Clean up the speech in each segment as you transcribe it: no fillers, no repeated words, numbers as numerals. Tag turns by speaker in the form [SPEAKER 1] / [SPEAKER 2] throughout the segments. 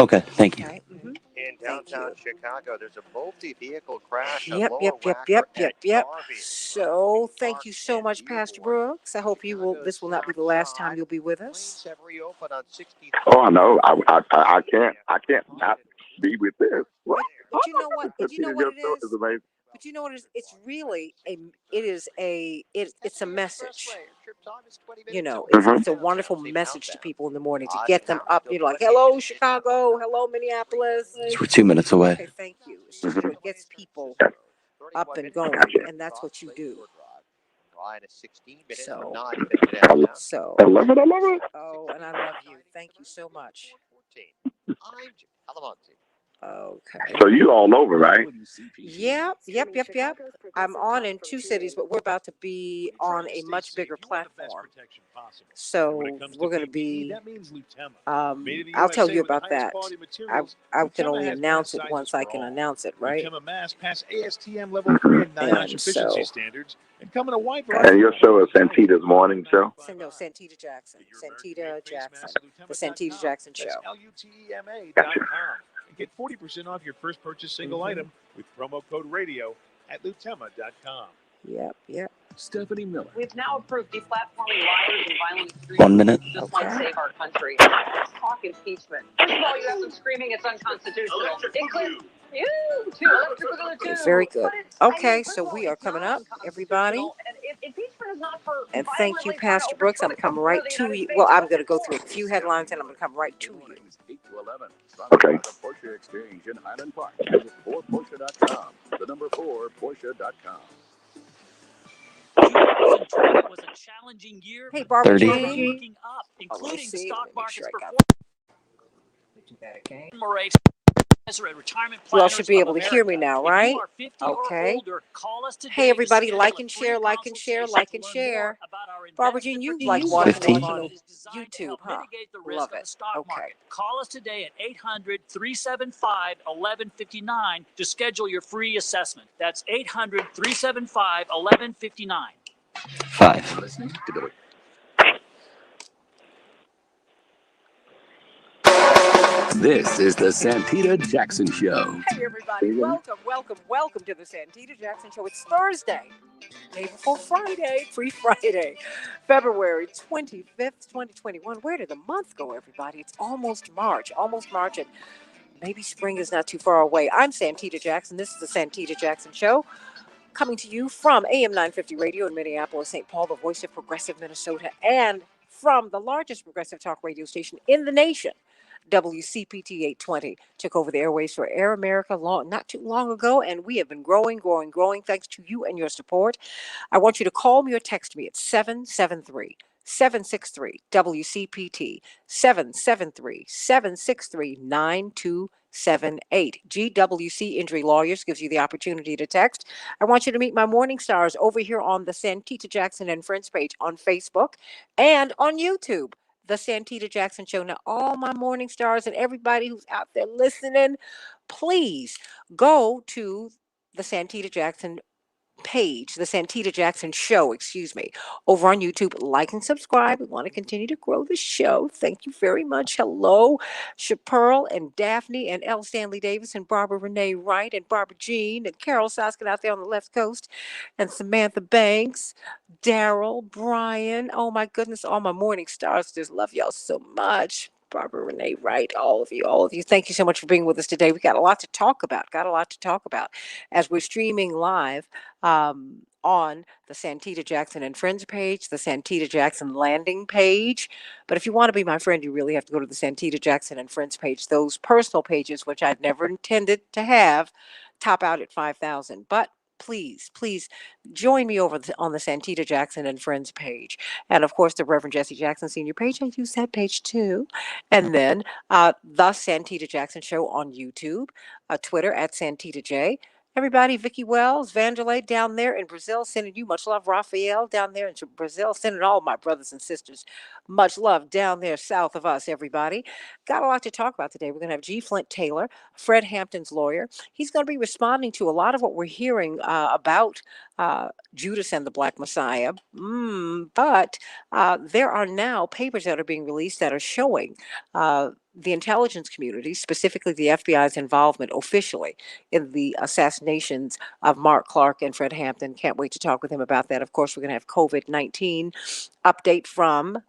[SPEAKER 1] Okay, thank you.
[SPEAKER 2] Okay. Mm-hmm.
[SPEAKER 3] In downtown Chicago, there's a multi-vehicle crash.
[SPEAKER 2] Yep. So thank you so much, Pastor Brooks. I hope you will. This will not be the last time you'll be with us.
[SPEAKER 4] Oh, no, I can't not be with this. What?
[SPEAKER 2] But you know what? But you know what it is?
[SPEAKER 4] Amazing.
[SPEAKER 2] But you know what it is? It's really it's a message. You know, it's a wonderful message to people in the morning to get them up. You're like, hello, Chicago. Hello, Minneapolis.
[SPEAKER 1] We're 2 minutes away.
[SPEAKER 2] Okay, thank you. It gets people up and going, and that's what you do. So,
[SPEAKER 4] I love it.
[SPEAKER 2] oh, and I love you. Thank you so much. Okay.
[SPEAKER 4] So you all over, right?
[SPEAKER 2] Yep. I'm on in 2 cities, but we're about to be on a much bigger platform. So we're going to be. I'll tell you about that. I can only announce it once I can announce it, right?
[SPEAKER 5] Pass ASTM level 3 and 9 efficiency standards, and come in a wide variety.
[SPEAKER 4] And your show is Santita's morning show.
[SPEAKER 2] No, Santita Jackson. The Santita Jackson Show.
[SPEAKER 5] LUTEMA.com. Get 40% off your first purchase single item with promo code radio at lutema.com.
[SPEAKER 2] Yep.
[SPEAKER 6] Stephanie Miller.
[SPEAKER 7] We've now approved deplatforming liars and violent extremists.
[SPEAKER 1] 1 minute.
[SPEAKER 7] Just might save our country. Let's talk impeachment. First of all, you have them screaming it's unconstitutional.
[SPEAKER 2] Very good. Okay, so we are coming up, everybody. And thank you, Pastor Brooks. I'm going to come right to you. Well, I'm going to go through a few headlines, and I'm going to come right to you.
[SPEAKER 6] 8 to 11.
[SPEAKER 4] Okay.
[SPEAKER 6] The Porsche Exchange in Highland Park. Visit 4Porsche.com. The number 4Porsche.com.
[SPEAKER 8] 2020 was a challenging year.
[SPEAKER 2] Hey, Barbara
[SPEAKER 1] 30.
[SPEAKER 2] Jean.
[SPEAKER 8] Looking up, including stock markets performance. Retirement
[SPEAKER 2] You all should be able to hear me now, right?
[SPEAKER 8] Okay.
[SPEAKER 2] Hey, everybody, like and share. Barbara Jean, you like watching on YouTube, huh? Love it. Okay.
[SPEAKER 8] Call us today at 800-375-1159 to schedule your free assessment. That's 800-375-1159.
[SPEAKER 1] 5.
[SPEAKER 6] Listening to the This is the Santita Jackson Show.
[SPEAKER 2] Hey, everybody. Welcome to the Santita Jackson Show. It's Thursday, day before Friday, free Friday, February 25th, 2021. Where did the month go, everybody? It's almost March, and maybe spring is not too far away. I'm Santita Jackson. This is the Santita Jackson Show, coming to you from AM 950 Radio in Minneapolis, St. Paul, the voice of progressive Minnesota, and from the largest progressive talk radio station in the nation. WCPT 820 took over the airways for Air America not too long ago, and we have been growing thanks to you and your support. I want you to call me or text me at 773-763-WCPT, 773-763-9278. GWC Injury Lawyers gives you the opportunity to text. I want you to meet my morning stars over here on the Santita Jackson and Friends page on Facebook and on YouTube. The Santita Jackson Show. Now, all my morning stars and everybody who's out there listening, please go to the Santita Jackson page, the Santita Jackson Show, over on YouTube. Like and subscribe. We want to continue to grow the show. Thank you very much. Hello, Chapearl and Daphne and L. Stanley Davis and Barbara Renee Wright and Barbara Jean and Carol Soskin out there on the left coast and Samantha Banks, Daryl, Brian. Oh my goodness, all my morning stars. Just love y'all so much. Barbara Renee Wright, all of you. Thank you so much for being with us today. We got a lot to talk about. As we're streaming live on the Santita Jackson and Friends page, the Santita Jackson landing page. But if you want to be my friend, you really have to go to the Santita Jackson and Friends page. Those personal pages, which I'd never intended to have, top out at 5,000. But please join me over on the Santita Jackson and Friends page. And of course, the Reverend Jesse Jackson Senior page. I use that page too. And then the Santita Jackson Show on YouTube, Twitter at Santita J. Everybody, Vicky Wells, Vandelay down there in Brazil, sending you much love. Raphael down there in Brazil, sending all my brothers and sisters much love down there south of us, everybody. Got a lot to talk about today. We're going to have G. Flint Taylor, Fred Hampton's lawyer. He's going to be responding to a lot of what we're hearing about Judas and the Black Messiah. But there are now papers that are being released that are showing the intelligence community, specifically the FBI's involvement officially in the assassinations of Mark Clark and Fred Hampton. Can't wait to talk with him about that. Of course, we're going to have COVID-19 update from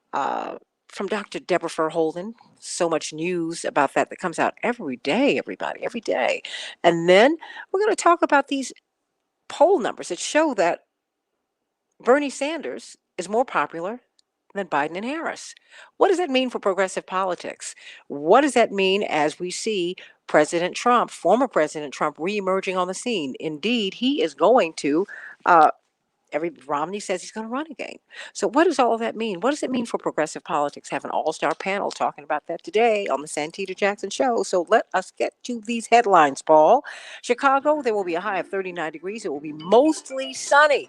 [SPEAKER 2] Dr. Deborah Furholden. So much news about that comes out every day, everybody, every day. And then we're going to talk about these poll numbers that show that Bernie Sanders is more popular than Biden and Harris. What does that mean for progressive politics? What does that mean as we see President Trump, former President Trump, reemerging on the scene? Indeed, he is going to. Romney says he's going to run again. So what does all of that mean? What does it mean for progressive politics? Have an all-star panel talking about that today on the Santita Jackson Show. So let us get to these headlines, Paul. Chicago, there will be a high of 39 degrees. It will be mostly sunny.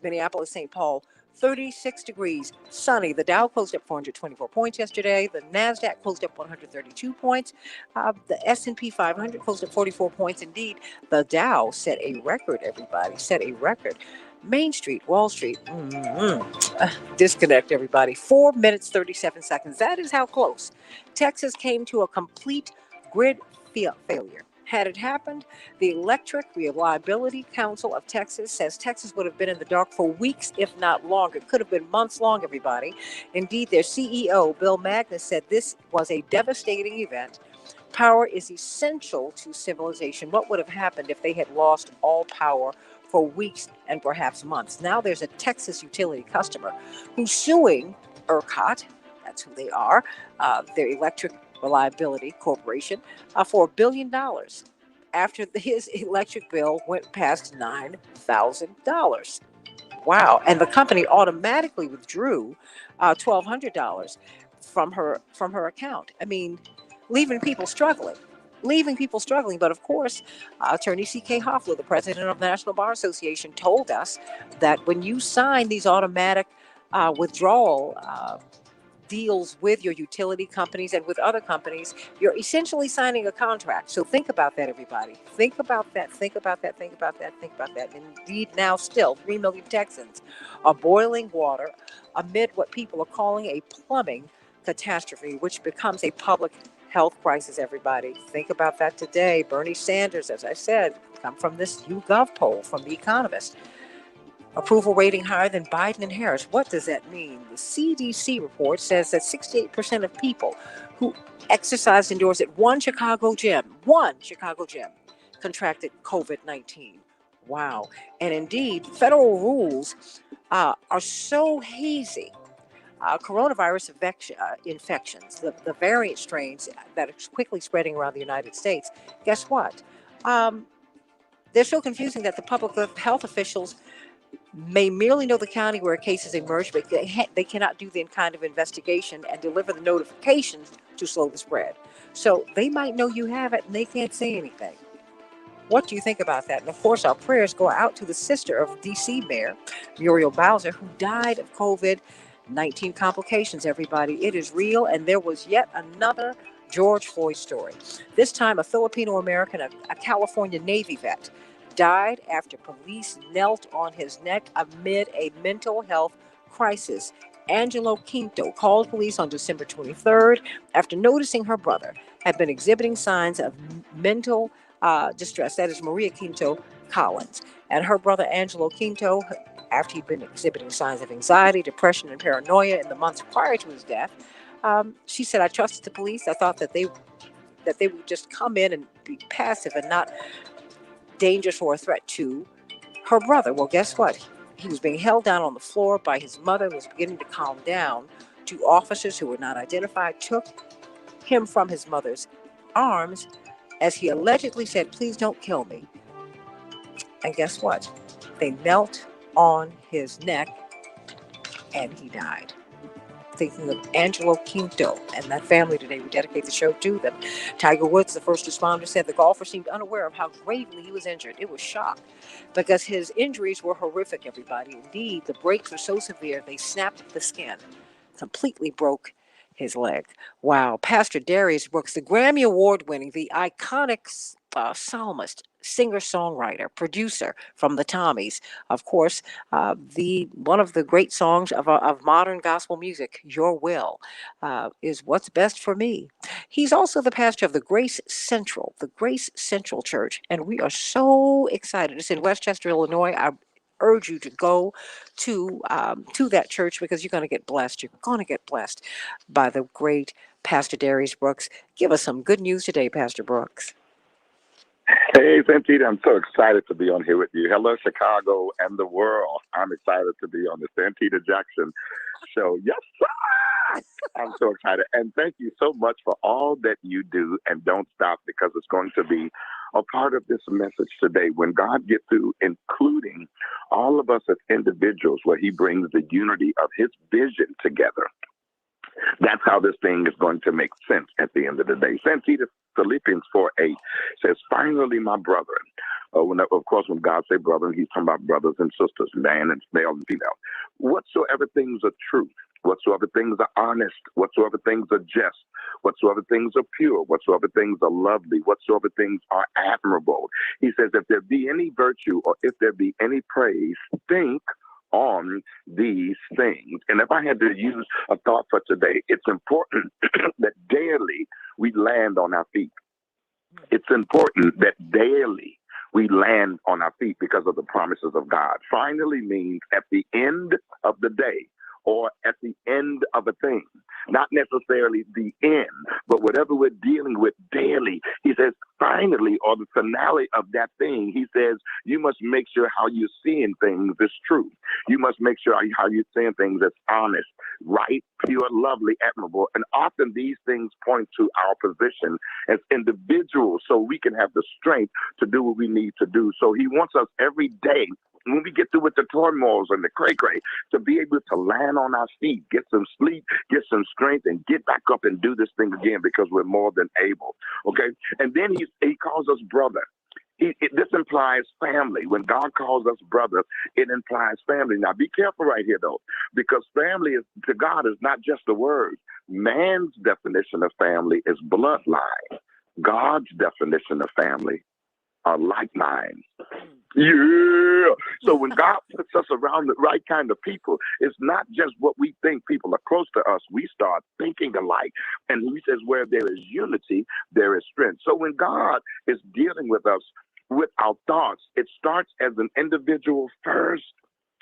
[SPEAKER 2] Minneapolis, St. Paul, 36 degrees, sunny. The Dow closed up 424 points yesterday. The NASDAQ closed up 132 points. The S&P 500 closed up 44 points. Indeed, the Dow set a record, everybody, set a record. Main Street, Wall Street, disconnect, everybody. 4 minutes, 37 seconds. That is how close Texas came to a complete grid failure. Had it happened, the Electric Reliability Council of Texas says Texas would have been in the dark for weeks, if not longer. It could have been months long, everybody. Indeed, their CEO, Bill Magnus, said this was a devastating event. Power is essential to civilization. What would have happened if they had lost all power for weeks and perhaps months? Now there's a Texas utility customer who's suing ERCOT, that's who they are, their Electric Reliability Corporation, for $1 billion after his electric bill went past $9,000. Wow. And the company automatically withdrew $1,200 from her account. I mean, leaving people struggling. But of course, Attorney C.K. Hoffler, the president of the National Bar Association, told us that when you sign these automatic withdrawal deals with your utility companies and with other companies, you're essentially signing a contract. So think about that, everybody. Think about that. Indeed, now still 3 million Texans are boiling water amid what people are calling a plumbing catastrophe, which becomes a public health crisis, everybody. Think about that today. Bernie Sanders, as I said, come from this YouGov poll from The Economist. Approval rating higher than Biden and Harris. What does that mean? The CDC report says that 68% of people who exercised indoors at one Chicago gym, contracted COVID-19. Wow. And indeed, federal rules are so hazy. Coronavirus infections, the variant strains that are quickly spreading around the United States, guess what? They're so confusing that the public health officials may merely know the county where a case has emerged, but they cannot do the kind of investigation and deliver the notifications to slow the spread. So they might know you have it and they can't say anything. What do you think about that? And of course, our prayers go out to the sister of D.C. Mayor Muriel Bowser, who died of COVID-19 complications, everybody. It is real, and there was yet another George Floyd story. This time, a Filipino-American, a California Navy vet, died after police knelt on his neck amid a mental health crisis. Angelo Quinto called police on December 23rd after noticing her brother had been exhibiting signs of mental distress. That is Maria Quinto Collins. And her brother Angelo Quinto, after he'd been exhibiting signs of anxiety, depression, and paranoia in the months prior to his death, she said, "I trusted the police. I thought that they would just come in and be passive and not dangerous or a threat to her brother." Well, guess what? He was being held down on the floor by his mother, who was beginning to calm down. Two officers who were not identified took him from his mother's arms as he allegedly said, "Please don't kill me." And guess what? They knelt on his neck and he died. Thinking of Angelo Quinto and that family today, we dedicate the show to them. Tiger Woods, the first responder, said the golfer seemed unaware of how gravely he was injured. It was shock because his injuries were horrific, everybody. Indeed, the breaks were so severe they snapped the skin, completely broke his leg. Wow. Pastor Darius Brooks, the Grammy Award winning, the iconic psalmist, singer-songwriter, producer from the Tommies. Of course, the one of the great songs of modern gospel music, "Your Will," is "What's Best for Me." He's also the pastor of the Grace Central Church, and we are so excited. It's in Westchester, Illinois. I urge you to go to that church because you're going to get blessed. You're going to get blessed by the great Pastor Darius Brooks. Give us some good news today, Pastor Brooks.
[SPEAKER 4] Hey, Santita, I'm so excited to be on here with you. Hello, Chicago and the world. I'm excited to be on the Santita Jackson show. Yes, sir. I'm so excited. And thank you so much for all that you do. And don't stop, because it's going to be a part of this message today. When God gets through including all of us as individuals, where he brings the unity of his vision together, that's how this thing is going to make sense at the end of the day. Santita, Philippians 4:8 says, "Finally, my brethren," of course, when God say brethren, he's talking about brothers and sisters, man and male and female. "Whatsoever things are true, whatsoever things are honest, whatsoever things are just, whatsoever things are pure, whatsoever things are lovely, whatsoever things are admirable." He says, "If there be any virtue or if there be any praise, think on these things." And if I had to use a thought for today, it's important that daily we land on our feet. It's important that daily we land on our feet because of the promises of God. Finally means at the end of the day, or at the end of a thing. Not necessarily the end, but whatever we're dealing with daily. He says, finally, or the finale of that thing, he says, you must make sure how you're seeing things is true. You must make sure how you're seeing things is honest, right, pure, lovely, admirable. And often these things point to our position as individuals so we can have the strength to do what we need to do. So he wants us every day, when we get through with the turmoils and the cray-cray, to be able to land on our feet, get some sleep, get some strength, and get back up and do this thing again, because we're more than able. Okay? And then he calls us brother. This implies family. When God calls us brother, it implies family. Now, be careful right here, though, because family to God is not just a word. Man's definition of family is bloodline. God's definition of family are like minds. Yeah. So when God puts us around the right kind of people, it's not just what we think people are close to us. We start thinking alike. And he says, where there is unity, there is strength. So when God is dealing with us with our thoughts, it starts as an individual first.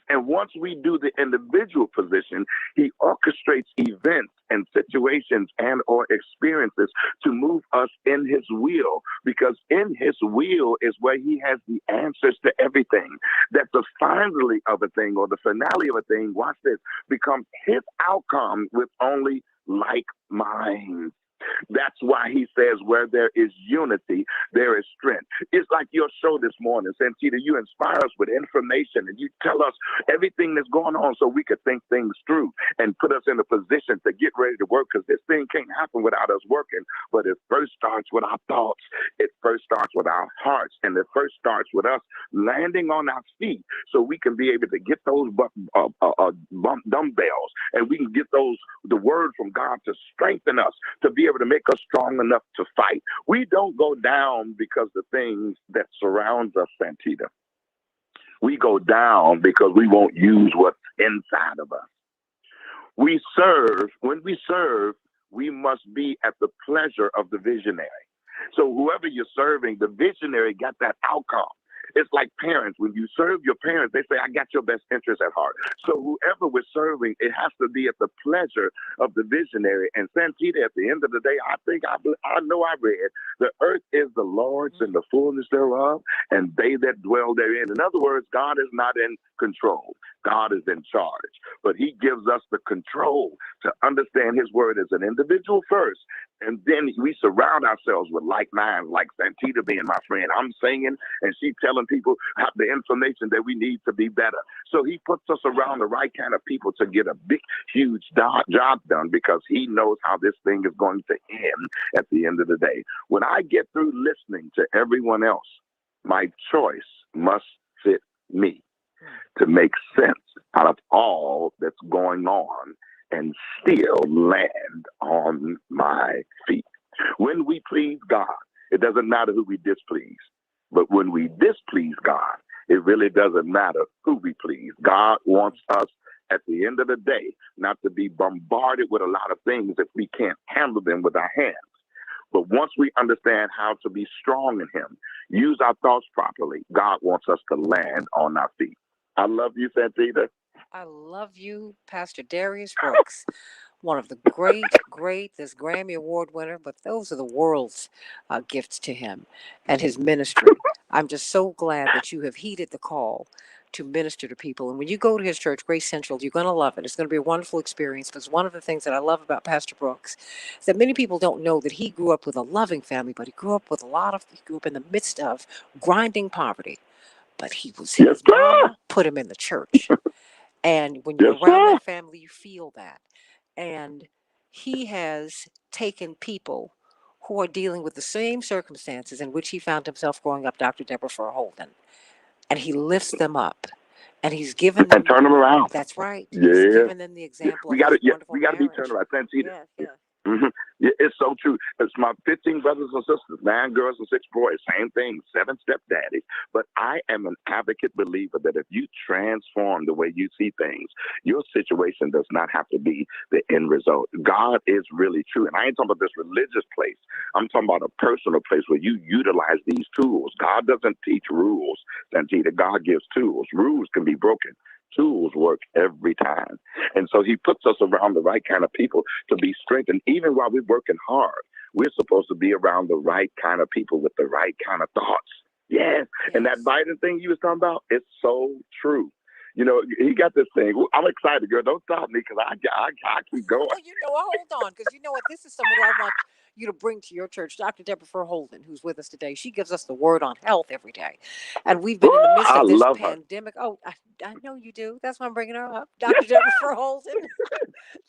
[SPEAKER 4] And once we do the individual position, he orchestrates events and situations and or experiences to move us in his will, because in his will is where he has the answers to everything. That the finally of a thing, or the finale of a thing, watch this, becomes his outcome with only like minds. That's why he says where there is unity, there is strength. It's like your show this morning, Santita. You inspire us with information and you tell us everything that's going on so we could think things through and put us in a position to get ready to work, because this thing can't happen without us working. But it first starts with our thoughts. It first starts with our hearts. And it first starts with us landing on our feet so we can be able to get those dumbbells, and we can get the word from God to strengthen us, to be able to make us strong enough to fight. We don't go down because the things that surround us, Santita. We go down because we won't use what's inside of us. When we serve, we must be at the pleasure of the visionary. So whoever you're serving, the visionary got that outcome. It's like parents. When you serve your parents, they say, I got your best interest at heart. So whoever we're serving, it has to be at the pleasure of the visionary. And Santita, at the end of the day, I know I read, the earth is the Lord's and the fullness thereof, and they that dwell therein. In other words, God is not in control. God is in charge. But he gives us the control to understand his word as an individual first. And then we surround ourselves with like minds, like Santita being my friend. I'm singing and she's telling people the information that we need to be better. So he puts us around the right kind of people to get a big, huge job done, because he knows how this thing is going to end at the end of the day. When I get through listening to everyone else, my choice must fit me to make sense out of all that's going on and still land on my feet. When we please God It doesn't matter who we displease. But when we displease God, it really doesn't matter who we please. God wants us at the end of the day not to be bombarded with a lot of things if we can't handle them with our hands. But once we understand how to be strong in him, use our thoughts properly, God wants us to land on our feet. I love you, Santita.
[SPEAKER 2] I love you, Pastor Darius Brooks. One of the great, this Grammy Award winner, but those are the world's gifts to him and his ministry. I'm just so glad that you have heeded the call to minister to people. And when you go to his church, Grace Central, you're going to love it. It's going to be a wonderful experience, because one of the things that I love about Pastor Brooks is that many people don't know that he grew up with a loving family, but he grew up in the midst of grinding poverty. But his mama put him in the church. And when you're around that family, you feel that. And he has taken people who are dealing with the same circumstances in which he found himself growing up, Dr. Deborah Furr Holden, and he lifts them up, and he's given them,
[SPEAKER 4] and turn them around.
[SPEAKER 2] That's right.
[SPEAKER 4] Yeah.
[SPEAKER 2] He's given them the example of his wonderful
[SPEAKER 4] we got to be
[SPEAKER 2] marriage.
[SPEAKER 4] turned around. Santita.
[SPEAKER 2] Yeah.
[SPEAKER 4] Yeah, it's so true. It's my 15 brothers and sisters, 9 girls and 6 boys, same thing, 7 stepdaddies. But I am an advocate believer that if you transform the way you see things, your situation does not have to be the end result. God is really true. And I ain't talking about this religious place. I'm talking about a personal place where you utilize these tools. God doesn't teach rules, Santita. God gives tools. Rules can be broken. Tools work every time. And so he puts us around the right kind of people to be strengthened. Even while we're working hard, we're supposed to be around the right kind of people with the right kind of thoughts. Yes. And that Biden thing you was talking about, it's so true. You know, he got this thing. I'm excited, girl. Don't stop me, because I keep going.
[SPEAKER 2] Well, hold on, because you know what? This is someone who I want you to bring to your church, Dr. Deborah Furr Holden, who's with us today. She gives us the word on health every day. And we've been in the midst of this pandemic. Oh, I know you do. That's why I'm bringing her up. Dr. Deborah Furr Holden.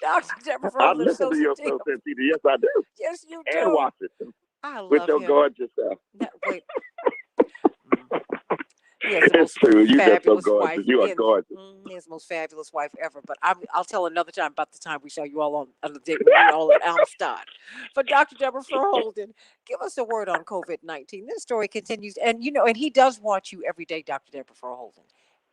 [SPEAKER 2] Dr. Deborah Furr Holden.
[SPEAKER 4] I listen to your show, Santita. Yes, I do.
[SPEAKER 2] Yes, you do.
[SPEAKER 4] And Washington.
[SPEAKER 2] I love
[SPEAKER 4] with your
[SPEAKER 2] him.
[SPEAKER 4] gorgeous self.
[SPEAKER 2] Wait. He has the
[SPEAKER 4] It's true. You're just so
[SPEAKER 2] fabulous
[SPEAKER 4] gorgeous.
[SPEAKER 2] wife.
[SPEAKER 4] You are gorgeous.
[SPEAKER 2] He has the most fabulous wife ever. But I'll tell another time about the time we saw you all on the date with you all at Amistad. But Dr. Deborah Furr Holden, give us a word on COVID-19. This story continues. And, and he does watch you every day, Dr. Deborah Furr Holden.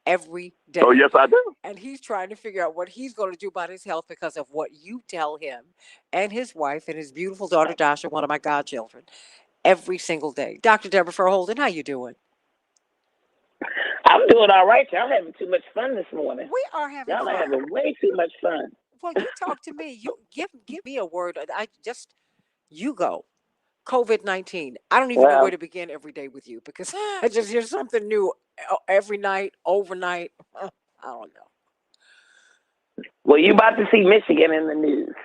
[SPEAKER 2] Every day.
[SPEAKER 4] Oh, yes, I do.
[SPEAKER 2] And he's trying to figure out what he's going to do about his health because of what you tell him and his wife and his beautiful daughter, Dasha, one of my godchildren, every single day. Dr. Deborah Furr Holden, how you doing?
[SPEAKER 9] I'm doing all right. Y'all having too much fun this morning.
[SPEAKER 2] We are having
[SPEAKER 9] Y'all
[SPEAKER 2] fun.
[SPEAKER 9] are having way too much fun.
[SPEAKER 2] Well, you talk to me. You give me a word. You go. COVID-19. I don't even know where to begin every day with you, because I just hear something new every night, overnight. I don't know.
[SPEAKER 9] Well, you about to see Michigan in the news,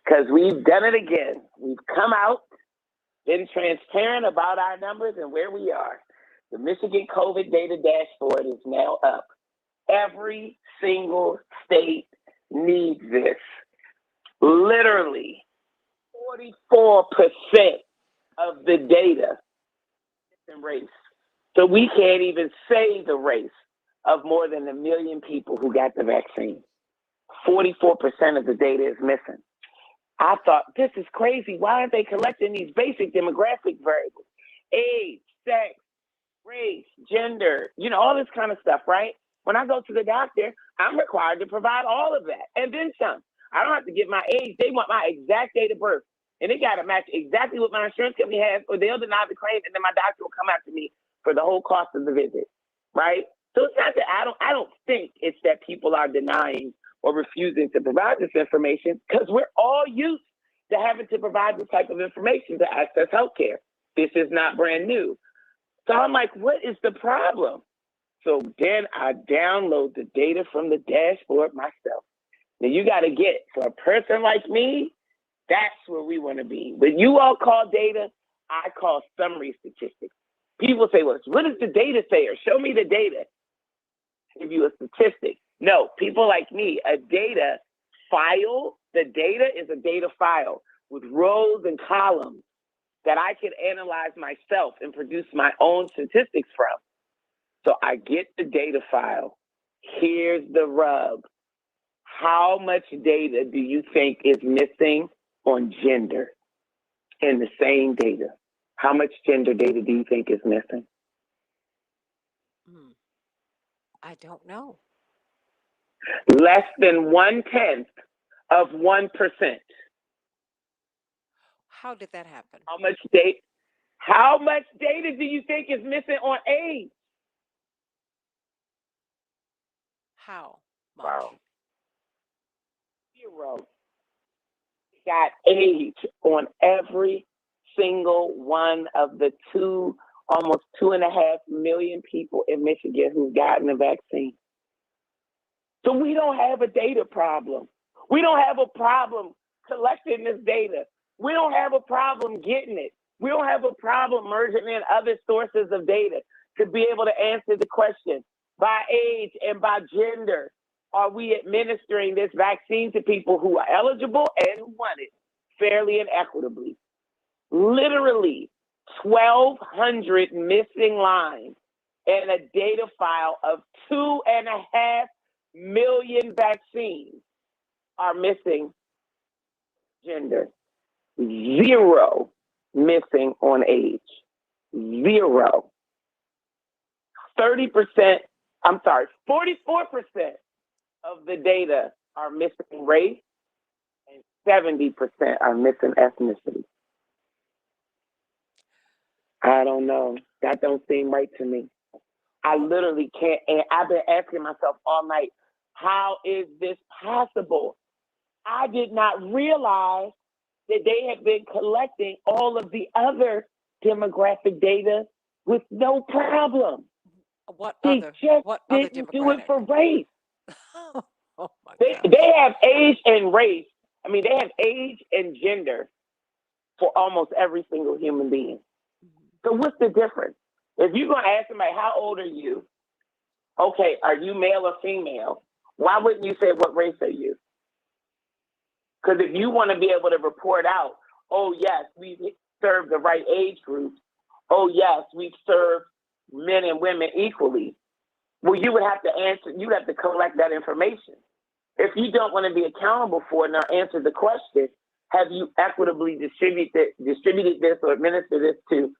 [SPEAKER 9] because we've done it again. We've come out, been transparent about our numbers and where we are. The Michigan COVID data dashboard is now up. Every single state needs this. Literally, 44% of the data is in race. So we can't even say the race of more than 1 million people who got the vaccine. 44% of the data is missing. I thought, this is crazy. Why aren't they collecting these basic demographic variables? Age, sex, race, gender, all this kind of stuff, right? When I go to the doctor, I'm required to provide all of that and then some. I don't have to give my age. They want my exact date of birth, and they got to match exactly what my insurance company has, or they'll deny the claim, and then my doctor will come after me for the whole cost of the visit, right? So it's not that I don't think it's that people are denying or refusing to provide this information, because we're all used to having to provide this type of information to access healthcare. This is not brand new. So I'm like, what is the problem? So then I download the data from the dashboard myself. Now you got to get, for a person like me, that's where we want to be. When you all call data, I call summary statistics. People say, well, what does the data say? Or show me the data. Give you a statistic. No, people like me, a data file, the data is a data file with rows and columns that I can analyze myself and produce my own statistics from. So I get the data file. Here's the rub. How much data do you think is missing on gender in the same data? How much gender data do you think is missing?
[SPEAKER 2] I don't know.
[SPEAKER 9] Less than 1/10 of 1%.
[SPEAKER 2] How did that happen?
[SPEAKER 9] How much data do you think is missing on age?
[SPEAKER 2] How much?
[SPEAKER 9] Wow. 0. Got age on every single one of the almost 2.5 million people in Michigan who've gotten the vaccine. So we don't have a data problem. We don't have a problem collecting this data. We don't have a problem getting it. We don't have a problem merging in other sources of data to be able to answer the question by age and by gender. Are we administering this vaccine to people who are eligible and who want it fairly and equitably? Literally 1,200 missing lines and a data file of 2.5 million vaccines are missing gender. 0 missing on age. 0. 44% of the data are missing race and 70% are missing ethnicity. I don't know. That don't seem right to me. I literally can't, and I've been asking myself all night, how is this possible? I did not realize that they had been collecting all of the other demographic data with no problem. They just didn't do it for race.
[SPEAKER 2] Oh my
[SPEAKER 9] They have age and race. I mean, they have age and gender for almost every single human being. So what's the difference? If you're going to ask somebody, how old are you? Okay, are you male or female? Why wouldn't you say, what race are you? Because if you want to be able to report out, oh, yes, we've served the right age groups. Oh, yes, we've served men and women equally. Well, you would have to collect that information. If you don't want to be accountable for it and answer the question, have you equitably distributed this or administered this to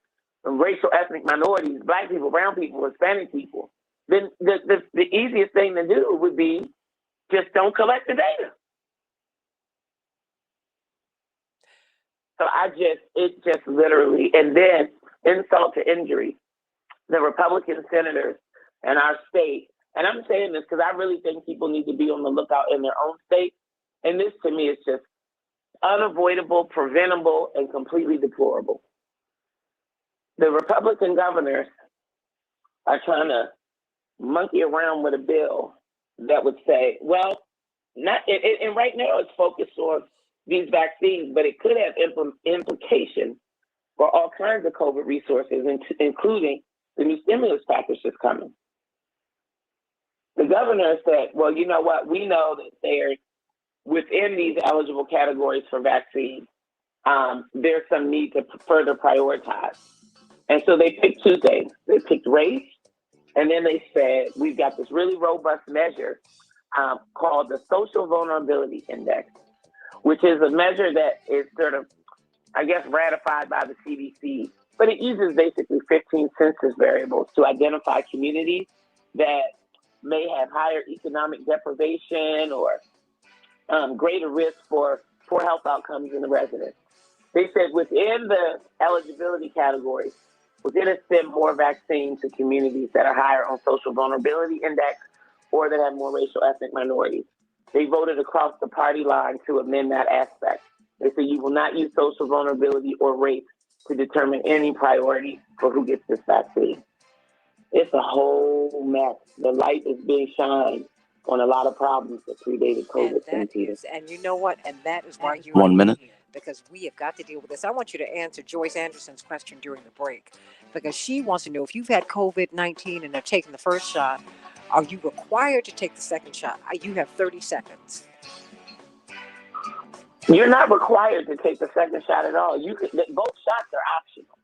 [SPEAKER 9] racial ethnic minorities, Black people, brown people, Hispanic people, then the easiest thing to do would be just don't collect the data. So it just literally, and then insult to injury, the Republican senators in our state, and I'm saying this because I really think people need to be on the lookout in their own state, and this to me is just unavoidable, preventable, and completely deplorable. The Republican governors are trying to monkey around with a bill that would say, well, and right now it's focused on these vaccines, but it could have implications for all kinds of COVID resources, including the new stimulus package that's coming. The governor said, well, you know what? We know that they're within these eligible categories for vaccines. There's some need to further prioritize. And so they picked 2 things. They picked race, and then they said, we've got this really robust measure called the Social Vulnerability Index, which is a measure that is sort of, I guess, ratified by the CDC, but it uses basically 15 census variables to identify communities that may have higher economic deprivation or greater risk for poor health outcomes in the residents. They said within the eligibility categories, we're going to send more vaccine to communities that are higher on social vulnerability index or that have more racial ethnic minorities. They voted across the party line to amend that aspect. They said you will not use social vulnerability or race to determine any priority for who gets this vaccine. It's a whole mess. The light is being shined on a lot of problems that predated COVID.
[SPEAKER 2] And you know what? And that is why you're
[SPEAKER 1] 1 minute.
[SPEAKER 2] here, because we have got to deal with this. I want you to answer Joyce Anderson's question during the break, because she wants to know if you've had COVID-19 and have taken the first shot, are you required to take the second shot? You have 30 seconds.
[SPEAKER 9] You're not required to take the second shot at all. Both shots are optional,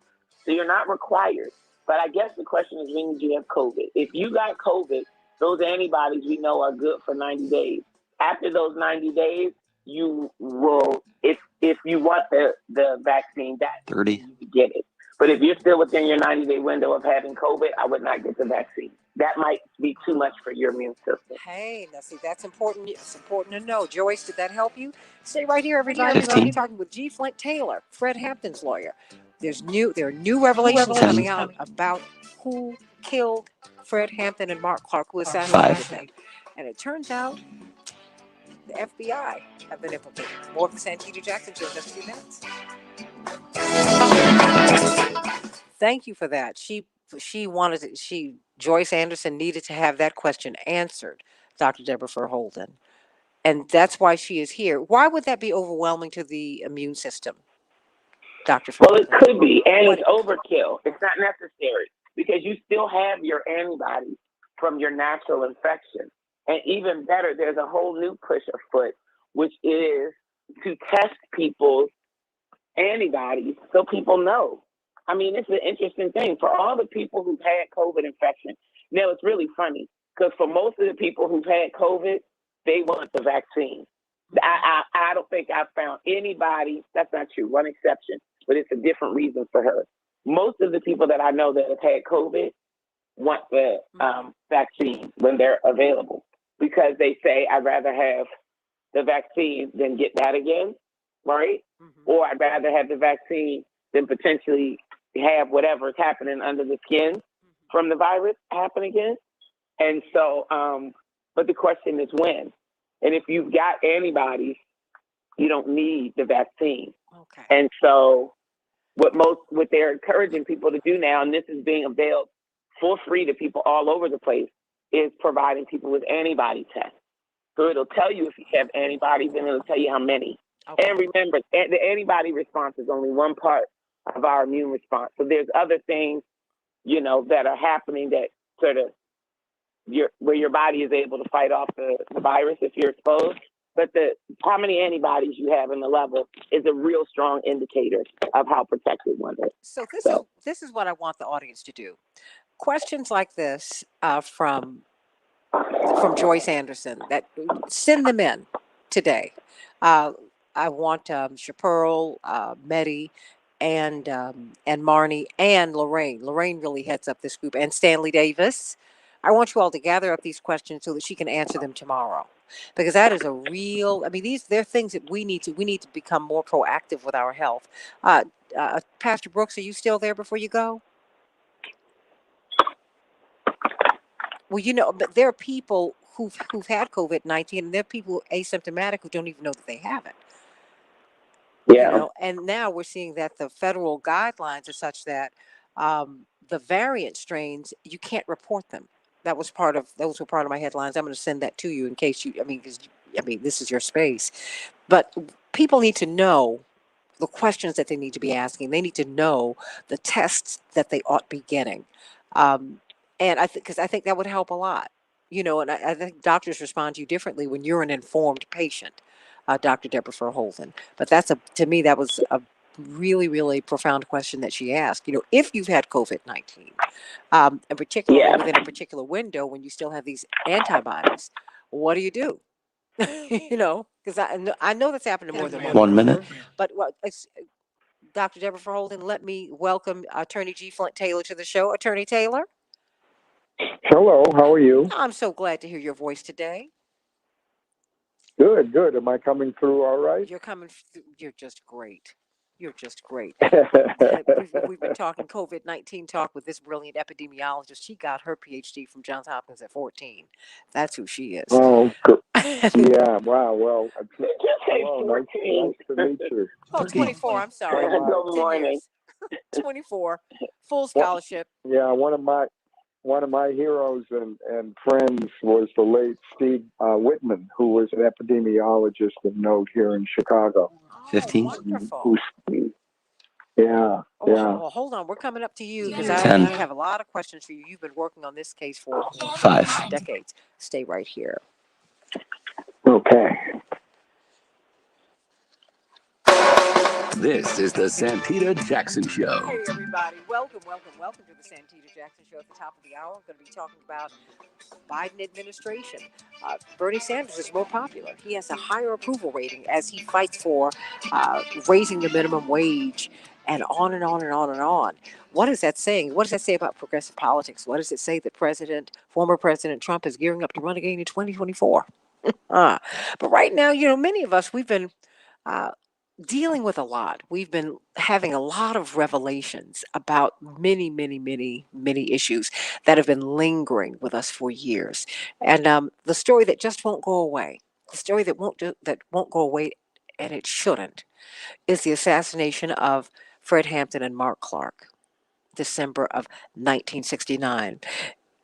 [SPEAKER 9] so you're not required. But I guess the question is, when did you have COVID? If you got COVID, those antibodies we know are good for 90 days. After those 90 days, you will, if you want the vaccine, that
[SPEAKER 1] 30.
[SPEAKER 9] you get it. But if you're still within your 90-day window of having COVID, I would not get the vaccine. That might be too much for your immune system.
[SPEAKER 2] Hey, now see, that's important. It's important to know. Joyce, did that help you? Stay right here, everybody. We're going to be talking with G. Flint Taylor, Fred Hampton's lawyer. There are new revelations coming out about who killed Fred Hampton and Mark Clark, who assassinated them. And it turns out the FBI have been implicated. More of the Santita Jackson Show in just a few minutes. Thank you for that. Joyce Anderson needed to have that question answered, Dr. Deborah Verholden. And that's why she is here. Why would that be overwhelming to the immune system, Dr.
[SPEAKER 9] Well, it could be, and it's overkill. It's not necessary because you still have your antibodies from your natural infection. And even better, there's a whole new push afoot, which is to test people's antibodies so people know. I mean, it's an interesting thing. For all the people who've had COVID infection, now it's really funny because for most of the people who've had COVID, they want the vaccine. I don't think I've found anybody, that's not true, one exception, but it's a different reason for her. Most of the people that I know that have had COVID want the vaccine when they're available because they say, I'd rather have the vaccine than get that again, right? Or I'd rather have the vaccine than potentially have whatever's happening under the skin from the virus happen again. And so, but the question is when. And if you've got antibodies, you don't need the vaccine.
[SPEAKER 2] Okay.
[SPEAKER 9] And so what they're encouraging people to do now, and this is being availed for free to people all over the place, is providing people with antibody tests. So it'll tell you if you have antibodies and it'll tell you how many. Okay. And remember, the antibody response is only one part of our immune response. So there's other things, that are happening that sort of where your body is able to fight off the virus if you're exposed. But how many antibodies you have in the level is a real strong indicator of how protected one is.
[SPEAKER 2] So this is what I want the audience to do. Questions like this from Joyce Anderson, that send them in today. I want Chaparral, Mehdi, and Marnie and Lorraine. Lorraine really heads up this group, and Stanley Davis. I want you all to gather up these questions so that she can answer them tomorrow, because that is a real. I mean, they're things that we need to become more proactive with our health. Pastor Brooks, are you still there before you go? Well, but there are people who've had COVID-19, and there are people asymptomatic who don't even know that they have it.
[SPEAKER 9] Yeah.
[SPEAKER 2] And now we're seeing that the federal guidelines are such that the variant strains, you can't report them. Those were part of my headlines. I'm going to send that to you in case because this is your space. But people need to know the questions that they need to be asking. They need to know the tests that they ought to be getting. And I think that would help a lot. And I think doctors respond to you differently when you're an informed patient, Dr. Deborah Verholden. But to me, that was a really, really profound question that she asked. If you've had COVID-19, and particularly within a particular window when you still have these antibodies, what do you do? Because I know that's happened to more than
[SPEAKER 1] 1 minute.
[SPEAKER 2] But Dr. Deborah Verholden, let me welcome Attorney G. Flint Taylor to the show. Attorney Taylor.
[SPEAKER 10] Hello, how are you?
[SPEAKER 2] I'm so glad to hear your voice today.
[SPEAKER 10] Good. Am I coming through all right?
[SPEAKER 2] You're you're just great. You're just great. We've been talking COVID-19 talk with this brilliant epidemiologist. She got her PhD from Johns Hopkins at 14. That's who she is.
[SPEAKER 10] Oh, good. Yeah, wow. Well,
[SPEAKER 9] hello,
[SPEAKER 10] nice to meet you.
[SPEAKER 2] Oh, 24, I'm sorry.
[SPEAKER 9] Good morning.
[SPEAKER 2] 24, full scholarship.
[SPEAKER 10] Yeah, one of my heroes and friends was the late Steve Whitman, who was an epidemiologist of note here in Chicago.
[SPEAKER 1] 15.
[SPEAKER 2] Wonderful.
[SPEAKER 10] Yeah.
[SPEAKER 2] Well, hold on. We're coming up to you because I
[SPEAKER 1] 10.
[SPEAKER 2] have a lot of questions for you. You've been working on this case for
[SPEAKER 1] 5.
[SPEAKER 2] decades. Stay right here.
[SPEAKER 10] Okay.
[SPEAKER 6] This is the Santita Jackson Show.
[SPEAKER 2] Hey, everybody. Welcome to the Santita Jackson Show. At the top of the hour, I'm going to be talking about Biden administration. Bernie Sanders is more popular. He has a higher approval rating as he fights for raising the minimum wage and on and on and on and on. What is that saying? What does that say about progressive politics? What does it say that former President Trump is gearing up to run again in 2024? But right now, many of us, we've been uh, dealing with a lot. We've been having a lot of revelations about many, many, many, many issues that have been lingering with us for years. And the story that just won't go away, the story that won't go away, and it shouldn't, is the assassination of Fred Hampton and Mark Clark, December of 1969.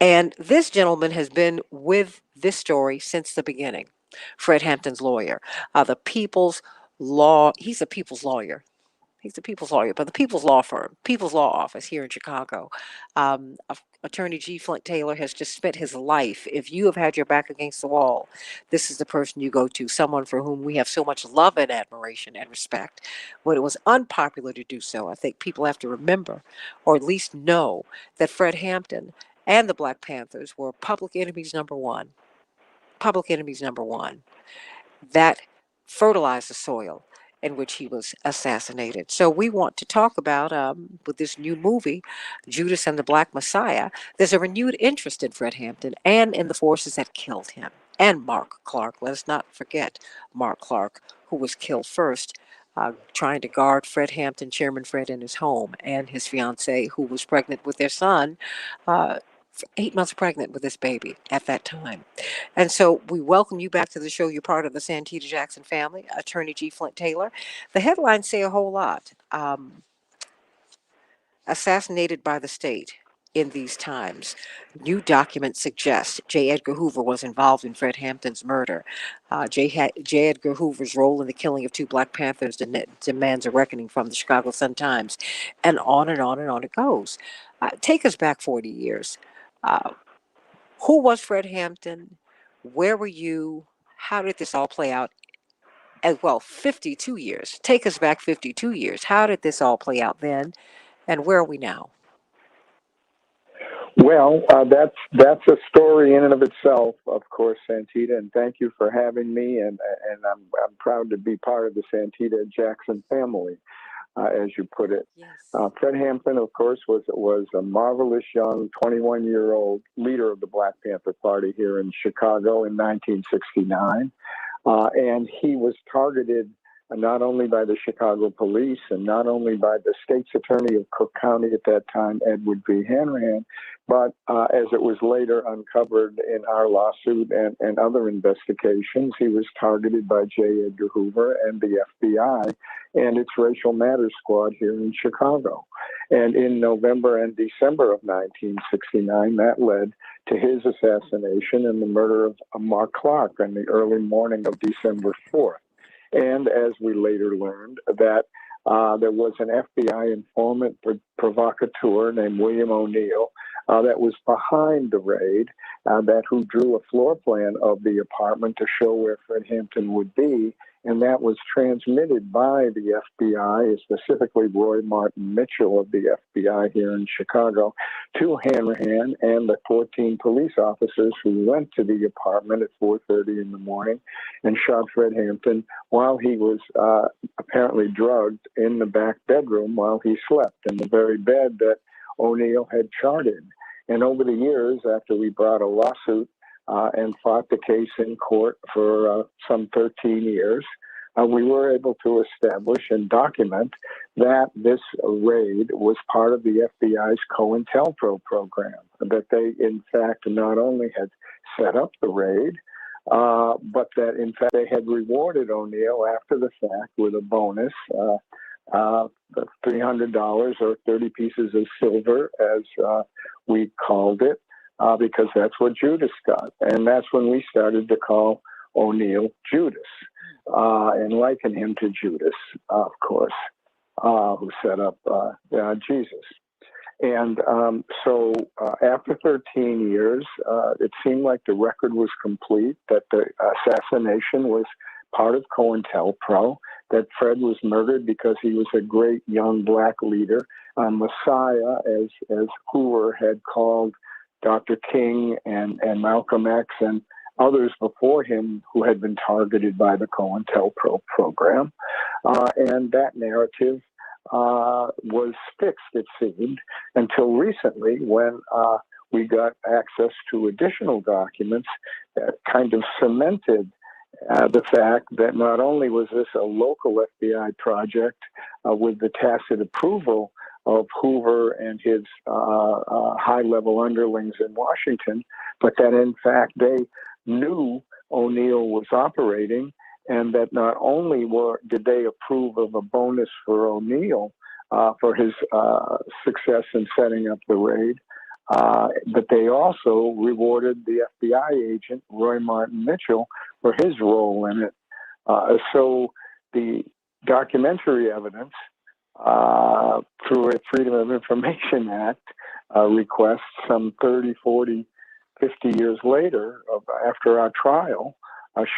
[SPEAKER 2] And this gentleman has been with this story since the beginning. Fred Hampton's lawyer, he's a people's lawyer. He's the people's lawyer, but the People's Law Firm, People's Law Office here in Chicago. Attorney G. Flint Taylor has just spent his life. If you have had your back against the wall, this is the person you go to, someone for whom we have so much love and admiration and respect. When it was unpopular to do so, I think people have to remember, or at least know, that Fred Hampton and the Black Panthers were public enemies number one. Public enemies number one. That fertilized the soil in which he was assassinated. So we want to talk about, with this new movie, Judas and the Black Messiah, there's a renewed interest in Fred Hampton and in the forces that killed him. And Mark Clark. Let us not forget Mark Clark, who was killed first, trying to guard Fred Hampton, Chairman Fred, in his home, and his fiancee, who was pregnant with their son, 8 months pregnant with this baby at that time. And so we welcome you back to the show. You're part of the Santita Jackson family, Attorney G. Flint Taylor. The headlines say a whole lot. Assassinated by the state in these times. New documents suggest J. Edgar Hoover was involved in Fred Hampton's murder. J. Edgar Hoover's role in the killing of two Black Panthers demands a reckoning from the Chicago Sun-Times. And on and on and on it goes. Take us back 40 years. Who was Fred Hampton? Where were you? How did this all play out? As well, 52 years. Take us back 52 years. How did this all play out then? And where are we now?
[SPEAKER 10] Well, that's a story in and of itself, of course, Santita, and thank you for having me. And I'm proud to be part of the Santita Jackson family, as you put it.
[SPEAKER 2] Yes.
[SPEAKER 10] Fred Hampton, of course, was a marvelous young 21-year-old leader of the Black Panther Party here in Chicago in 1969. And he was targeted not only by the Chicago police and not only by the state's attorney of Cook County at that time, Edward V. Hanrahan, but as it was later uncovered in our lawsuit and other investigations, he was targeted by J. Edgar Hoover and the FBI and its Racial Matters Squad here in Chicago. And in November and December of 1969, that led to his assassination and the murder of Mark Clark in the early morning of December 4th. And as we later learned, that there was an FBI informant provocateur named William O'Neill that was behind the raid, who drew a floor plan of the apartment to show where Fred Hampton would be. And that was transmitted by the FBI, specifically Roy Martin Mitchell of the FBI here in Chicago, to Hanrahan and the 14 police officers who went to the apartment at 4:30 in the morning and shot Fred Hampton while he was apparently drugged in the back bedroom while he slept in the very bed that O'Neill had charted. And over the years, after we brought a lawsuit and fought the case in court for some 13 years, we were able to establish and document that this raid was part of the FBI's COINTELPRO program, that they, in fact, not only had set up the raid, but that, in fact, they had rewarded O'Neill after the fact with a bonus, $300 or 30 pieces of silver, as we called it, because that's what Judas got. And that's when we started to call O'Neill Judas and liken him to Judas, of course, who set up Jesus. And so after 13 years, it seemed like the record was complete, that the assassination was part of COINTELPRO, that Fred was murdered because he was a great young Black leader, Messiah, as Hoover had called Dr. King and Malcolm X and others before him who had been targeted by the COINTELPRO program. And that narrative was fixed, it seemed, until recently when we got access to additional documents that kind of cemented the fact that not only was this a local FBI project with the tacit approval of Hoover and his high-level underlings in Washington, but that in fact they knew O'Neill was operating, and that not only did they approve of a bonus for O'Neill for his success in setting up the raid, but they also rewarded the FBI agent, Roy Martin Mitchell, for his role in it. So the documentary evidence through a Freedom of Information Act request some 30, 40, 50 years later, after our trial,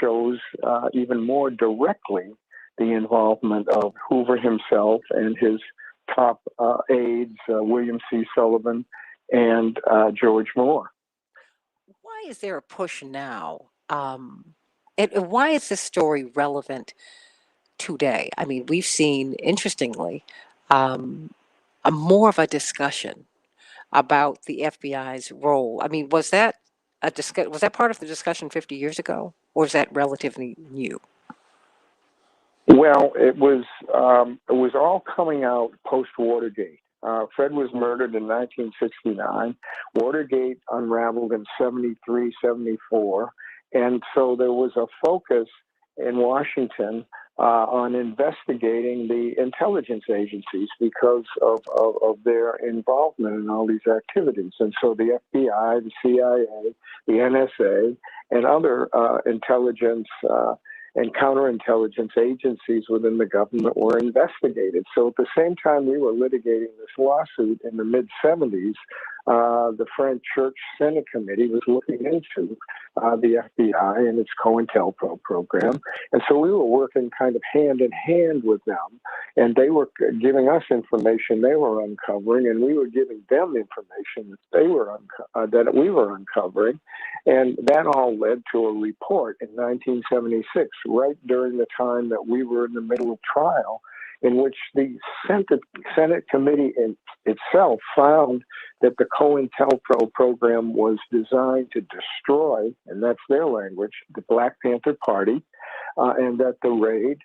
[SPEAKER 10] shows even more directly the involvement of Hoover himself and his top aides, William C. Sullivan and George Moore.
[SPEAKER 2] Why is there a push now? And why is this story relevant today? I mean, we've seen, interestingly, more of a discussion about the FBI's role. I mean, was that part of the discussion 50 years ago, or is that relatively new?
[SPEAKER 10] Well, it was all coming out post Watergate. Fred was murdered in 1969. Watergate unraveled in 73, 74. And so there was a focus in Washington on investigating the intelligence agencies because of their involvement in all these activities. And so the FBI, the CIA, the NSA, and other intelligence and counterintelligence agencies within the government were investigated. So at the same time we were litigating this lawsuit in the mid-70s, the French Church Senate Committee was looking into the FBI and its COINTELPRO program. And so we were working kind of hand in hand with them, and they were giving us information they were uncovering, and we were giving them information that we were uncovering. And that all led to a report in 1976, right during the time that we were in the middle of trial, in which the Senate committee itself found that the COINTELPRO program was designed to destroy, and that's their language, the Black Panther Party, and that the raid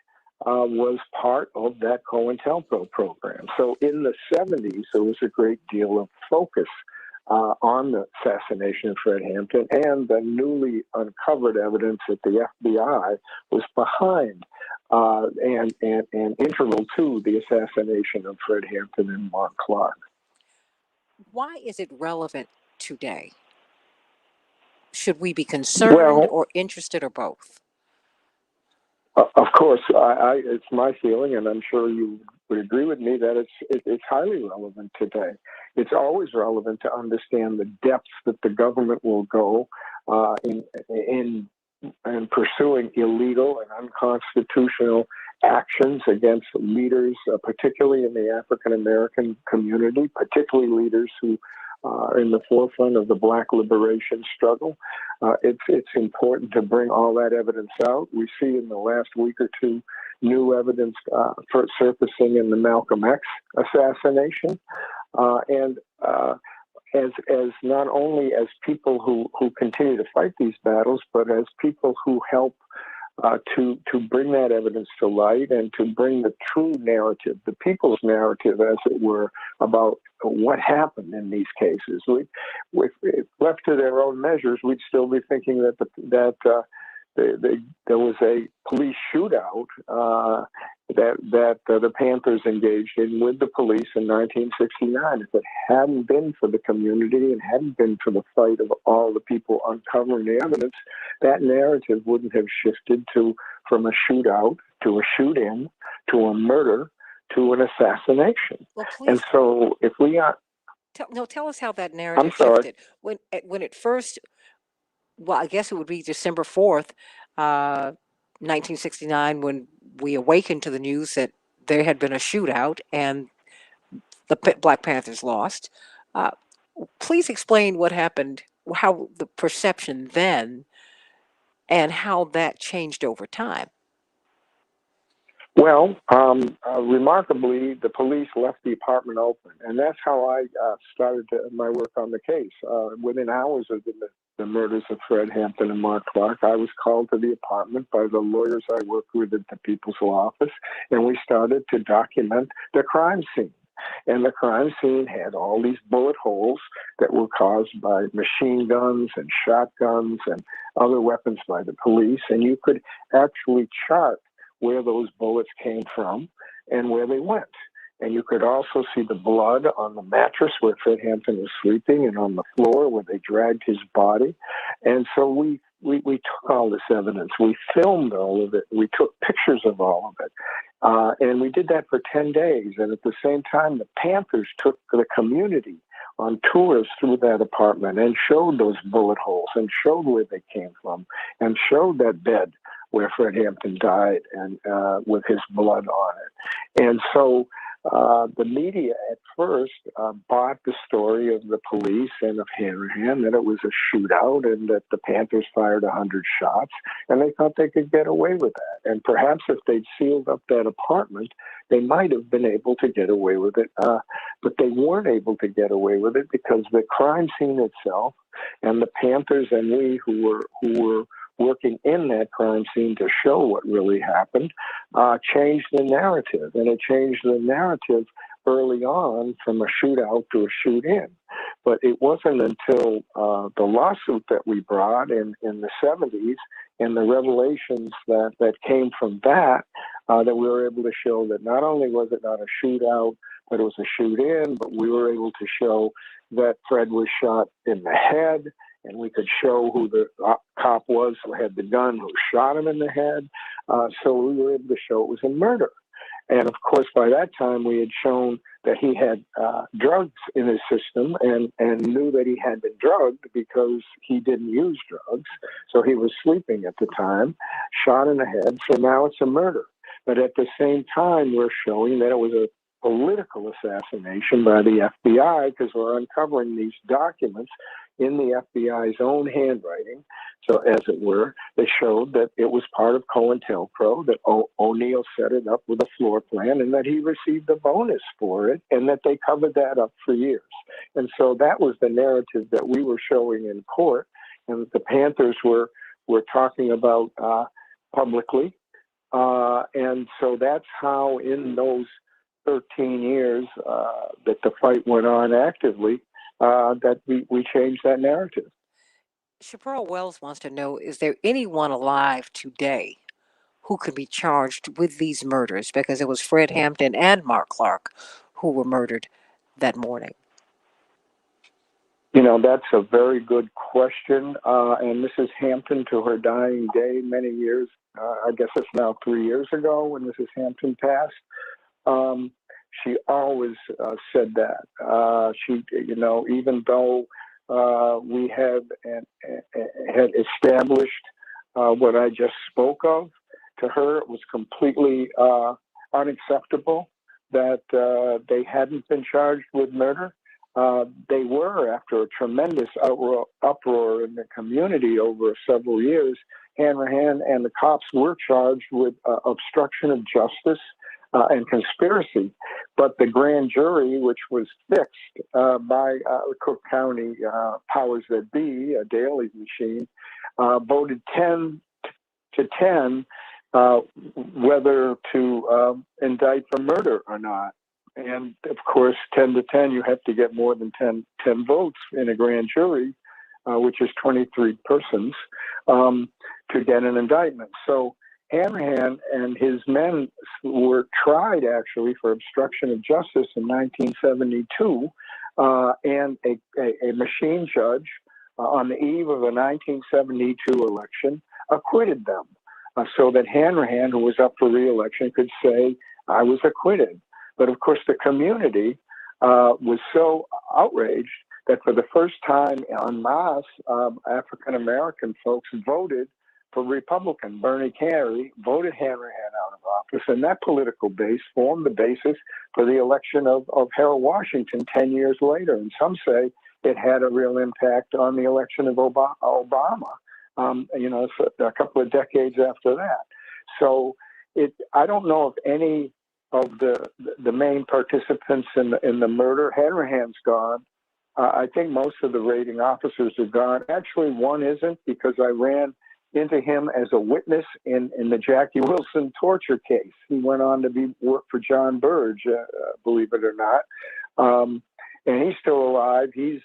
[SPEAKER 10] was part of that COINTELPRO program. So in the 70s, there was a great deal of focus on the assassination of Fred Hampton and the newly uncovered evidence that the FBI was behind and integral to the assassination of Fred Hampton and Mark Clark.
[SPEAKER 2] Why is it relevant today? Should we be concerned or interested or both?
[SPEAKER 10] Of course, it's my feeling, and I'm sure you would agree with me, that it's highly relevant today. It's always relevant to understand the depths that the government will go in pursuing illegal and unconstitutional actions against leaders, particularly in the African American community, particularly leaders who are in the forefront of the Black liberation struggle. It's important to bring all that evidence out. We see in the last week or two new evidence surfacing in the Malcolm X assassination, and as not only as people who continue to fight these battles, but as people who help to bring that evidence to light and to bring the true narrative, the people's narrative, as it were, about what happened in these cases. If left to their own measures, we'd still be thinking that there was a police shootout that the Panthers engaged in with the police in 1969. If it hadn't been for the community and hadn't been for the fight of all the people uncovering the evidence, that narrative wouldn't have shifted from a shootout to a shoot-in to a murder to an assassination.
[SPEAKER 2] Well, please,
[SPEAKER 10] and so if we are...
[SPEAKER 2] Tell us how that narrative shifted. When it first... Well, I guess it would be December 4th, 1969, when we awakened to the news that there had been a shootout and the Black Panthers lost. Please explain what happened, how the perception then, and how that changed over time.
[SPEAKER 10] Well, remarkably, the police left the apartment open, and that's how I started my work on the case. Within hours of the murders of Fred Hampton and Mark Clark, I was called to the apartment by the lawyers I worked with at the People's Law Office, and we started to document the crime scene. And the crime scene had all these bullet holes that were caused by machine guns and shotguns and other weapons by the police, and you could actually chart where those bullets came from and where they went. And you could also see the blood on the mattress where Fred Hampton was sleeping and on the floor where they dragged his body. And so we took all this evidence. We filmed all of it. We took pictures of all of it. And we did that for 10 days. And at the same time, the Panthers took the community on tours through that apartment and showed those bullet holes and showed where they came from and showed that bed where Fred Hampton died and with his blood on it. And so the media at first bought the story of the police and of Hanrahan, that it was a shootout and that the Panthers fired 100 shots, and they thought they could get away with that. And perhaps if they'd sealed up that apartment, they might have been able to get away with it. But they weren't able to get away with it because the crime scene itself and the Panthers and we who were working in that crime scene to show what really happened, changed the narrative. And it changed the narrative early on from a shootout to a shoot-in. But it wasn't until the lawsuit that we brought in the 70s and the revelations that came from that we were able to show that not only was it not a shootout, but it was a shoot-in, but we were able to show that Fred was shot in the head, and we could show who the cop was who had the gun who shot him in the head. So we were able to show it was a murder. And of course, by that time, we had shown that he had drugs in his system and knew that he had been drugged because he didn't use drugs. So he was sleeping at the time, shot in the head. So now it's a murder. But at the same time, we're showing that it was a political assassination by the FBI because we're uncovering these documents in the FBI's own handwriting, so as it were, they showed that it was part of COINTELPRO, that O'Neill set it up with a floor plan and that he received a bonus for it and that they covered that up for years. And so that was the narrative that we were showing in court and that the Panthers were talking about publicly. And so that's how in those 13 years that the fight went on actively, that we changed that narrative.
[SPEAKER 2] Chaparral Wells wants to know, is there anyone alive today who could be charged with these murders? Because it was Fred Hampton and Mark Clark who were murdered that morning.
[SPEAKER 10] You know, that's a very good question. And Mrs. Hampton, to her dying day, many years, I guess it's now 3 years ago when Mrs. Hampton passed, she always said that. She, you know, even though we had established what I just spoke of, to her it was completely unacceptable that they hadn't been charged with murder. They were, after a tremendous uproar in the community over several years. Hanrahan and the cops were charged with obstruction of justice and conspiracy, but the grand jury, which was fixed by Cook County powers that be, a Daley machine, voted 10 to 10 whether to indict for murder or not. And of course, 10 to 10, you have to get more than 10 votes in a grand jury, which is 23 persons, to get an indictment. So Hanrahan and his men were tried actually for obstruction of justice in 1972, and a machine judge on the eve of the 1972 election acquitted them, so that Hanrahan, who was up for re-election, could say, I was acquitted. But of course, the community was so outraged that for the first time en masse, African-American folks voted for Republican. Bernie Carey voted Hanrahan out of office, and that political base formed the basis for the election of Harold Washington 10 years later. And some say it had a real impact on the election of Obama, you know, a couple of decades after that. So I don't know if any of the main participants in the murder. Hanrahan's gone. I think most of the raiding officers are gone. Actually, one isn't, because I ran into him as a witness in the Jackie Wilson torture case. He went on to work for John Burge, believe it or not. And he's still alive. He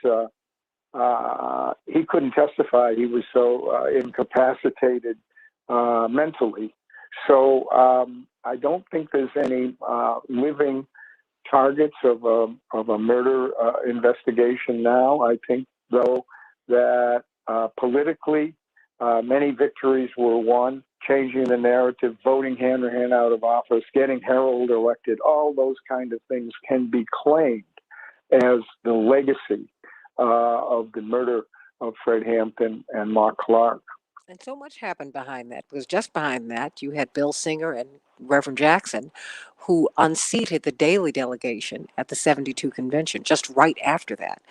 [SPEAKER 10] couldn't testify. He was so incapacitated mentally. So I don't think there's any living targets of a murder investigation now. I think, though, that politically many victories were won, changing the narrative, voting Hanrahan out of office, getting Harold elected. All those kind of things can be claimed as the legacy of the murder of Fred Hampton and Mark Clark.
[SPEAKER 2] And so much happened behind that, because just behind that, you had Bill Singer and Reverend Jackson, who unseated the Daley delegation at the 72 convention just right after that.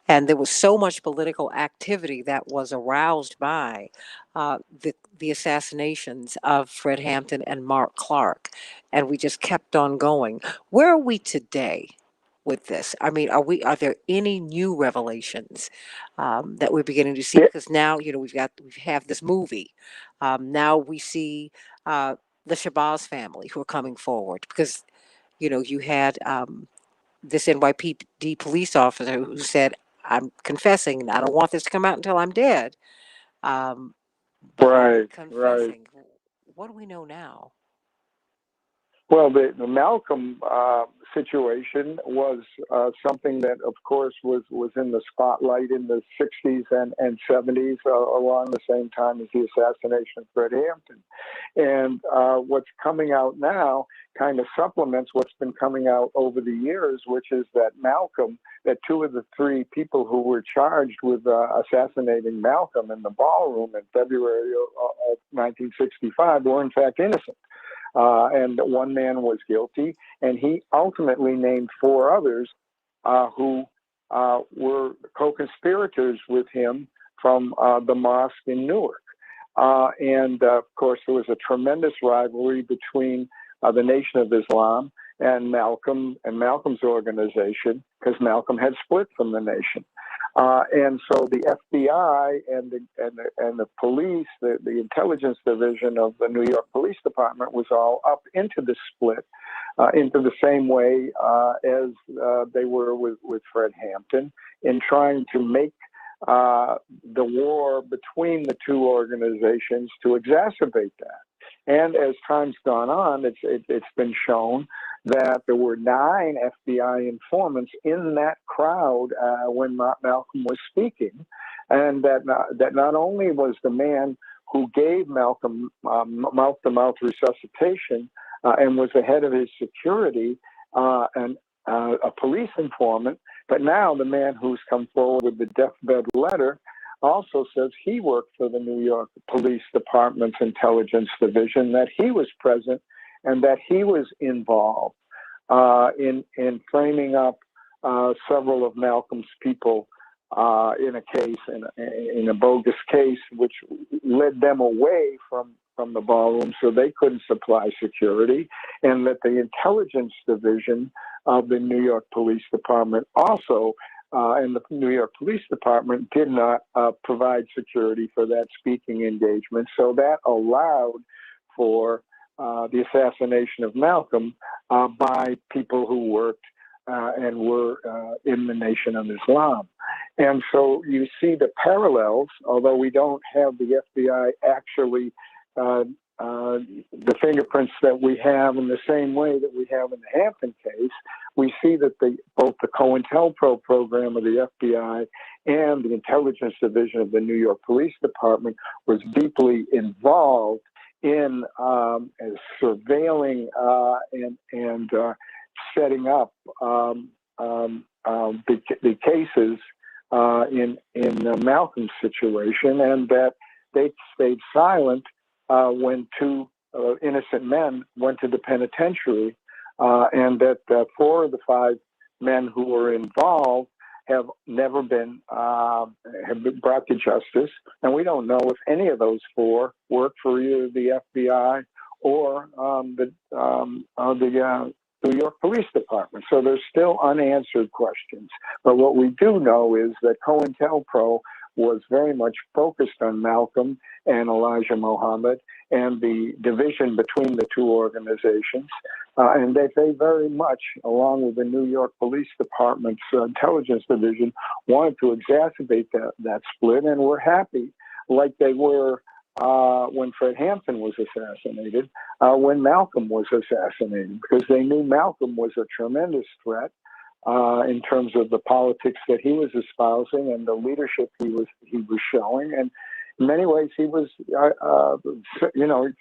[SPEAKER 2] And there was so much political activity that was aroused by the assassinations of Fred Hampton and Mark Clark. And we just kept on going. Where are we today with this? I mean, are there any new revelations that we're beginning to see? Because now, we have this movie. Now we see the Shabazz family who are coming forward, because, you had this NYPD police officer who said, "I'm confessing. I don't want this to come out until I'm dead."
[SPEAKER 10] Right.
[SPEAKER 2] Confessing. What do we know now?
[SPEAKER 10] Well, the Malcolm situation was something that, of course, was in the spotlight in the 60s and 70s, along the same time as the assassination of Fred Hampton. And what's coming out now kind of supplements what's been coming out over the years, which is that that two of the three people who were charged with assassinating Malcolm in the ballroom in February of 1965 were in fact innocent. And one man was guilty, and he ultimately named four others who were co-conspirators with him from the mosque in Newark. And of course, there was a tremendous rivalry between the Nation of Islam and Malcolm's organization, because Malcolm had split from the Nation. And so the FBI and the police, the intelligence division of the New York Police Department, was all up into the split, into the same way as they were with Fred Hampton, in trying to make the war between the two organizations to exacerbate that. And as time's gone on, it's been shown that there were 9 FBI informants in that crowd when Malcolm was speaking, and that not only was the man who gave Malcolm mouth-to-mouth resuscitation and was the head of his security and a police informant, but now the man who's come forward with the deathbed letter also says he worked for the New York Police Department's Intelligence Division, that he was present and that he was involved in framing up several of Malcolm's people in a case, in a bogus case, which led them away from the ballroom so they couldn't supply security, and that the Intelligence Division of the New York Police Department also and the New York Police Department did not provide security for that speaking engagement. So that allowed for the assassination of Malcolm by people who worked and were in the Nation of Islam. And so you see the parallels, although we don't have the FBI actually the fingerprints that we have in the same way that we have in the Hampton case. We see that both the COINTELPRO program of the FBI and the Intelligence Division of the New York Police Department was deeply involved in surveilling and setting up the cases in Malcolm's situation, and that they stayed silent when 2 innocent men went to the penitentiary, and that 4 of the 5 men who were involved have never been brought to justice. And we don't know if any of those 4 worked for either the FBI or the New York Police Department. So there's still unanswered questions. But what we do know is that COINTELPRO was very much focused on Malcolm and Elijah Muhammad and the division between the two organizations. And they very much, along with the New York Police Department's intelligence division, wanted to exacerbate that split, and were happy, like they were when Fred Hampton was assassinated, when Malcolm was assassinated, because they knew Malcolm was a tremendous threat in terms of the politics that he was espousing and the leadership he was showing. And in many ways, he was,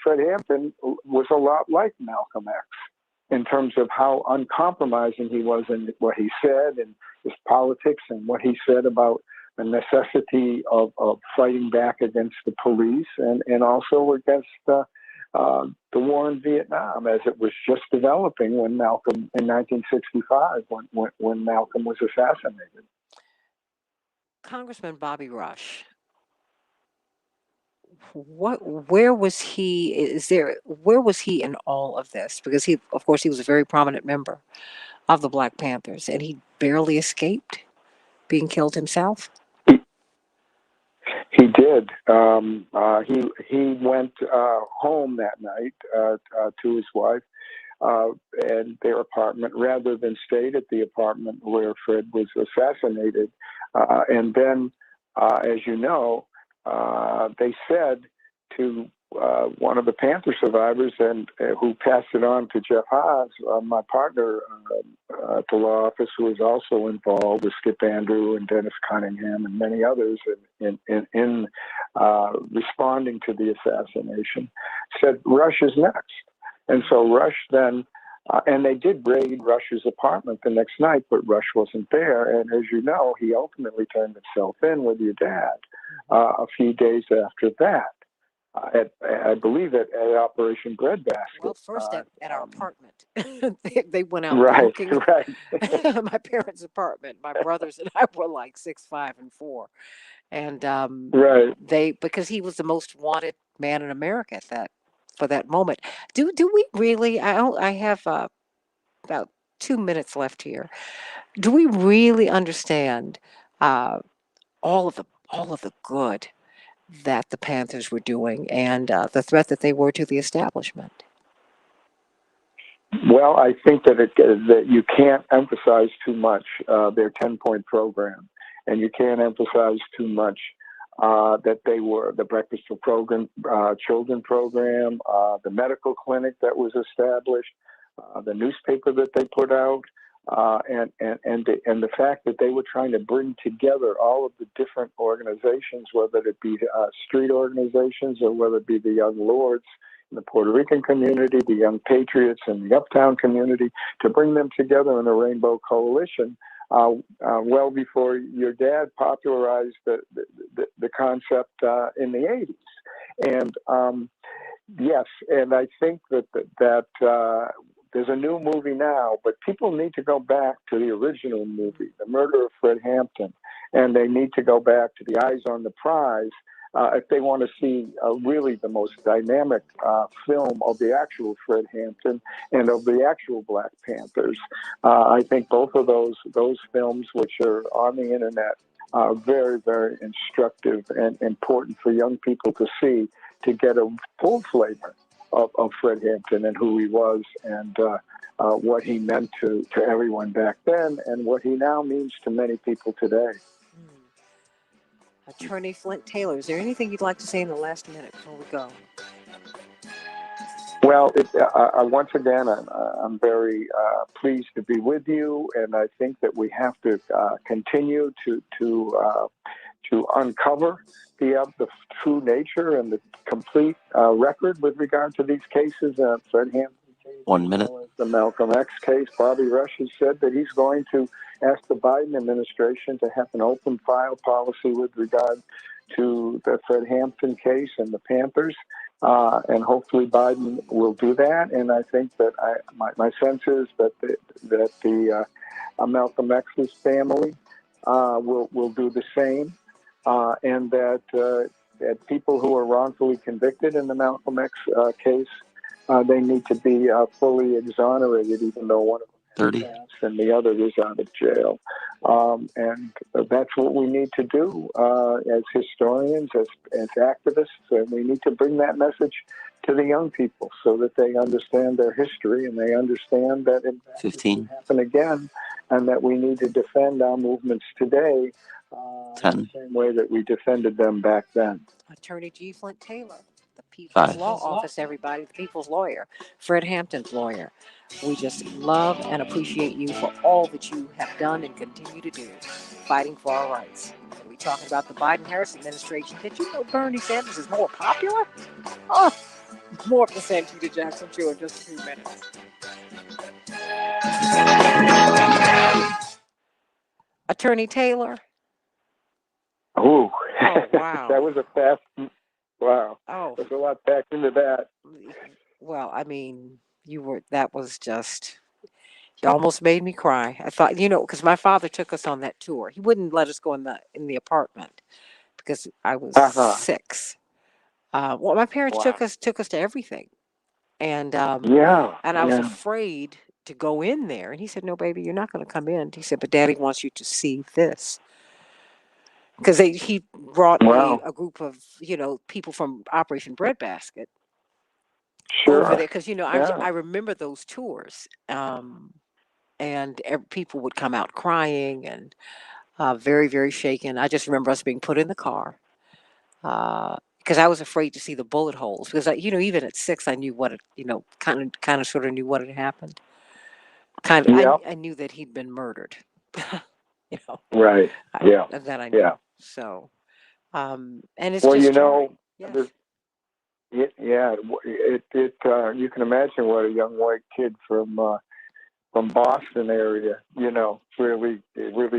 [SPEAKER 10] Fred Hampton was a lot like Malcolm X in terms of how uncompromising he was in what he said and his politics, and what he said about the necessity of fighting back against the police and also against the war in Vietnam, as it was just developing when Malcolm, in 1965, when Malcolm was assassinated.
[SPEAKER 2] Congressman Bobby Rush, where was he? Where was he in all of this? Because he, of course, he was a very prominent member of the Black Panthers, and he barely escaped being killed himself.
[SPEAKER 10] He did. He went home that night to his wife and their apartment, rather than stayed at the apartment where Fred was assassinated. And then, as you know, they said to one of the Panther survivors, and who passed it on to Jeff Haas, my partner at the law office, who was also involved with Skip Andrew and Dennis Cunningham and many others in responding to the assassination, said Rush is next. And so Rush then, and they did raid Rush's apartment the next night, but Rush wasn't there. And as you know, he ultimately turned himself in with your dad a few days after that. I believe at Operation Breadbasket.
[SPEAKER 2] Well, first at our apartment. they went out looking at my parents' apartment. My brothers and I were like 6, 5, and 4. And because he was the most wanted man in America for that moment. Do we really? I have about 2 minutes left here. Do we really understand all of the good that the Panthers were doing, and the threat that they were to the establishment?
[SPEAKER 10] Well, I think that you can't emphasize too much their 10-point program, and you can't emphasize too much that they were the Breakfast for Children program, the medical clinic that was established, the newspaper that they put out. And the fact that they were trying to bring together all of the different organizations, whether it be street organizations or whether it be the Young Lords in the Puerto Rican community, the Young Patriots in the Uptown community, to bring them together in a Rainbow Coalition, well before your dad popularized the concept in the 80s. And yes, and I think that there's a new movie now, but people need to go back to the original movie, The Murder of Fred Hampton, and they need to go back to The Eyes on the Prize if they want to see really the most dynamic film of the actual Fred Hampton and of the actual Black Panthers. I think both of those films, which are on the internet, are very, very instructive and important for young people to see, to get a full flavor of Fred Hampton and who he was, and what he meant to everyone back then, and what he now means to many people today.
[SPEAKER 2] Attorney Flint Taylor, is there anything you'd like to say in the last minute before we go?
[SPEAKER 10] Well, once again, I'm very pleased to be with you, and I think that we have to continue to uncover the true nature and the complete record with regard to these cases. Fred Hampton case,
[SPEAKER 1] 1 minute.
[SPEAKER 10] The Malcolm X case. Bobby Rush has said that he's going to ask the Biden administration to have an open file policy with regard to the Fred Hampton case and the Panthers. And hopefully Biden will do that. And I think that my sense is that the Malcolm X's family will do the same. And that people who are wrongfully convicted in the Malcolm X case they need to be fully exonerated, even though one of them
[SPEAKER 1] 30.
[SPEAKER 10] passed and the other is out of jail. And that's what we need to do as historians, as activists, and we need to bring that message to the young people so that they understand their history and they understand that it
[SPEAKER 1] 15.
[SPEAKER 10] can happen again, and that we need to defend our movements today
[SPEAKER 1] 10.
[SPEAKER 10] the same way that we defended them back then.
[SPEAKER 2] Attorney G. Flint Taylor, the People's
[SPEAKER 1] 5.
[SPEAKER 2] Law Office, everybody, the People's Lawyer, Fred Hampton's lawyer. We just love and appreciate you for all that you have done and continue to do, fighting for our rights. We're talking about the Biden-Harris administration. Did you know Bernie Sanders is more popular? Oh, more of the Santita Jackson Show in just a few minutes. Attorney Taylor.
[SPEAKER 10] Oh,
[SPEAKER 2] wow.
[SPEAKER 10] That was a fast. Wow.
[SPEAKER 2] Oh,
[SPEAKER 10] there's a lot packed into that.
[SPEAKER 2] Well, I mean, that was just, you almost made me cry. I thought, because my father took us on that tour. He wouldn't let us go in the apartment because I was 6. Well, my parents took us to everything. And I was afraid to go in there. And he said, "No, baby, you're not going to come in." He said, "But Daddy wants you to see this." Because he brought a group of, people from Operation Breadbasket over there. Because, I remember those tours. And people would come out crying and very, very shaken. I just remember us being put in the car because I was afraid to see the bullet holes. Because, even at 6, I knew what it, kind of sort of knew what had happened. I knew that he'd been murdered.
[SPEAKER 10] Right.
[SPEAKER 2] That I knew.
[SPEAKER 10] Yeah.
[SPEAKER 2] So, and it's
[SPEAKER 10] well,
[SPEAKER 2] just
[SPEAKER 10] yes. You can imagine what a young white kid from Boston area, really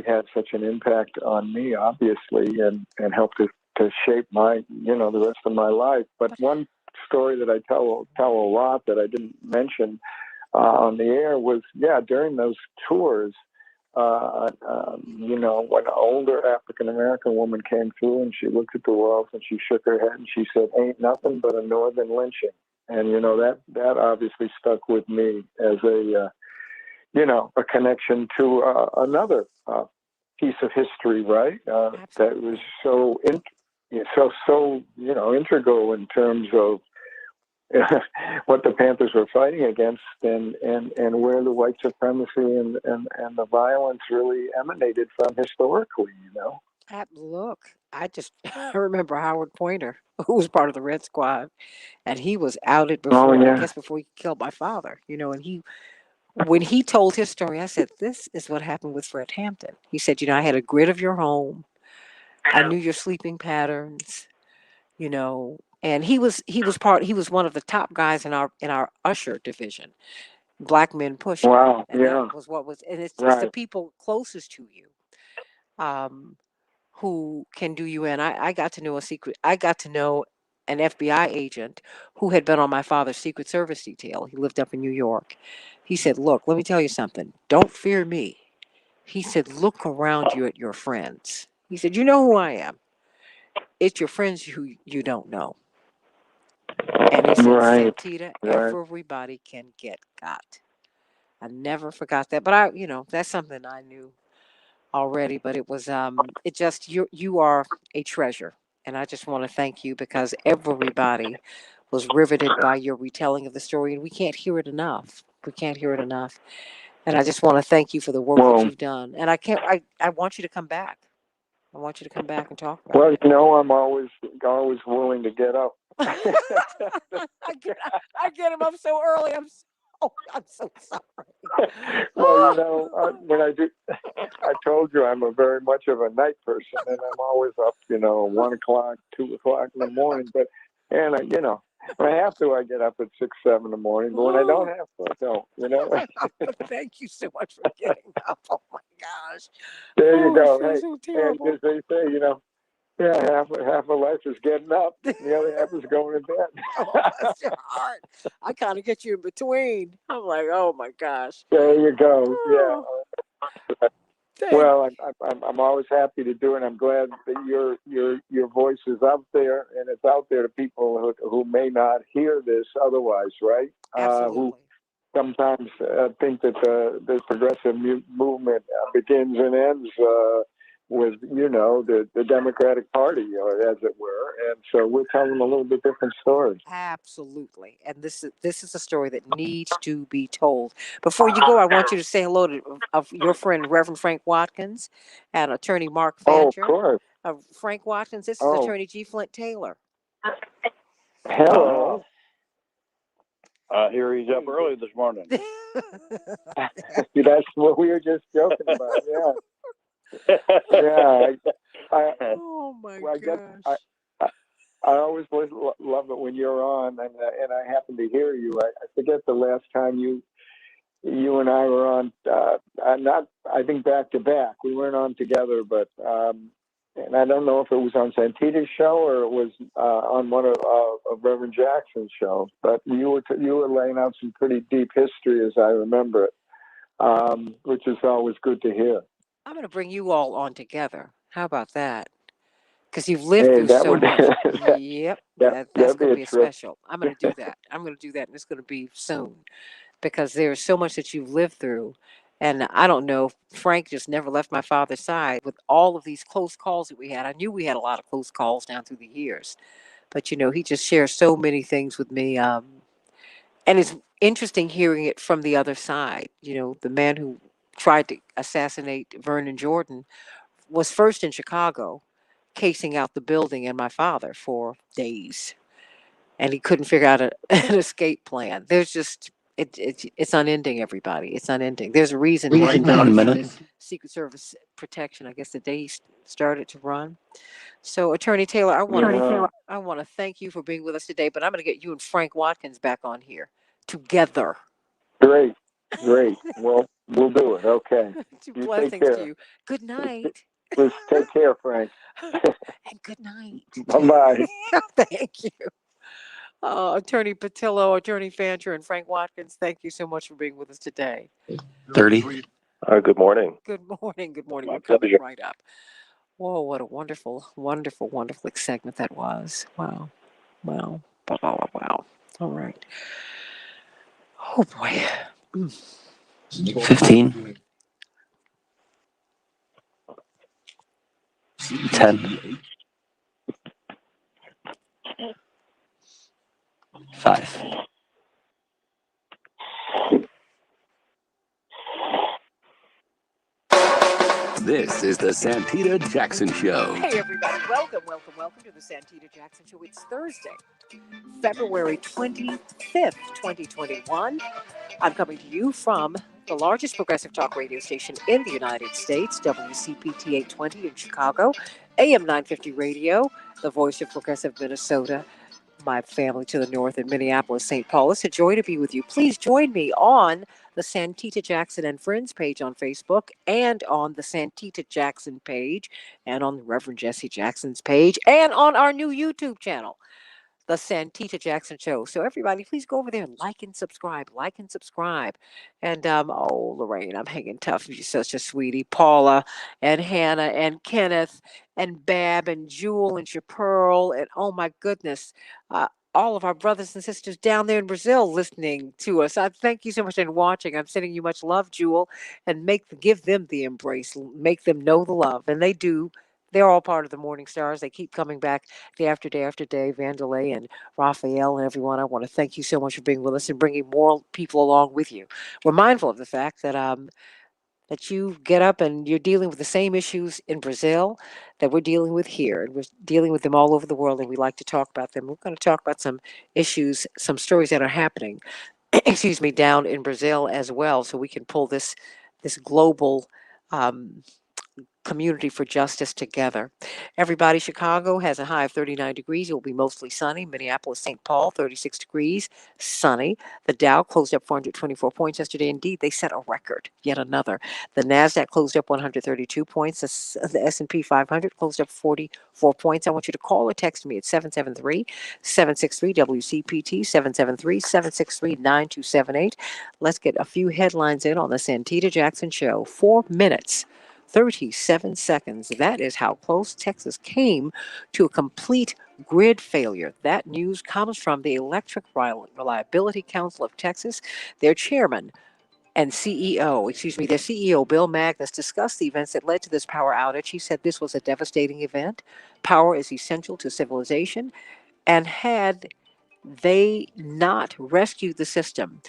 [SPEAKER 10] had such an impact on me, obviously, and helped to shape my, the rest of my life. But one story that I tell a lot that I didn't mention on the air was, during those tours, when an older African-American woman came through and she looked at the walls and she shook her head and she said, "Ain't nothing but a northern lynching." And, that obviously stuck with me as a connection to another piece of history, right? That was so integral in terms of what the Panthers were fighting against, and where the white supremacy and the violence really emanated from historically.
[SPEAKER 2] Look, I remember Howard Pointer, who was part of the Red Squad, and he was outed before, I guess, before he killed my father. And when he told his story, I said, "This is what happened with Fred Hampton." He said, "I had a grid of your home. I knew your sleeping patterns, and he was one of the top guys in our usher division, black men pushing."
[SPEAKER 10] Wow.
[SPEAKER 2] And that was and it's the people closest to you, who can do you in. I got to know I got to know an FBI agent who had been on my father's Secret Service detail. He lived up in New York. He said, "Look, let me tell you something. Don't fear me." He said, "Look around you at your friends." He said, "You know who I am. It's your friends who you don't know." And he said, "Santita, everybody can get got." I never forgot that. But that's something I knew already. But it was it just you are a treasure. And I just want to thank you because everybody was riveted by your retelling of the story, and we can't hear it enough. We can't hear it enough. And I just want to thank you for the work that you've done. And I want you to come back. I want you to come back and talk about it.
[SPEAKER 10] Well, I'm always willing to get up.
[SPEAKER 2] I get him up so early. I'm so sorry.
[SPEAKER 10] Well, when I told you I'm a very much of a night person, and I'm always up, 1 o'clock, 2 o'clock in the morning. But when I have to, I get up at 6, 7 in the morning. But when I don't have to, I don't.
[SPEAKER 2] Thank you so much for getting up. Oh my gosh.
[SPEAKER 10] There you go.
[SPEAKER 2] Hey, so terrible.
[SPEAKER 10] And as they say, half of life is getting up. The other half is going to bed.
[SPEAKER 2] Oh, bless your heart. I kind of get you in between. I'm like, oh my gosh.
[SPEAKER 10] There you go. Yeah. Well, I'm always happy to do it. I'm glad that your voice is out there, and it's out there to people who may not hear this otherwise, right?
[SPEAKER 2] Absolutely.
[SPEAKER 10] Who sometimes think that the progressive movement begins and ends with the Democratic Party, or as it were, and so we're telling a little bit different story.
[SPEAKER 2] Absolutely. And this is a story that needs to be told. Before you go, I want you to say hello to of your friend Reverend Frank Watkins and Attorney Mark
[SPEAKER 10] Oh, of
[SPEAKER 2] Fancher.
[SPEAKER 10] course.
[SPEAKER 2] Frank Watkins, this is
[SPEAKER 10] Oh,
[SPEAKER 2] Attorney G. Flint Taylor.
[SPEAKER 10] hello.
[SPEAKER 11] Here he's up early this morning.
[SPEAKER 10] That's what we were just joking about. Yeah, yeah.
[SPEAKER 2] Oh my gosh.
[SPEAKER 10] I always love it when you're on, and I happen to hear you. I forget the last time you and I were on. Not, I think, back to back. We weren't on together, but and I don't know if it was on Santita's show or it was on one of Reverend Jackson's shows. But you were laying out some pretty deep history, as I remember it, which is always good to hear.
[SPEAKER 2] I'm going to bring you all on together. How about that? Because you've lived through so much. Yep, that's going to be a special. I'm going to do that. I'm going to do that, and it's going to be soon. Because there's so much that you've lived through. And I don't know, Frank just never left my father's side with all of these close calls that we had. I knew we had a lot of close calls down through the years. But, he just shares so many things with me. And it's interesting hearing it from the other side. The man who tried to assassinate Vernon Jordan was first in Chicago, casing out the building and my father for days. And he couldn't figure out an escape plan. There's just it's unending, everybody. It's unending. There's a reason why Secret Service protection, I guess, the day he started to run. So, Attorney Taylor, I want to thank you for being with us today, but I'm going to get you and Frank Watkins back on here together.
[SPEAKER 10] Great. Well, we'll do it. Okay.
[SPEAKER 2] Blessings to you. Good night.
[SPEAKER 10] Please take care, Frank.
[SPEAKER 2] And good night.
[SPEAKER 10] Bye-bye.
[SPEAKER 2] Thank you. Attorney Patillo, Attorney Fancher, and Frank Watkins, thank you so much for being with us today.
[SPEAKER 1] 30.
[SPEAKER 3] Good morning.
[SPEAKER 2] Good morning.
[SPEAKER 11] My
[SPEAKER 2] We're coming
[SPEAKER 11] pleasure.
[SPEAKER 2] right up. Whoa, what a wonderful, wonderful, wonderful segment that was. Wow. Wow. All right. Oh, boy.
[SPEAKER 1] 15. 10. 5.
[SPEAKER 12] This is the Santita Jackson Show.
[SPEAKER 2] Hey, everybody. Welcome to the Santita Jackson Show. It's Thursday, February 25th, 2021. I'm coming to you from the largest progressive talk radio station in the United States, WCPT 820 in Chicago, AM 950 Radio, the voice of progressive Minnesota. My family to the north in Minneapolis, St. Paul. It's a joy to be with you. Please join me on the Santita Jackson and Friends page on Facebook and on the Santita Jackson page and on the Reverend Jesse Jackson's page and on our new YouTube channel, the Santita Jackson Show. So everybody, please go over there and like and subscribe. And Lorraine, I'm hanging tough. You're such a sweetie. Paula and Hannah and Kenneth and Bab and Jewel and Chapearl and oh my goodness, all of our brothers and sisters down there in Brazil listening to us. I thank you so much and watching. I'm sending you much love, Jewel, and give them the embrace, make them know the love, and they do. They're all part of the Morning Stars. They keep coming back day after day after day. Vandalay and Raphael and everyone, I want to thank you so much for being with us and bringing more people along with you. We're mindful of the fact that that you get up and you're dealing with the same issues in Brazil that we're dealing with here. And we're dealing with them all over the world, and we like to talk about them. We're going to talk about some issues, some stories that are happening, excuse me, down in Brazil as well, so we can pull this global community for justice together. Everybody, Chicago has a high of 39 degrees. It will be mostly sunny. Minneapolis, St. Paul, 36 degrees, sunny. The Dow closed up 424 points yesterday. Indeed, they set a record, yet another. The NASDAQ closed up 132 points. The S&P 500 closed up 44 points. I want you to call or text me at 773-763-WCPT, 773-763-9278. Let's get a few headlines in on the Santita Jackson Show. 4 minutes 37 seconds. That is how close Texas came to a complete grid failure. That news comes from the Electric Reliability Council of Texas. Their chairman and their CEO, Bill Magnus, discussed the events that led to this power outage. He said this was a devastating event. Power is essential to civilization, and had they not rescued the system,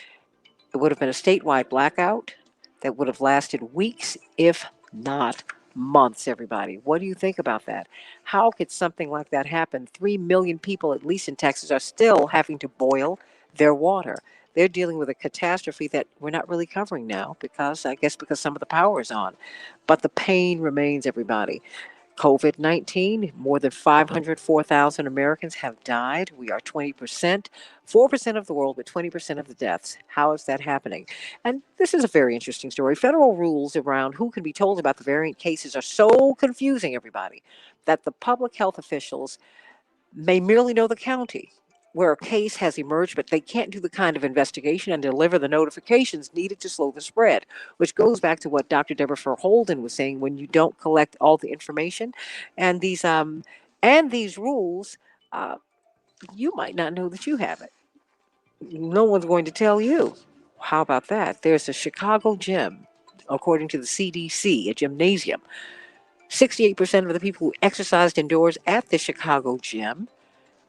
[SPEAKER 2] it would have been a statewide blackout that would have lasted weeks, if not months, everybody. What do you think about that? How could something like that happen? 3 million people, at least in Texas, are still having to boil their water. They're dealing with a catastrophe that we're not really covering now because some of the power is on. But the pain remains, everybody. COVID-19, more than 504,000 Americans have died. We are 20%, 4% of the world, but 20% of the deaths. How is that happening? And this is a very interesting story. Federal rules around who can be told about the variant cases are so confusing, everybody, that the public health officials may merely know the county where a case has emerged, but they can't do the kind of investigation and deliver the notifications needed to slow the spread, which goes back to what Dr. Deborah Holden was saying: when you don't collect all the information and these rules, you might not know that you have it. No one's going to tell you. How about that? There's a Chicago gym, according to the CDC, a gymnasium. 68% of the people who exercised indoors at the Chicago gym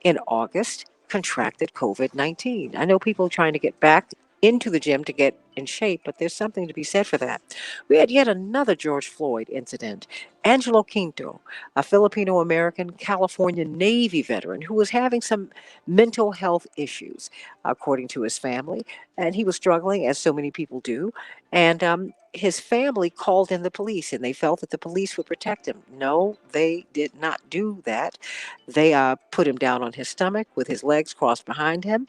[SPEAKER 2] in August contracted COVID-19. I know people trying to get back into the gym to get in shape, but there's something to be said for that. We had yet another George Floyd incident. Angelo Quinto, a Filipino-American California Navy veteran who was having some mental health issues, according to his family, and he was struggling, as so many people do, and his family called in the police, and they felt that the police would protect him. No, they did not do that. They put him down on his stomach with his legs crossed behind him,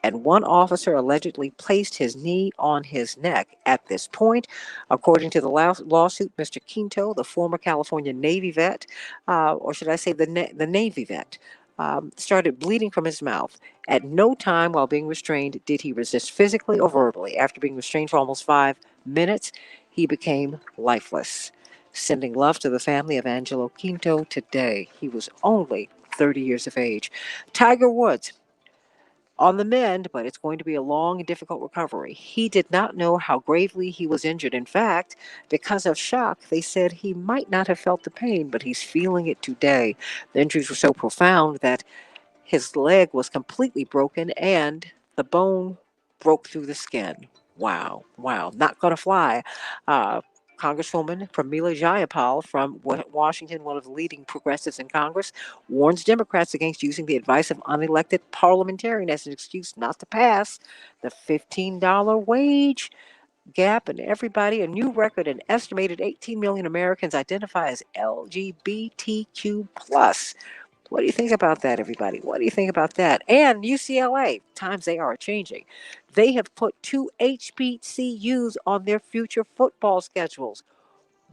[SPEAKER 2] and one officer allegedly placed his knee on his neck. At this point, according to the lawsuit, Mr. Quinto, the former California Navy vet, or should I say the Navy vet, started bleeding from his mouth. At no time while being restrained did he resist physically or verbally. After being restrained for almost 5 minutes, he became lifeless. Sending love to the family of Angelo Quinto today. He was only 30 years of age. Tiger Woods, on the mend, but it's going to be a long and difficult recovery. He did not know how gravely he was injured. In fact, because of shock, they said he might not have felt the pain, but he's feeling it today. The injuries were so profound that his leg was completely broken and the bone broke through the skin. Wow, wow, not going to fly. Congresswoman Pramila Jayapal from Washington, one of the leading progressives in Congress, warns Democrats against using the advice of unelected parliamentarian as an excuse not to pass the $15 wage gap. And everybody, a new record: an estimated 18 million Americans identify as LGBTQ plus. What do you think about that, everybody? What do you think about that? And UCLA, times they are changing. They have put 2 HBCUs on their future football schedules.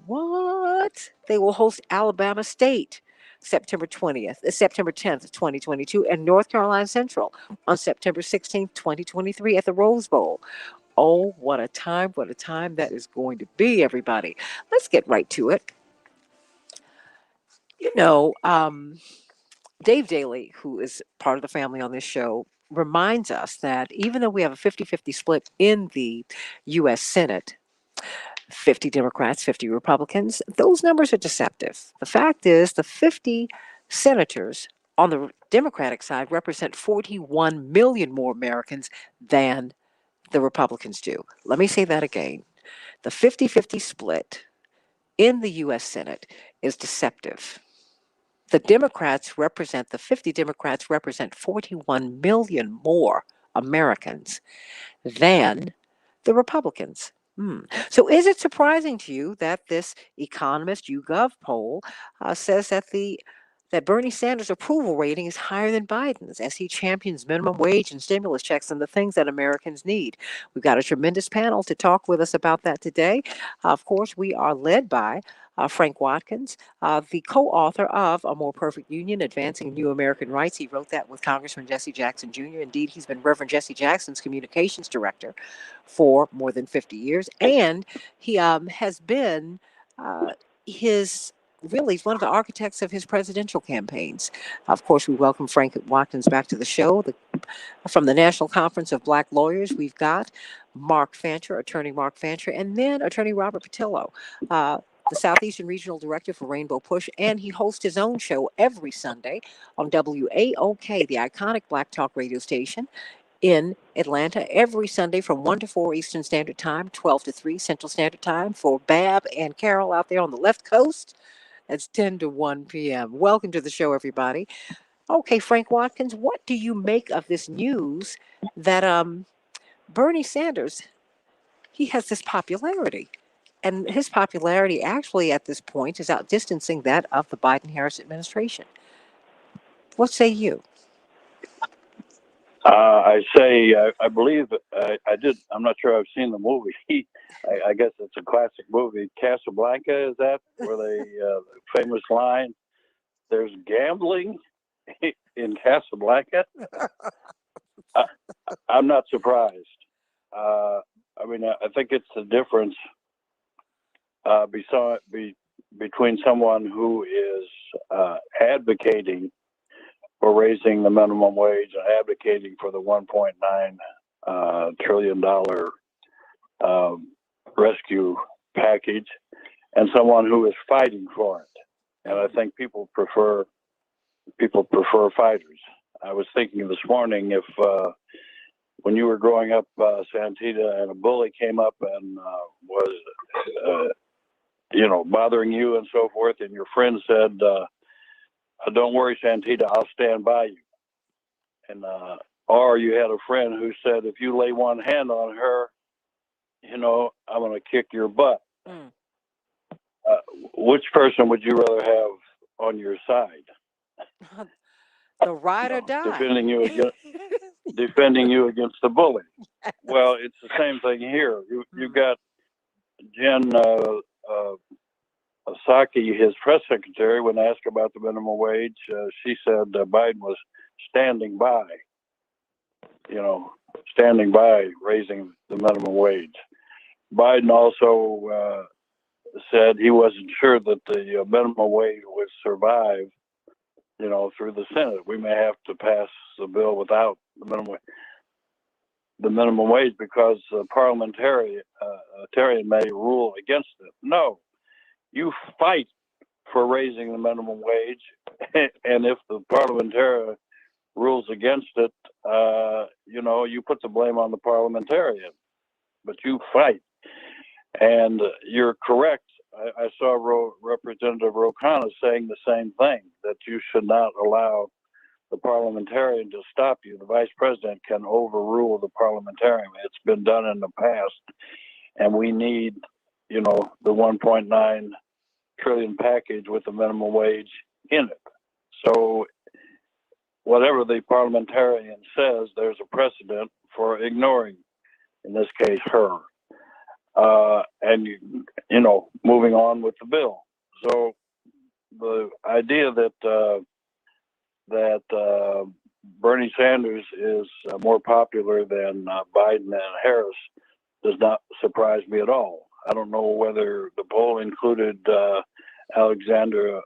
[SPEAKER 2] What? They will host Alabama State September 10th, 2022, and North Carolina Central on September 16th, 2023 at the Rose Bowl. Oh, what a time that is going to be, everybody. Let's get right to it. Dave Daly, who is part of the family on this show, reminds us that even though we have a 50-50 split in the U.S. Senate, 50 Democrats, 50 Republicans, those numbers are deceptive. The fact is, the 50 senators on the Democratic side represent 41 million more Americans than the Republicans do. Let me say that again. The 50-50 split in the U.S. Senate is deceptive. The 50 Democrats represent 41 million more Americans than the Republicans. So is it surprising to you that this Economist YouGov poll says that Bernie Sanders' approval rating is higher than Biden's as he champions minimum wage and stimulus checks and the things that Americans need? We've got a tremendous panel to talk with us about that today. Of course, we are led by Frank Watkins, the co-author of A More Perfect Union, Advancing New American Rights. He wrote that with Congressman Jesse Jackson Jr. Indeed, he's been Reverend Jesse Jackson's communications director for more than 50 years. And he has been his really one of the architects of his presidential campaigns. Of course, we welcome Frank Watkins back to the show. From the National Conference of Black Lawyers, we've got Mark Fancher, attorney Mark Fancher, and then attorney Robert Patillo, the Southeastern Regional Director for Rainbow Push, and he hosts his own show every Sunday on WAOK, the iconic Black Talk radio station in Atlanta, every Sunday from 1 to 4 Eastern Standard Time, 12 to 3 Central Standard Time. For Bab and Carol out there on the left coast, that's 10 to 1 p.m. Welcome to the show, everybody. Okay, Frank Watkins, what do you make of this news that Bernie Sanders, he has this popularity? And his popularity actually at this point is outdistancing that of the Biden-Harris administration. What say you?
[SPEAKER 11] I say, I believe, I did, I'm not sure I've seen the movie. I guess it's a classic movie. Casablanca, is that where they, famous line, there's gambling in Casablanca? I'm not surprised. I mean, I think it's the difference between someone who is advocating for raising the minimum wage and advocating for the $1.9 trillion rescue package, and someone who is fighting for it. And I think people prefer fighters. I was thinking this morning, if when you were growing up, Santita, and a bully came up and was bothering you and so forth, and your friend said, don't worry, Santita, I'll stand by you. And or you had a friend who said, if you lay one hand on her, I'm going to kick your butt. Which person would you rather have on your side?
[SPEAKER 2] The ride or die.
[SPEAKER 11] Defending you against the bully. Well, it's the same thing here. You got Jen Psaki, his press secretary, when asked about the minimum wage, she said Biden was standing by raising the minimum wage. Biden also said he wasn't sure that the minimum wage would survive, through the Senate. We may have to pass the bill without the minimum wage because the parliamentarian may rule against it. No, you fight for raising the minimum wage, and if the parliamentarian rules against it, you put the blame on the parliamentarian, but you fight. And you're correct. I saw Representative Ro Khanna saying the same thing, that you should not allow the parliamentarian to stop you. The vice president can overrule the parliamentarian. It's been done in the past, and we need, the 1.9 trillion package with the minimum wage in it. So whatever the parliamentarian says, there's a precedent for ignoring, in this case, her. And moving on with the bill. So the idea that Bernie Sanders is more popular than Biden and Harris does not surprise me at all. I don't know whether the poll included Alexander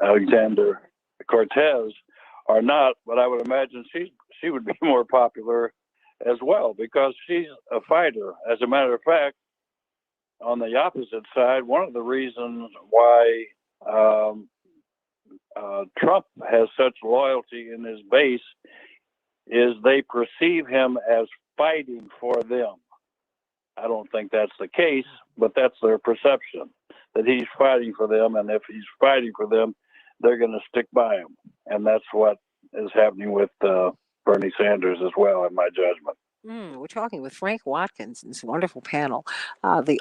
[SPEAKER 11] Alexander Cortez or not, but I would imagine she would be more popular as well because she's a fighter. As a matter of fact, on the opposite side, one of the reasons why Trump has such loyalty in his base is they perceive him as fighting for them. I don't think that's the case, but that's their perception, that he's fighting for them, and if he's fighting for them, they're going to stick by him. And that's what is happening with Bernie Sanders as well, in my judgment.
[SPEAKER 2] We're talking with Frank Watkins in this wonderful panel, the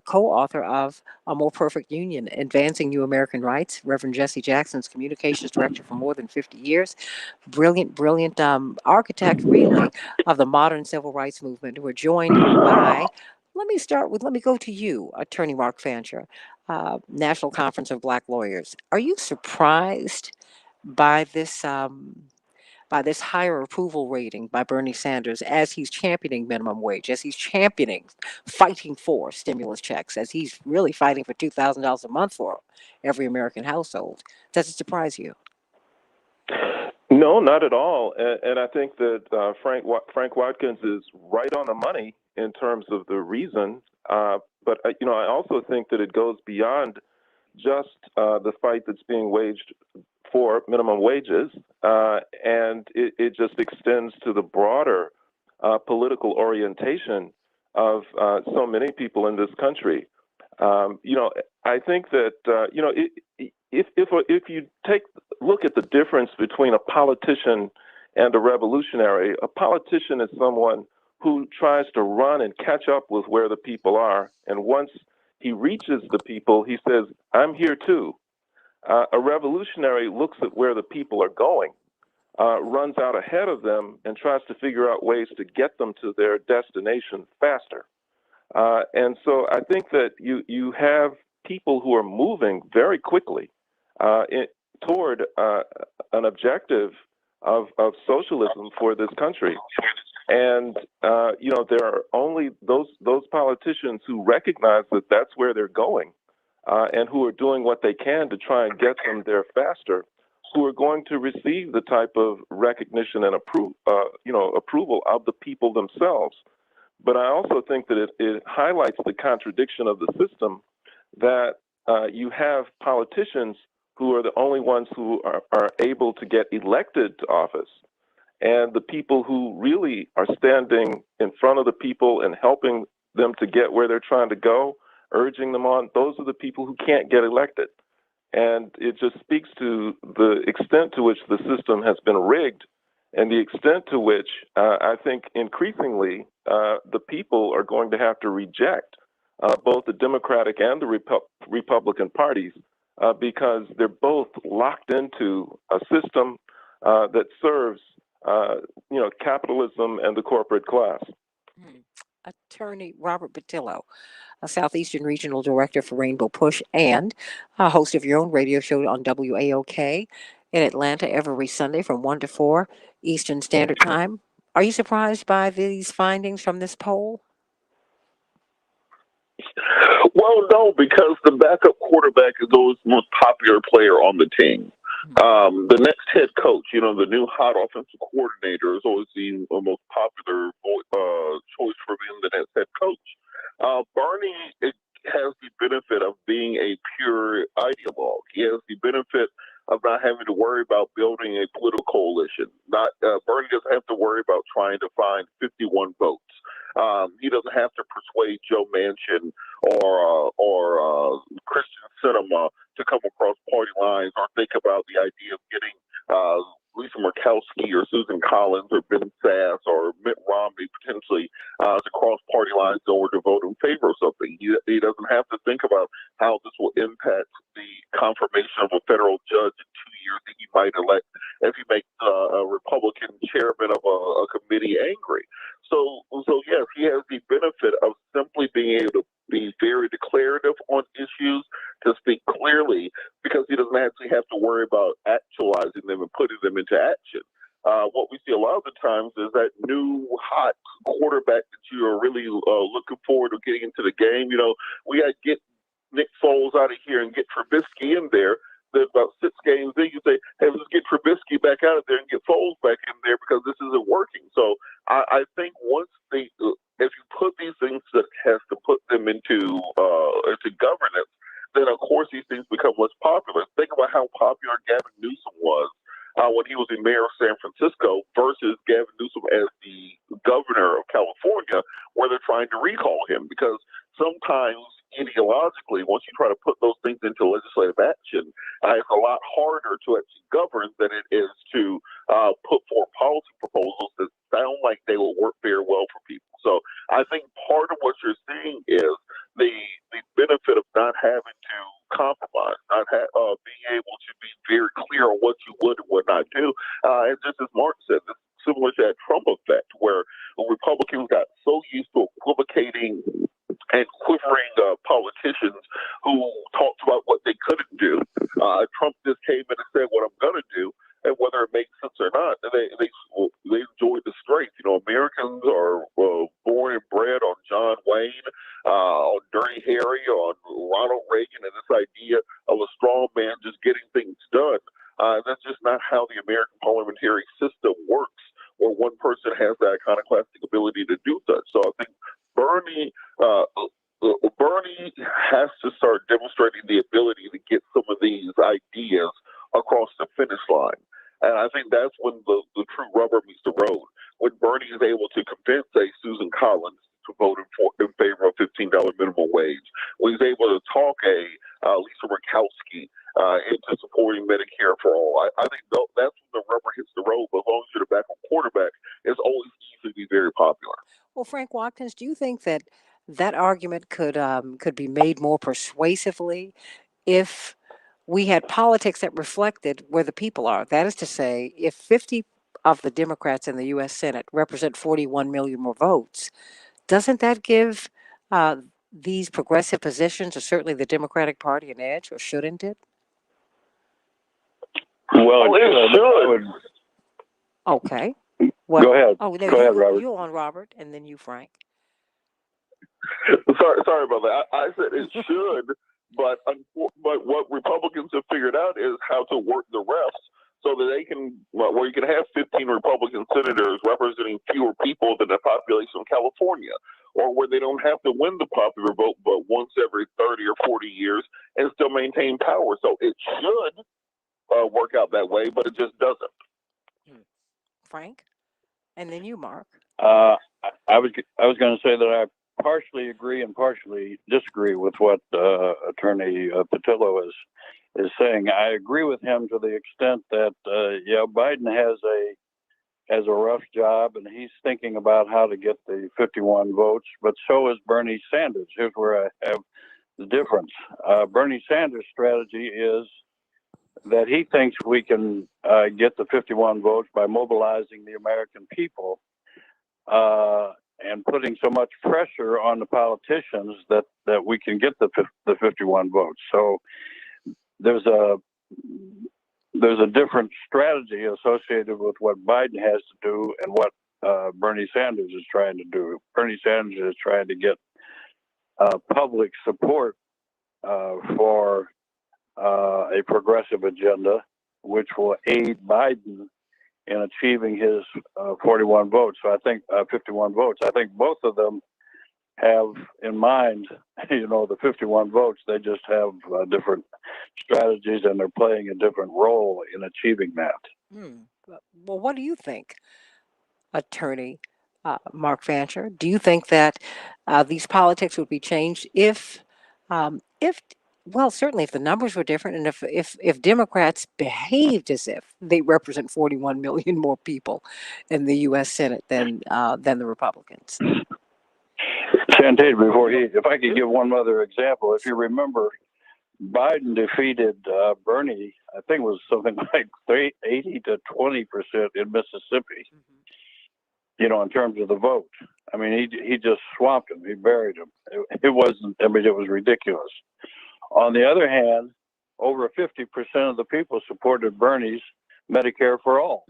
[SPEAKER 2] co-author of A More Perfect Union, Advancing New American Rights, Reverend Jesse Jackson's communications director for more than 50 years. Brilliant architect, really, of the modern civil rights movement. We're joined by, let me go to you, Attorney Mark Fancher, National Conference of Black Lawyers. Are you surprised by this by this higher approval rating by Bernie Sanders as he's championing minimum wage, as he's championing fighting for stimulus checks, as he's really fighting for $2,000 a month for every American household? Does it surprise you?
[SPEAKER 13] No, not at all. And I think that Frank Watkins is right on the money in terms of the reason. But I also think that it goes beyond just the fight that's being waged for minimum wages, and it just extends to the broader political orientation of so many people in this country. I think that if you look at the difference between a politician and a revolutionary, a politician is someone who tries to run and catch up with where the people are, and once he reaches the people, he says, "I'm here too." A revolutionary looks at where the people are going, runs out ahead of them, and tries to figure out ways to get them to their destination faster. And so I think that you have people who are moving very quickly toward an objective of socialism for this country. And there are only those politicians who recognize that that's where they're going, and who are doing what they can to try and get them there faster, who are going to receive the type of recognition and approval of the people themselves. But I also think that it highlights the contradiction of the system that you have politicians who are the only ones who are able to get elected to office. And the people who really are standing in front of the people and helping them to get where they're trying to go, urging them on, those are the people who can't get elected. And it just speaks to the extent to which the system has been rigged, and the extent to which I think increasingly the people are going to have to reject both the Democratic and the Republican parties because they're both locked into a system that serves capitalism and the corporate class.
[SPEAKER 2] Attorney Robert Patillo, a Southeastern Regional Director for Rainbow Push and a host of your own radio show on WAOK in Atlanta every Sunday from 1 to 4 Eastern Standard Time. Are you surprised by these findings from this poll?
[SPEAKER 14] Well, no, because the backup quarterback is always the most popular player on the team. The next head coach, the new hot offensive coordinator, is always the most popular choice for being the next head coach. Bernie has the benefit of being a pure ideologue. He has the benefit of not having to worry about building a political coalition. Bernie doesn't have to worry about trying to find 51 votes. He doesn't have to persuade Joe Manchin or Christian Sinema to come across party lines, or think about the idea of getting Lisa Murkowski or Susan Collins or Ben Sass or Mitt Romney potentially to cross party lines or to vote in favor of something. He doesn't have to think about how this will impact the confirmation of a federal judge in 2 years that he might elect if he makes a Republican chairman of a committee angry. So yes, he has the benefit of simply being able to be very declarative on issues, to speak clearly, because he doesn't actually have to worry about actualizing them and putting them into action. What we see a lot of the times is that new hot quarterback that you are really looking forward to getting into the game. We got to get Nick Foles out of here and get Trubisky in there. Then about 6 games in, you say, hey, let's get Trubisky back out of there and get Foles back in there because this isn't working. So I think once if you put these things that has to put them into governance, then of course these things become less popular. Think about how popular Gavin Newsom was when he was the mayor of San Francisco versus Gavin Newsom as the governor of California, where they're trying to recall him, because sometimes ideologically, once you try to put those things into legislative action, it's a lot harder to actually govern than it is to put forth policy proposals that sound like they will work very well for people. So I think part of what you're seeing is the benefit of not having to compromise, not being able to be very clear on what you would and would not do. And just as Mark said, it's similar to that Trump effect, where Republicans got so used to equivocating and quivering politicians who talked about what they couldn't do. Trump just came in and said what I'm going to do, and whether it makes sense or not, they Republicans are born and bred on John Wayne, on Dirty Harry, on Ronald Reagan, and this idea of a strong man just getting things done. That's just not how the American parliamentary system works, where one person has that iconoclastic ability to do such. So I think Bernie has to start demonstrating the ability to get some of these ideas across the finish line. And I think that's when the true rubber meets the road. When Bernie is able to convince, say, Susan Collins to vote in favor of $15 minimum wage, when he's able to talk Lisa Murkowski into supporting Medicare for all, I think that's when the rubber hits the road. But as long as you're the backup quarterback, it's always easy to be very popular.
[SPEAKER 2] Well, Frank Watkins, do you think that that argument could be made more persuasively if we had politics that reflected where the people are? That is to say, if 50 of the Democrats in the U.S. Senate represent 41 million more votes, doesn't that give these progressive positions, or certainly the Democratic Party, an edge, or shouldn't it?
[SPEAKER 11] Well,
[SPEAKER 14] it should.
[SPEAKER 2] Okay. Well,
[SPEAKER 11] Go ahead.
[SPEAKER 2] Oh, no,
[SPEAKER 11] Go ahead, Robert.
[SPEAKER 2] you on Robert, and then you, Frank.
[SPEAKER 14] Sorry about that. I said it should, but what Republicans have figured out is how to work the refs so that they can, where you can have 15 Republican senators representing fewer people than the population of California, or where they don't have to win the popular vote but once every 30 or 40 years and still maintain power. So it should work out that way, but it just doesn't.
[SPEAKER 2] Frank, and then you, Mark.
[SPEAKER 11] I was going to say that I partially agree and partially disagree with what Attorney Patillo is saying. I agree with him to the extent that Biden has a rough job and he's thinking about how to get the 51 votes, but so is Bernie Sanders. Here's where I have the difference. Bernie Sanders' strategy is that he thinks we can get the 51 votes by mobilizing the American people and putting so much pressure on the politicians that we can get the 51 votes. So there's a different strategy associated with what Biden has to do and what Bernie Sanders is trying to do. Bernie Sanders is trying to get public support for a progressive agenda, which will aid Biden in achieving his 41 votes. So I think 51 votes. I think both of them have in mind, the 51 votes. They just have different strategies, and they're playing a different role in achieving that.
[SPEAKER 2] Well, what do you think, Attorney Mark Fancher? Do you think that these politics would be changed if certainly if the numbers were different, and if Democrats behaved as if they represent 41 million more people in the U.S. Senate than the Republicans?
[SPEAKER 11] Santita, if I could give one other example, if you remember, Biden defeated Bernie, I think it was something like 80 to 20% in Mississippi, in terms of the vote. I mean, he just swamped him. He buried him. It was ridiculous. On the other hand, over 50% of the people supported Bernie's Medicare for all.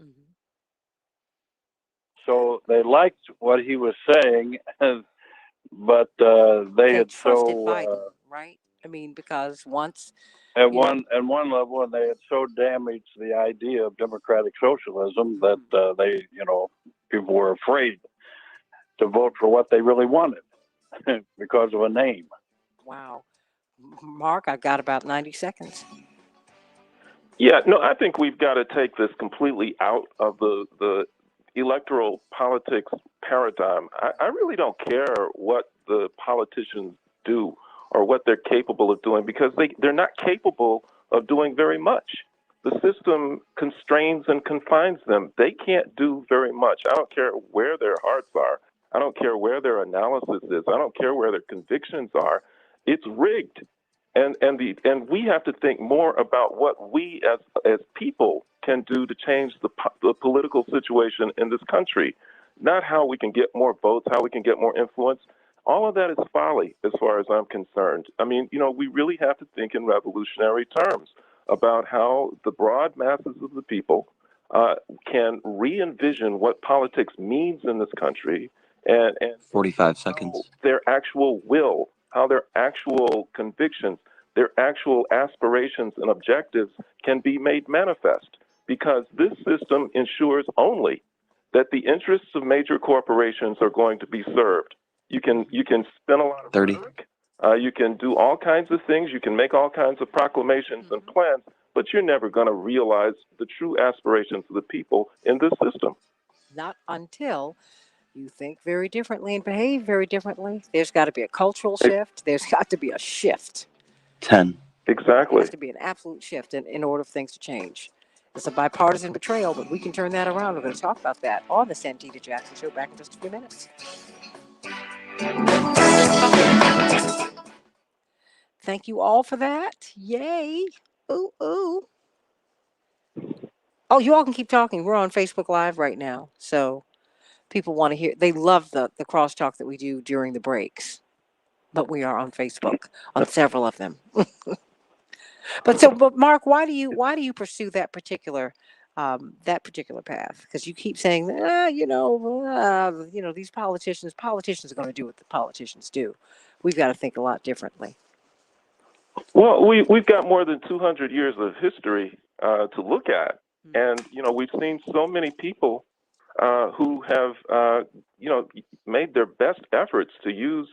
[SPEAKER 11] So they liked what he was saying, but they had
[SPEAKER 2] trusted Biden, right? I mean, because once
[SPEAKER 11] at one level, and they had so damaged the idea of democratic socialism that people were afraid to vote for what they really wanted because of a name.
[SPEAKER 2] Wow. Mark, I've got about 90 seconds.
[SPEAKER 13] Yeah, no, I think we've got to take this completely out of the electoral politics paradigm. I really don't care what the politicians do or what they're capable of doing, because they're not capable of doing very much. The system constrains and confines them. They can't do very much. I don't care where their hearts are. I don't care where their analysis is. I don't care where their convictions are. It's rigged. And we have to think more about what we as people can do to change the political situation in this country, not how we can get more votes, how we can get more influence. All of that is folly as far as I'm concerned. I mean, we really have to think in revolutionary terms about how the broad masses of the people can re-envision what politics means in this country and
[SPEAKER 1] 45 seconds.
[SPEAKER 13] Their actual will, how their actual convictions, their actual aspirations and objectives can be made manifest. Because this system ensures only that the interests of major corporations are going to be served. You can spend a lot of
[SPEAKER 1] 30.
[SPEAKER 13] rhetoric, you can do all kinds of things, you can make all kinds of proclamations and plans, but you're never going to realize the true aspirations of the people in this system.
[SPEAKER 2] Not until you think very differently and behave very differently. There's got to be a cultural shift. There's got to be a shift.
[SPEAKER 1] 10.
[SPEAKER 13] Exactly.
[SPEAKER 2] There has to be an absolute shift in order for things to change. It's a bipartisan betrayal, but we can turn that around. We're going to talk about that on the Santita Jackson Show back in just a few minutes. Thank you all for that. Yay. Ooh, ooh. Oh, you all can keep talking. We're on Facebook Live right now. So people want to hear. They love the crosstalk that we do during the breaks. But we are on Facebook on several of them. But Mark, why do you pursue that particular path? Because you keep saying, these politicians are going to do what the politicians do. We've got to think a lot differently.
[SPEAKER 13] Well, we've got more than 200 years of history to look at, and we've seen so many people who have made their best efforts to use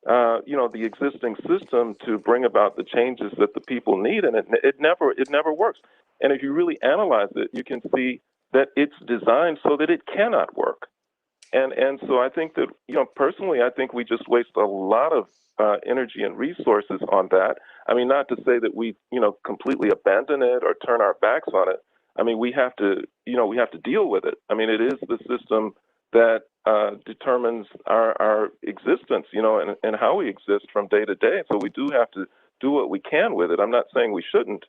[SPEAKER 13] the existing system to bring about the changes that the people need, and it never works. And if you really analyze it, you can see that it's designed so that it cannot work. And so I think that, personally, I think we just waste a lot of energy and resources on that. I mean, not to say that we, completely abandon it or turn our backs on it. I mean, we have to deal with it. I mean, it is the system that determines our existence, and how we exist from day to day. So we do have to do what we can with it. I'm not saying we shouldn't,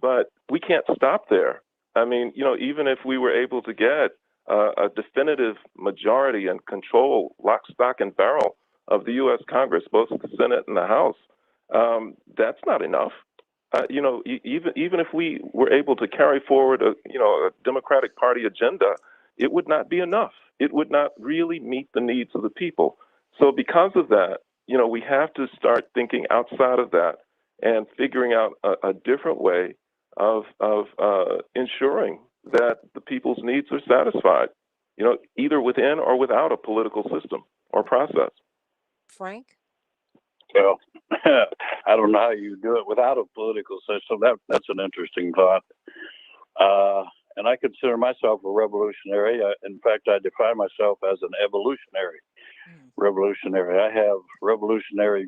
[SPEAKER 13] but we can't stop there. I mean, even if we were able to get a definitive majority and control, lock, stock, and barrel of the U.S. Congress, both the Senate and the House, that's not enough. Even if we were able to carry forward a Democratic Party agenda, it would not be enough. It would not really meet the needs of the people. So because of that, we have to start thinking outside of that and figuring out a different way of ensuring that the people's needs are satisfied, either within or without a political system or process.
[SPEAKER 2] Frank?
[SPEAKER 11] Well, I don't know how you do it without a political system. That's an interesting thought. And I consider myself a revolutionary. In fact, I define myself as an evolutionary revolutionary. I have revolutionary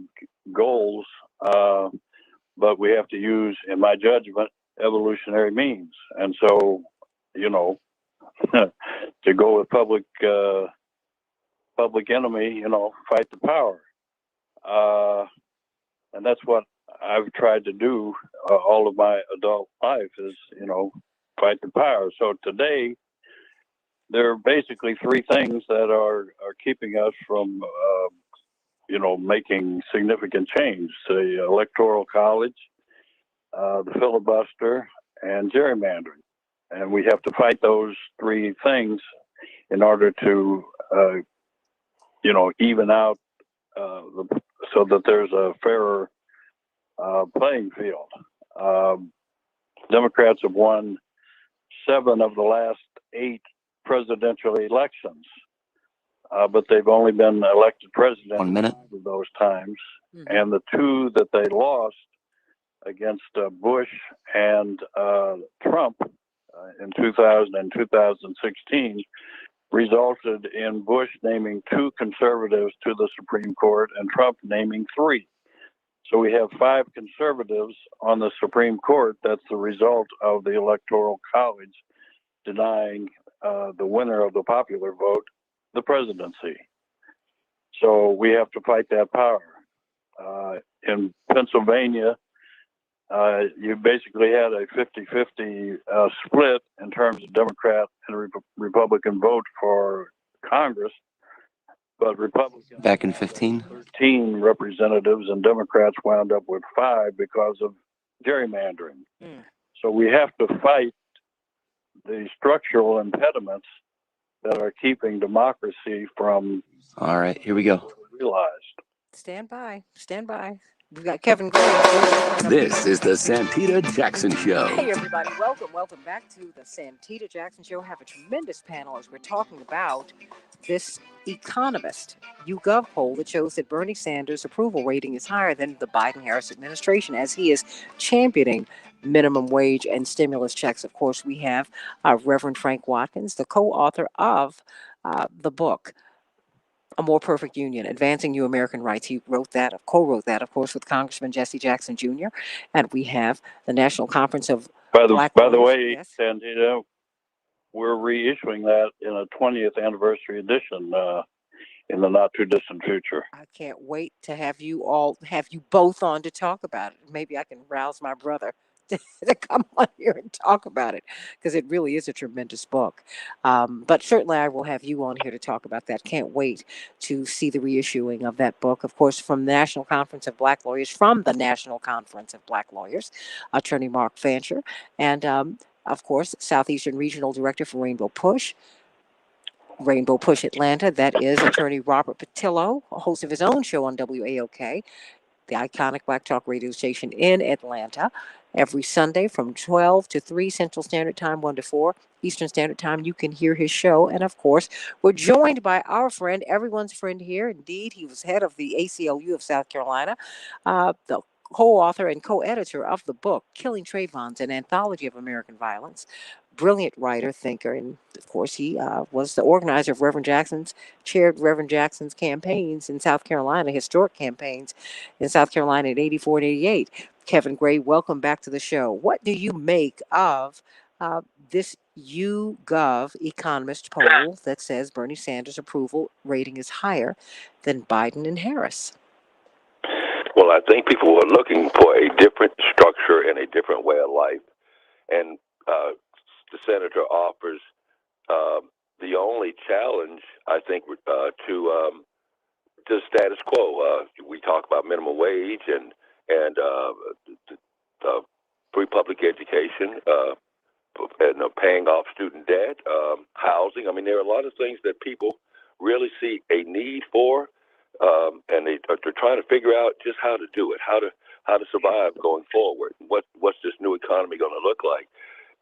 [SPEAKER 11] goals, but we have to use, in my judgment, evolutionary means. And so, to go with public enemy, fight the power. And that's what I've tried to do all of my adult life is, fight the power. So today, there are basically three things that are keeping us from, making significant change. The Electoral College, the filibuster, and gerrymandering. And we have to fight those three things in order to, even out so that there's a fairer playing field. Democrats have won 7 of the last 8 presidential elections, but they've only been elected president
[SPEAKER 1] 1 minute.
[SPEAKER 11] 5 of those times. And the 2 that they lost against Bush and Trump in 2000 and 2016 resulted in Bush naming 2 conservatives to the Supreme Court and Trump naming 3. So we have 5 conservatives on the Supreme Court. That's the result of the Electoral College denying the winner of the popular vote the presidency. So we have to fight that power. In Pennsylvania, you basically had a 50-50 split in terms of Democrat and Republican vote for Congress, but Republicans
[SPEAKER 1] back in 15,
[SPEAKER 11] 13 representatives and Democrats wound up with 5 because of gerrymandering. So we have to fight the structural impediments that are keeping democracy from
[SPEAKER 1] All right, here we go.
[SPEAKER 11] realized.
[SPEAKER 2] Stand by. Stand by. We've got Kevin Gray.
[SPEAKER 12] This is the Santita Jackson Show.
[SPEAKER 2] Hey, everybody. Welcome. Welcome back to the Santita Jackson Show. Have a tremendous panel as we're talking about this Economist YouGov poll that shows that Bernie Sanders' approval rating is higher than the Biden-Harris administration as he is championing minimum wage and stimulus checks. Of course, we have Reverend Frank Watkins, the co-author of the book, A More Perfect Union, Advancing New American Rights. He co-wrote that, of course, with Congressman Jesse Jackson Jr. And we have the National Conference of Black
[SPEAKER 11] By the
[SPEAKER 2] Voters.
[SPEAKER 11] way,
[SPEAKER 2] Yes.
[SPEAKER 11] Santita, we're reissuing that in a 20th anniversary edition in the not too distant future.
[SPEAKER 2] I can't wait to have you both on to talk about it. Maybe I can rouse my brother to come on here and talk about it, because it really is a tremendous book. But certainly I will have you on here to talk about that. Can't wait to see the reissuing of that book. Of course, from the National Conference of Black Lawyers, Attorney Mark Fancher, and of course, Southeastern Regional Director for Rainbow Push Atlanta. That is Attorney Robert Patillo, host of his own show on WAOK, the iconic Black Talk radio station in Atlanta, every Sunday from 12 to 3 Central Standard Time, 1 to 4 Eastern Standard Time. You can hear his show. And of course, we're joined by our friend, everyone's friend here. Indeed, he was head of the ACLU of South Carolina, the co-author and co-editor of the book, Killing Trayvon's, an anthology of American violence. Brilliant writer, thinker, and of course he was the organizer of chaired Reverend Jackson's campaigns in South Carolina, historic campaigns in South Carolina in 84 and 88. Kevin Gray, welcome back to the show. What do you make of this YouGov Economist poll that says Bernie Sanders' approval rating is higher than Biden and Harris?
[SPEAKER 15] Well, I think people were looking for a different structure and a different way of life. And the senator offers the only challenge, I think, to the status quo. We talk about minimum wage and free public education, and paying off student debt, housing. I mean, there are a lot of things that people really see a need for, and they're trying to figure out just how to do it, how to survive going forward. What's this new economy going to look like?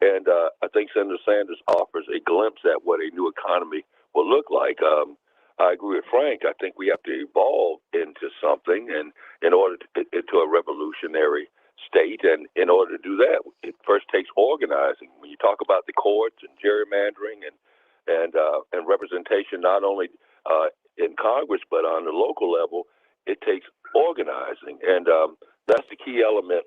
[SPEAKER 15] And I think Senator Sanders offers a glimpse at what a new economy will look like. I agree with Frank. I think we have to evolve into something, and into a revolutionary state. And in order to do that, it first takes organizing. When you talk about the courts and gerrymandering and representation, not only in Congress but on the local level, it takes organizing, and that's the key element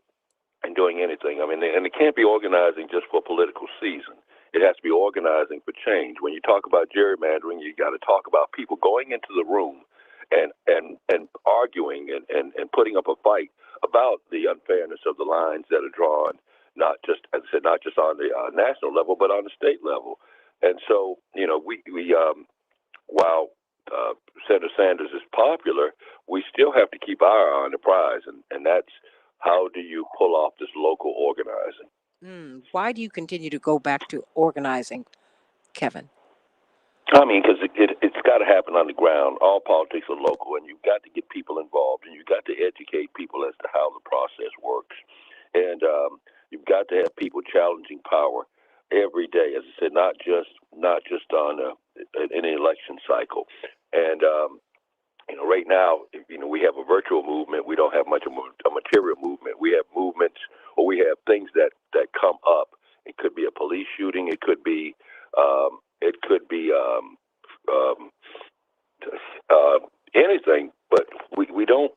[SPEAKER 15] in doing anything. I mean, and it can't be organizing just for political season. It has to be organizing for change. When you talk about gerrymandering, you got to talk about people going into the room and arguing and putting up a fight about the unfairness of the lines that are drawn, not just, as I said, not just on the national level, but on the state level. And so, we while Senator Sanders is popular, we still have to keep our eye on the prize, and that's how do you pull off this local organizing.
[SPEAKER 2] Why do you continue to go back to organizing, Kevin?
[SPEAKER 15] I mean, because it's got to happen on the ground. All politics are local, and you've got to get people involved, and you've got to educate people as to how the process works. And you've got to have people challenging power every day, as I said, not just on an election cycle. And right now, we have a virtual movement. We don't have much of a material movement. We have movements, or we have things that come up. It could be a police shooting. It could be anything. But we don't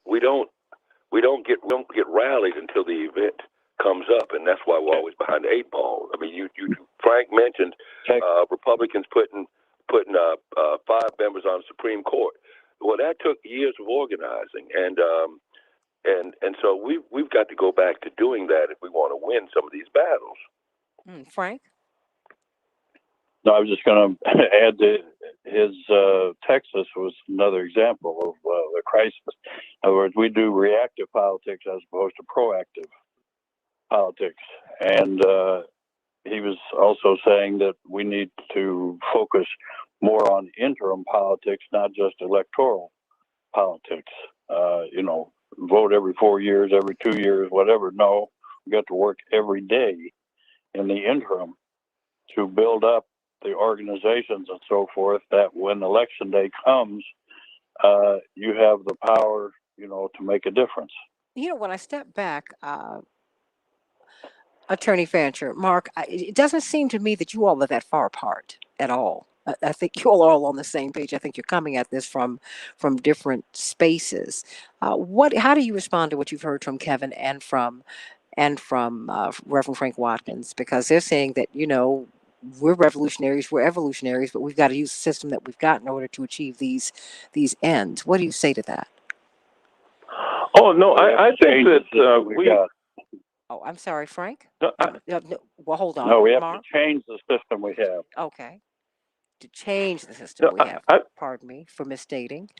[SPEAKER 15] get rallied until the event comes up, and that's why we're always behind the 8 ball. I mean, Frank mentioned Republicans putting 5 members on the Supreme Court. Well, that took years of organizing, and so we've got to go back to doing that if we want to win some of these battles.
[SPEAKER 2] Frank?
[SPEAKER 11] No, I was just going to add that his Texas was another example of the crisis. In other words, we do reactive politics as opposed to proactive politics, and he was also saying that we need to focus more on interim politics, not just electoral politics. Vote every 4 years, every 2 years, whatever. No, we got to work every day in the interim to build up the organizations and so forth, that when election day comes, you have the power, to make a difference.
[SPEAKER 2] When I step back, Attorney Fancher, Mark, it doesn't seem to me that you all are that far apart at all. I think you all are all on the same page. I think you're coming at this from different spaces. How do you respond to what you've heard from Kevin and from Reverend Frank Watkins? Because they're saying that we're revolutionaries, we're evolutionaries, but we've got to use the system that we've got in order to achieve these ends. What do you say to that?
[SPEAKER 13] Oh no, I think that we.
[SPEAKER 2] Oh, I'm sorry, Frank.
[SPEAKER 13] No,
[SPEAKER 2] well, hold on.
[SPEAKER 11] No, we have
[SPEAKER 2] Mark?
[SPEAKER 11] to change the system we have.
[SPEAKER 2] Okay. To change the system we have. Pardon me for misstating.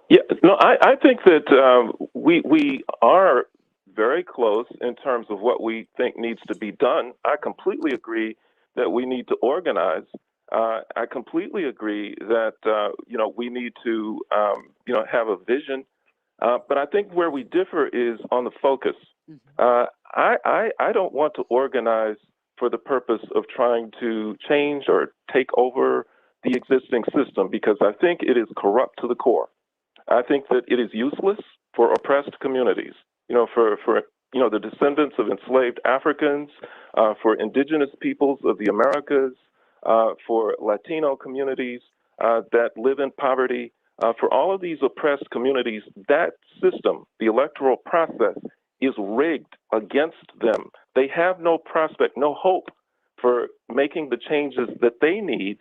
[SPEAKER 13] Yeah, no, I think that we are very close in terms of what we think needs to be done. I completely agree that we need to organize. I completely agree that we need to have a vision. But I think where we differ is on the focus. I don't want to organize for the purpose of trying to change or take over the existing system, because I think it is corrupt to the core. I think that it is useless for oppressed communities, for the descendants of enslaved Africans, for indigenous peoples of the Americas, for Latino communities that live in poverty. For all of these oppressed communities, that system, the electoral process, is rigged against them. They have no prospect, no hope for making the changes that they need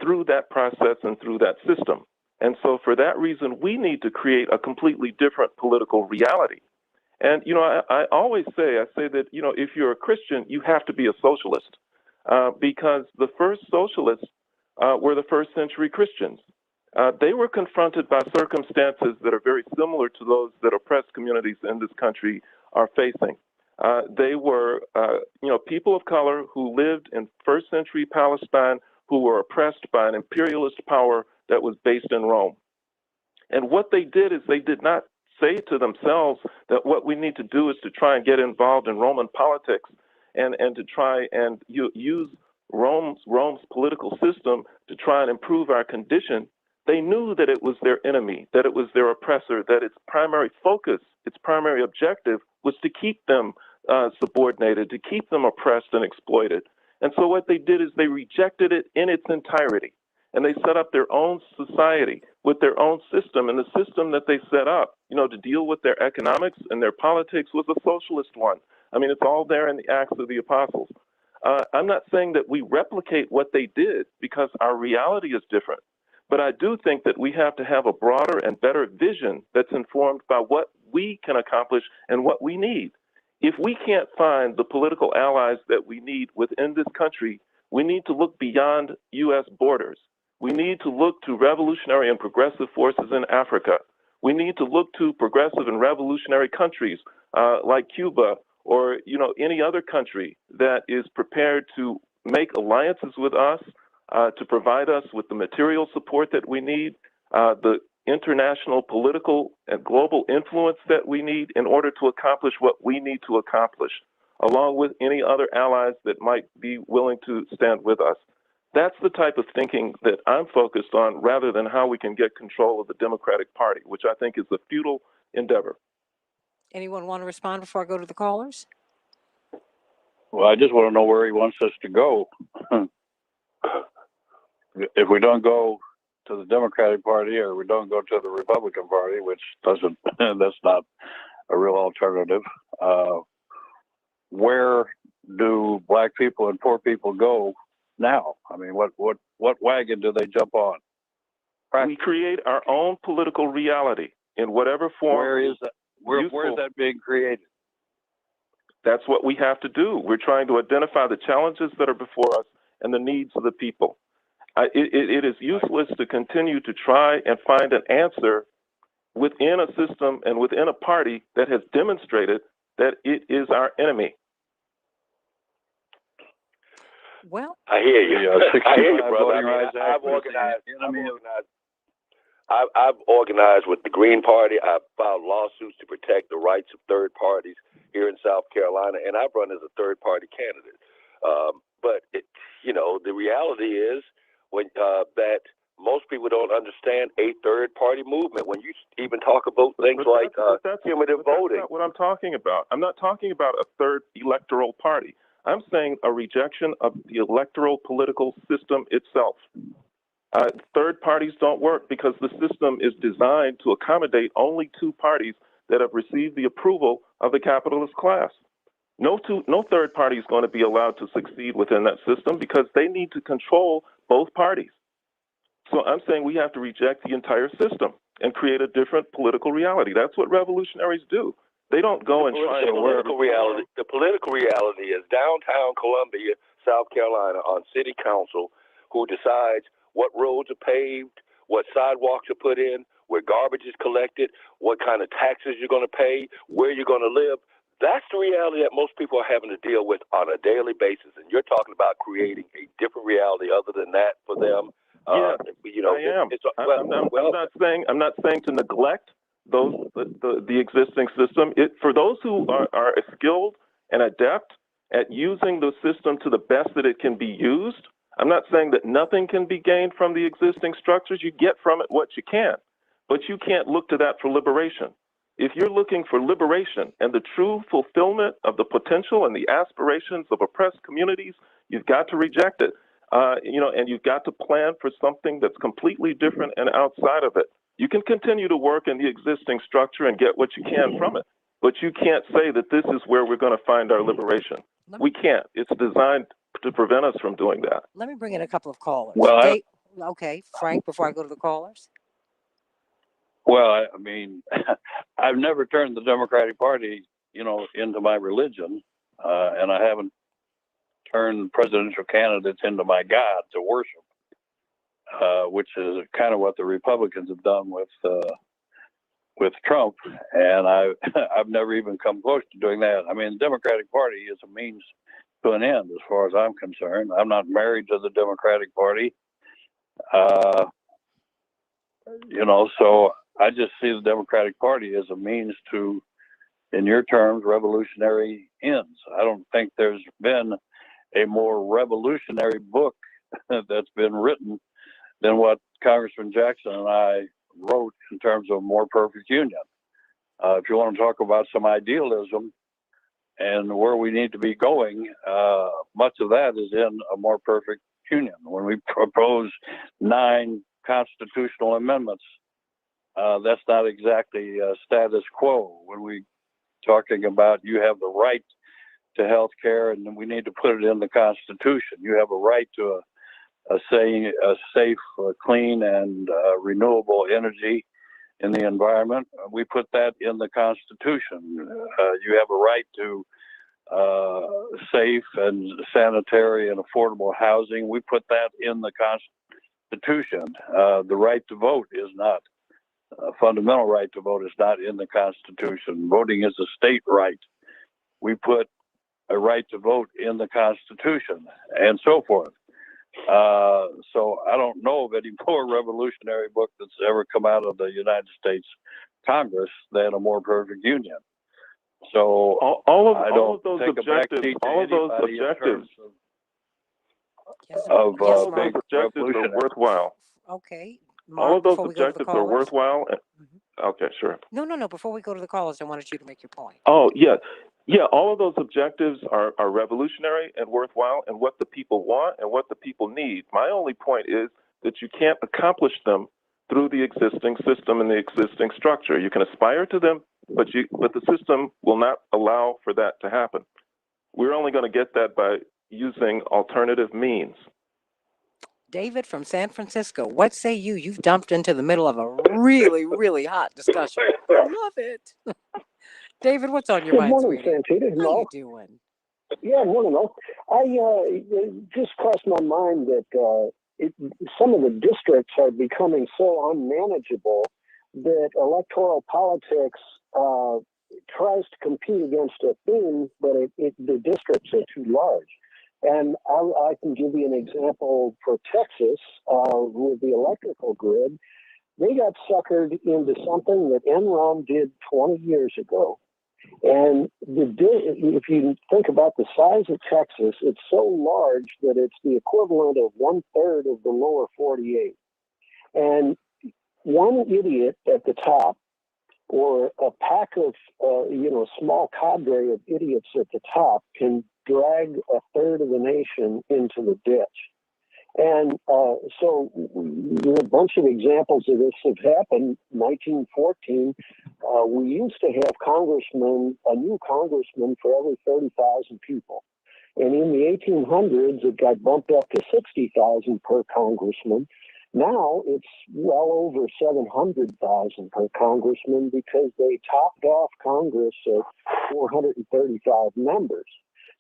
[SPEAKER 13] through that process and through that system. And so for that reason, we need to create a completely different political reality. And, I always say that, if you're a Christian, you have to be a socialist, because the first socialists were the first century Christians. They were confronted by circumstances that are very similar to those that oppressed communities in this country are facing. They were, people of color who lived in first century Palestine, who were oppressed by an imperialist power that was based in Rome. And what they did is they did not say to themselves that what we need to do is to try and get involved in Roman politics and to try and use Rome's political system to try and improve our condition. They knew that it was their enemy, that it was their oppressor, that its primary focus, its primary objective was to keep them subordinated, to keep them oppressed and exploited. And so what they did is they rejected it in its entirety. And they set up their own society with their own system. And the system that they set up, to deal with their economics and their politics was a socialist one. I mean, it's all there in the Acts of the Apostles. I'm not saying that we replicate what they did, because our reality is different. But I do think that we have to have a broader and better vision that's informed by what we can accomplish and what we need. If we can't find the political allies that we need within this country, we need to look beyond U.S. borders. We need to look to revolutionary and progressive forces in Africa. We need to look to progressive and revolutionary countries like Cuba or any other country that is prepared to make alliances with us, to provide us with the material support that we need, the international political and global influence that we need in order to accomplish what we need to accomplish, along with any other allies that might be willing to stand with us. That's the type of thinking that I'm focused on, rather than how we can get control of the Democratic Party, which I think is a futile endeavor.
[SPEAKER 2] Anyone want to respond before I go to the callers?
[SPEAKER 11] Well, I just want to know where he wants us to go. If we don't go to the Democratic Party, or we don't go to the Republican Party, which doesn't, that's not a real alternative, where do black people and poor people go now? I mean, what wagon do they jump on?
[SPEAKER 13] We create our own political reality in whatever form.
[SPEAKER 11] Where is that? Where is that being created?
[SPEAKER 13] That's what we have to do. We're trying to identify the challenges that are before us and the needs of the people. It is useless to continue to try and find an answer within a system and within a party that has demonstrated that it is our enemy.
[SPEAKER 2] Well,
[SPEAKER 15] I hear you. I hear you,
[SPEAKER 11] 65
[SPEAKER 15] brother. I
[SPEAKER 11] Voting
[SPEAKER 15] mean,
[SPEAKER 11] Rights Act
[SPEAKER 15] I've
[SPEAKER 11] was
[SPEAKER 15] organized.
[SPEAKER 11] the enemy of
[SPEAKER 15] I've organized with the Green Party. I've filed lawsuits to protect the rights of third parties here in South Carolina, and I've run as a third-party candidate. But the reality is that most people don't understand a third-party movement. When you even talk about things like cumulative voting,
[SPEAKER 13] that's not what I'm talking about. I'm not talking about a third electoral party. I'm saying a rejection of the electoral political system itself. Third parties don't work because the system is designed to accommodate only two parties that have received the approval of the capitalist class. No third party is going to be allowed to succeed within that system because they need to control both parties. So I'm saying we have to reject the entire system and create a different political reality. That's what revolutionaries do. They don't go and try to
[SPEAKER 15] The political reality is downtown Columbia, South Carolina, on city council who decides what roads are paved, what sidewalks are put in, where garbage is collected, what kind of taxes you're going to pay, where you're going to live. That's the reality that most people are having to deal with on a daily basis. And you're talking about creating a different reality other than that for them.
[SPEAKER 13] I am. I'm not saying to neglect the existing system. For those who are skilled and adept at using the system to the best that it can be used, I'm not saying that nothing can be gained from the existing structures. You get from it what you can, but you can't look to that for liberation. If you're looking for liberation and the true fulfillment of the potential and the aspirations of oppressed communities, you've got to reject it. And you've got to plan for something that's completely different and outside of it. You can continue to work in the existing structure and get what you can from it, but you can't say that this is where we're going to find our liberation. We can't. It's designed to prevent us from doing that.
[SPEAKER 2] Let me bring in a couple of callers.
[SPEAKER 11] Well,
[SPEAKER 2] okay, Frank, before I go to the callers.
[SPEAKER 11] Well, I mean, I've never turned the Democratic Party, into my religion, and I haven't turned presidential candidates into my God to worship, which is kind of what the Republicans have done with Trump, and I've never even come close to doing that. I mean, the Democratic Party is a means to an end, as far as I'm concerned. I'm not married to the Democratic Party, so I just see the Democratic Party as a means to, in your terms, revolutionary ends. I don't think there's been a more revolutionary book that's been written than what Congressman Jackson and I wrote in terms of a more perfect union. If you want to talk about some idealism and where we need to be going, much of that is in a more perfect union. When we propose 9 constitutional amendments, that's not exactly status quo. When we talking about you have the right to health care, and we need to put it in the Constitution. You have a right to a safe, clean, and renewable energy in the environment. We put that in the Constitution. You have a right to safe and sanitary and affordable housing. We put that in the Constitution. The right to vote is not. A fundamental right to vote is not in the Constitution. Voting is a state right. We put a right to vote in the Constitution, and so forth. So I don't know of any more revolutionary book that's ever come out of the United States Congress than A More Perfect Union. So
[SPEAKER 13] all of those objectives are worthwhile.
[SPEAKER 2] Okay.
[SPEAKER 13] All
[SPEAKER 2] Mark,
[SPEAKER 13] of those
[SPEAKER 2] before we go to the
[SPEAKER 13] objectives are
[SPEAKER 2] callers.
[SPEAKER 13] worthwhile. Okay, sure.
[SPEAKER 2] No. Before we go to the callers, I wanted you to make your point.
[SPEAKER 13] Oh, yeah. Yeah, all of those objectives are revolutionary and worthwhile and what the people want and what the people need. My only point is that you can't accomplish them through the existing system and the existing structure. You can aspire to them, but the system will not allow for that to happen. We're only going to get that by using alternative means.
[SPEAKER 2] David from San Francisco, what say you? You've dumped into the middle of a really, really hot discussion. I love it. David, what's on your mind,
[SPEAKER 16] morning,
[SPEAKER 2] sweetie?
[SPEAKER 16] Santita.
[SPEAKER 2] How you doing?
[SPEAKER 16] Yeah, morning. It just crossed my mind that some of the districts are becoming so unmanageable that electoral politics tries to compete against a theme, but the districts are too large. And I can give you an example for Texas with the electrical grid. They got suckered into something that Enron did 20 years ago. And if you think about the size of Texas, it's so large that it's the equivalent of 1/3 of the lower 48. And one idiot at the top, or a pack of, small cadre of idiots at the top, can drag 1/3 of the nation into the ditch. And so a bunch of examples of this have happened. 1914, we used to have a new congressman for every 30,000 people. And in the 1800s, it got bumped up to 60,000 per congressman. Now it's well over 700,000 per congressman because they topped off Congress at 435 members.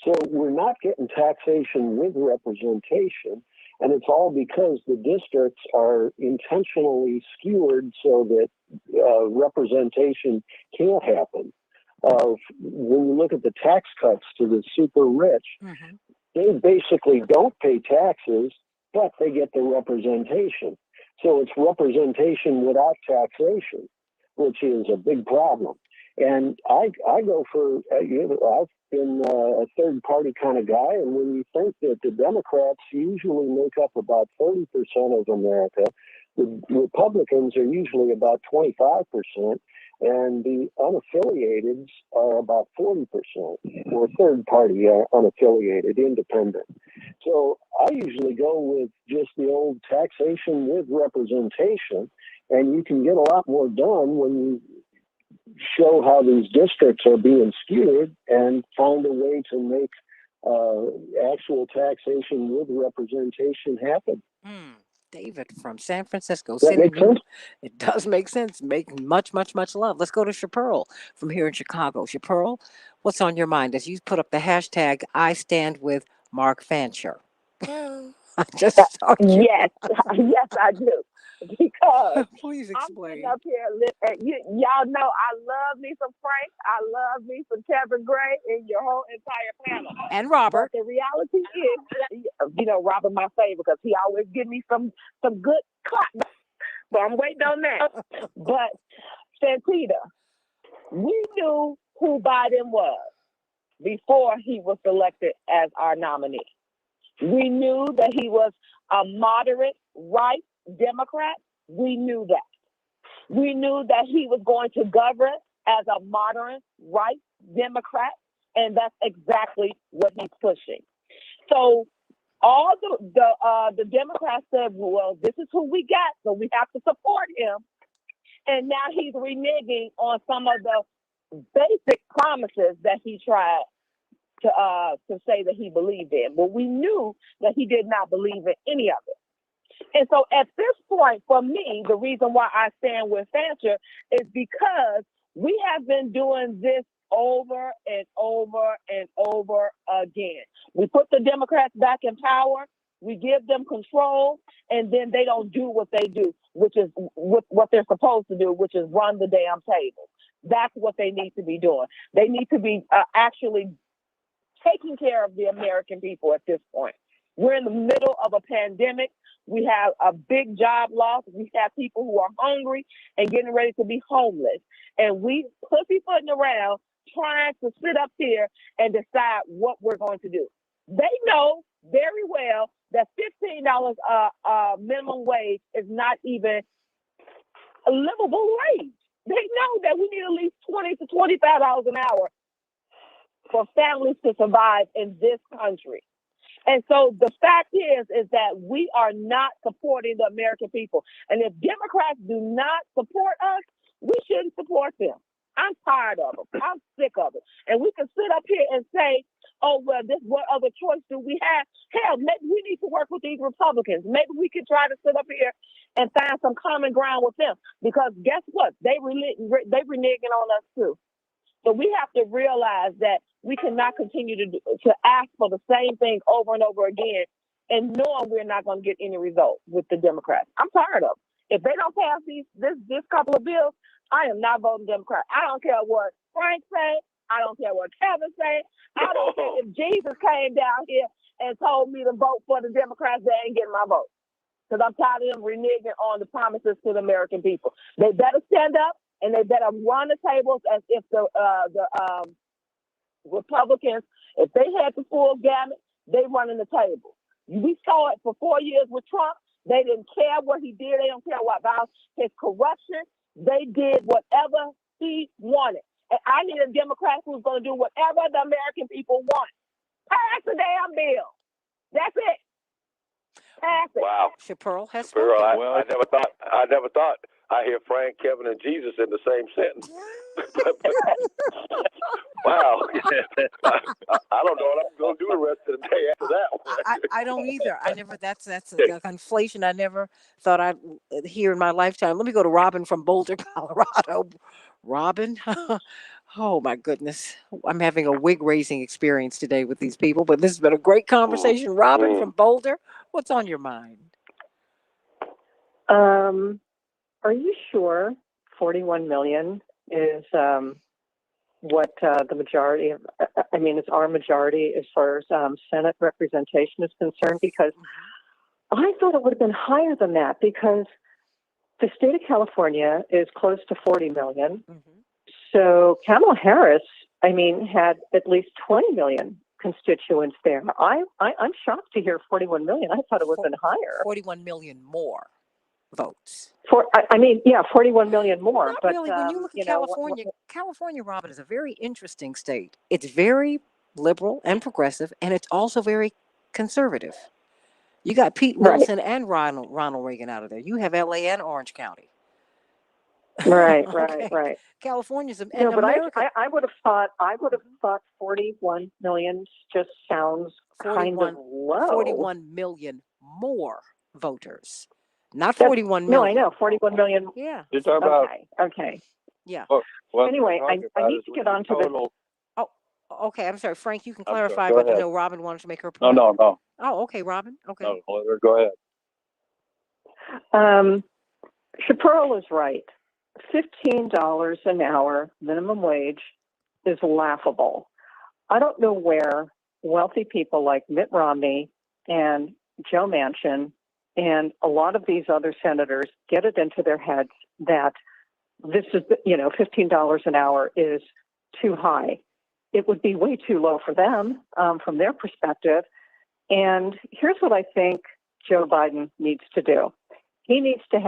[SPEAKER 16] So we're not getting taxation with representation. And it's all because the districts are intentionally skewered so that representation can't happen. When you look at the tax cuts to the super rich, they basically don't pay taxes, but they get the representation. So it's representation without taxation, which is a big problem. And I go for, I've been a third party kind of guy. And when you think that the Democrats usually make up about 30% of America, the Republicans are usually about 25%, and the unaffiliateds are about 40%, or third party unaffiliated, independent. So I usually go with just the old taxation with representation, and you can get a lot more done when you show how these districts are being skewed and find a way to make actual taxation with representation happen.
[SPEAKER 2] David from San Francisco.
[SPEAKER 16] Does that make sense?
[SPEAKER 2] It does make sense. Make much love. Let's go to Chaparral from here in Chicago. Chaparral, what's on your mind as you put up the hashtag I stand with Mark Fancher? I just saw you.
[SPEAKER 17] Yes, yes, I do. Because
[SPEAKER 2] please explain.
[SPEAKER 17] I'm sitting up here, y'all know I love me some Frank, I love me some Kevin Gray, and your whole entire panel.
[SPEAKER 2] And Robert.
[SPEAKER 17] But the reality is, Robert my favorite because he always give me some good cut. So I'm waiting on that. But Santita, we knew who Biden was before he was selected as our nominee. We knew that he was a moderate right Democrat. We knew that. We knew that he was going to govern as a moderate right Democrat, and that's exactly what he's pushing. So all the Democrats said, well, this is who we got, so we have to support him. And now he's reneging on some of the basic promises that he tried to say that he believed in. But we knew that he did not believe in any of it. And so at this point, for me, the reason why I stand with Fancher is because we have been doing this over and over and over again. We put the Democrats back in power, we give them control, and then they don't do what they do, which is what they're supposed to do, which is run the damn table. That's what they need to be doing. They need to be actually taking care of the American people at this point. We're in the middle of a pandemic. We have a big job loss. We have people who are hungry and getting ready to be homeless. And we pussyfooting around trying to sit up here and decide what we're going to do. They know very well that $15 minimum wage is not even a livable wage. They know that we need at least $20 to $25 an hour for families to survive in this country. And so the fact is that we are not supporting the American people. And if Democrats do not support us, we shouldn't support them. I'm tired of them. I'm sick of it. And we can sit up here and say, oh, well, what other choice do we have? Hell, maybe we need to work with these Republicans. Maybe we can try to sit up here and find some common ground with them. Because guess what? They reneging on us too. So we have to realize that we cannot continue to ask for the same thing over and over again and knowing we're not going to get any results with the Democrats. I'm tired of them. If they don't pass this couple of bills, I am not voting Democrat. I don't care what Frank say. I don't care what Kevin say. I don't care if Jesus came down here and told me to vote for the Democrats. They ain't getting my vote. Because I'm tired of them reneging on the promises to the American people. They better stand up and they better run the tables as if the Republicans, if they had the full gamut, they running the table. We saw it for 4 years with Trump. They didn't care what he did. They don't care about his corruption. They did whatever he wanted. And I need a Democrat who's going to do whatever the American people want. Pass the damn bill. That's it. Pass it.
[SPEAKER 15] Wow.
[SPEAKER 2] Chaparral has
[SPEAKER 15] Shapiro,
[SPEAKER 2] spoken.
[SPEAKER 15] I never thought I hear Frank, Kevin, and Jesus in the same sentence. Wow. I don't know what I'm going to do the rest of the day after that.
[SPEAKER 2] I don't either. I never. That's a conflation I never thought I'd hear in my lifetime. Let me go to Robin from Boulder, Colorado. Robin, oh my goodness, I'm having a wig raising experience today with these people. But this has been a great conversation. Robin from Boulder, what's on your mind?
[SPEAKER 18] Are you sure 41 million is what the majority of, I mean, is our majority as far as Senate representation is concerned? Because I thought it would have been higher than that, because the state of California is close to 40 million. So Kamala Harris, I mean, had at least 20 million constituents there. I'm shocked to hear 41 million. I thought it would have been higher.
[SPEAKER 2] 41 million more votes.
[SPEAKER 18] 41 million more.
[SPEAKER 2] Not
[SPEAKER 18] but
[SPEAKER 2] really. When you look at California, California, Robin, is a very interesting state. It's very liberal and progressive, and it's also very conservative. You got Pete Wilson and Ronald Reagan out of there. You have LA and Orange County.
[SPEAKER 18] Right.
[SPEAKER 2] California's and
[SPEAKER 18] No, but
[SPEAKER 2] America.
[SPEAKER 18] I would have thought 41 million just sounds kind of low.
[SPEAKER 2] 41 million more voters. Not 41 million.
[SPEAKER 18] No, I know, 41 million.
[SPEAKER 2] Yeah.
[SPEAKER 11] You're talking about.
[SPEAKER 2] Okay. Yeah.
[SPEAKER 18] Anyway, I need to get on to the.
[SPEAKER 2] Oh, okay. I'm sorry, Frank. You can
[SPEAKER 11] I'm sorry,
[SPEAKER 2] clarify,
[SPEAKER 11] go
[SPEAKER 2] but
[SPEAKER 11] ahead.
[SPEAKER 2] no, Robin wanted to make her point.
[SPEAKER 11] No.
[SPEAKER 2] Oh, okay, Robin. Okay.
[SPEAKER 11] No, let her go ahead.
[SPEAKER 18] Chaparral is right. $15 an hour minimum wage is laughable. I don't know where wealthy people like Mitt Romney and Joe Manchin and a lot of these other senators get it into their heads that this is, $15 an hour is too high. It would be way too low for them from their perspective. And here's what I think Joe Biden needs to do. He needs to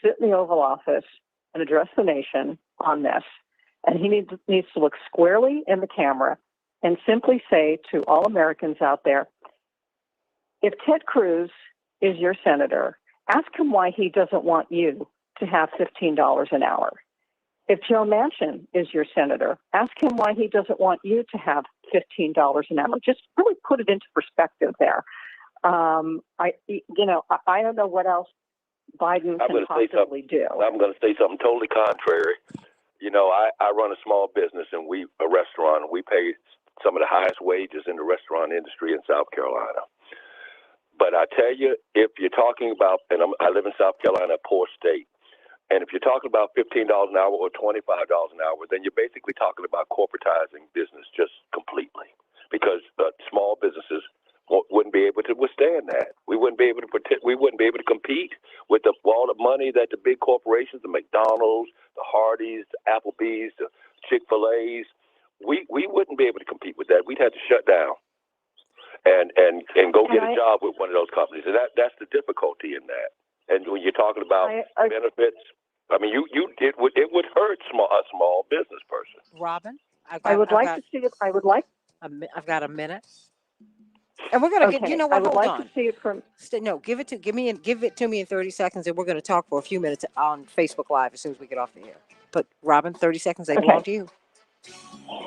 [SPEAKER 18] sit in the Oval Office and address the nation on this. And he needs to look squarely in the camera and simply say to all Americans out there, if Ted Cruz is your senator, ask him why he doesn't want you to have $15 an hour. If Joe Manchin is your senator, ask him why he doesn't want you to have $15 an hour. Just really put it into perspective there. I don't know what else Biden can possibly do.
[SPEAKER 15] I'm going to say something totally contrary. I run a small business and a restaurant. We pay some of the highest wages in the restaurant industry in South Carolina. But I tell you, if you're talking about, and I live in South Carolina, a poor state, and if you're talking about $15 an hour or $25 an hour, then you're basically talking about corporatizing business just completely, because small businesses wouldn't be able to withstand that. We wouldn't be able to compete with all the money that the big corporations, the McDonald's, the Hardee's, the Applebee's, the Chick-fil-A's, we wouldn't be able to compete with that. We'd have to shut down and go get a job with one of those companies. And that's the difficulty in that. And when you're talking about benefits, I mean, it would hurt a small business person.
[SPEAKER 2] Robin,
[SPEAKER 18] I've
[SPEAKER 2] got a minute. And we're gonna get. You know what? Hold on.
[SPEAKER 18] To see it from.
[SPEAKER 2] Give it to me in 30 seconds, and we're gonna talk for a few minutes on Facebook Live as soon as we get off the air. But Robin, 30 seconds. They belong to you.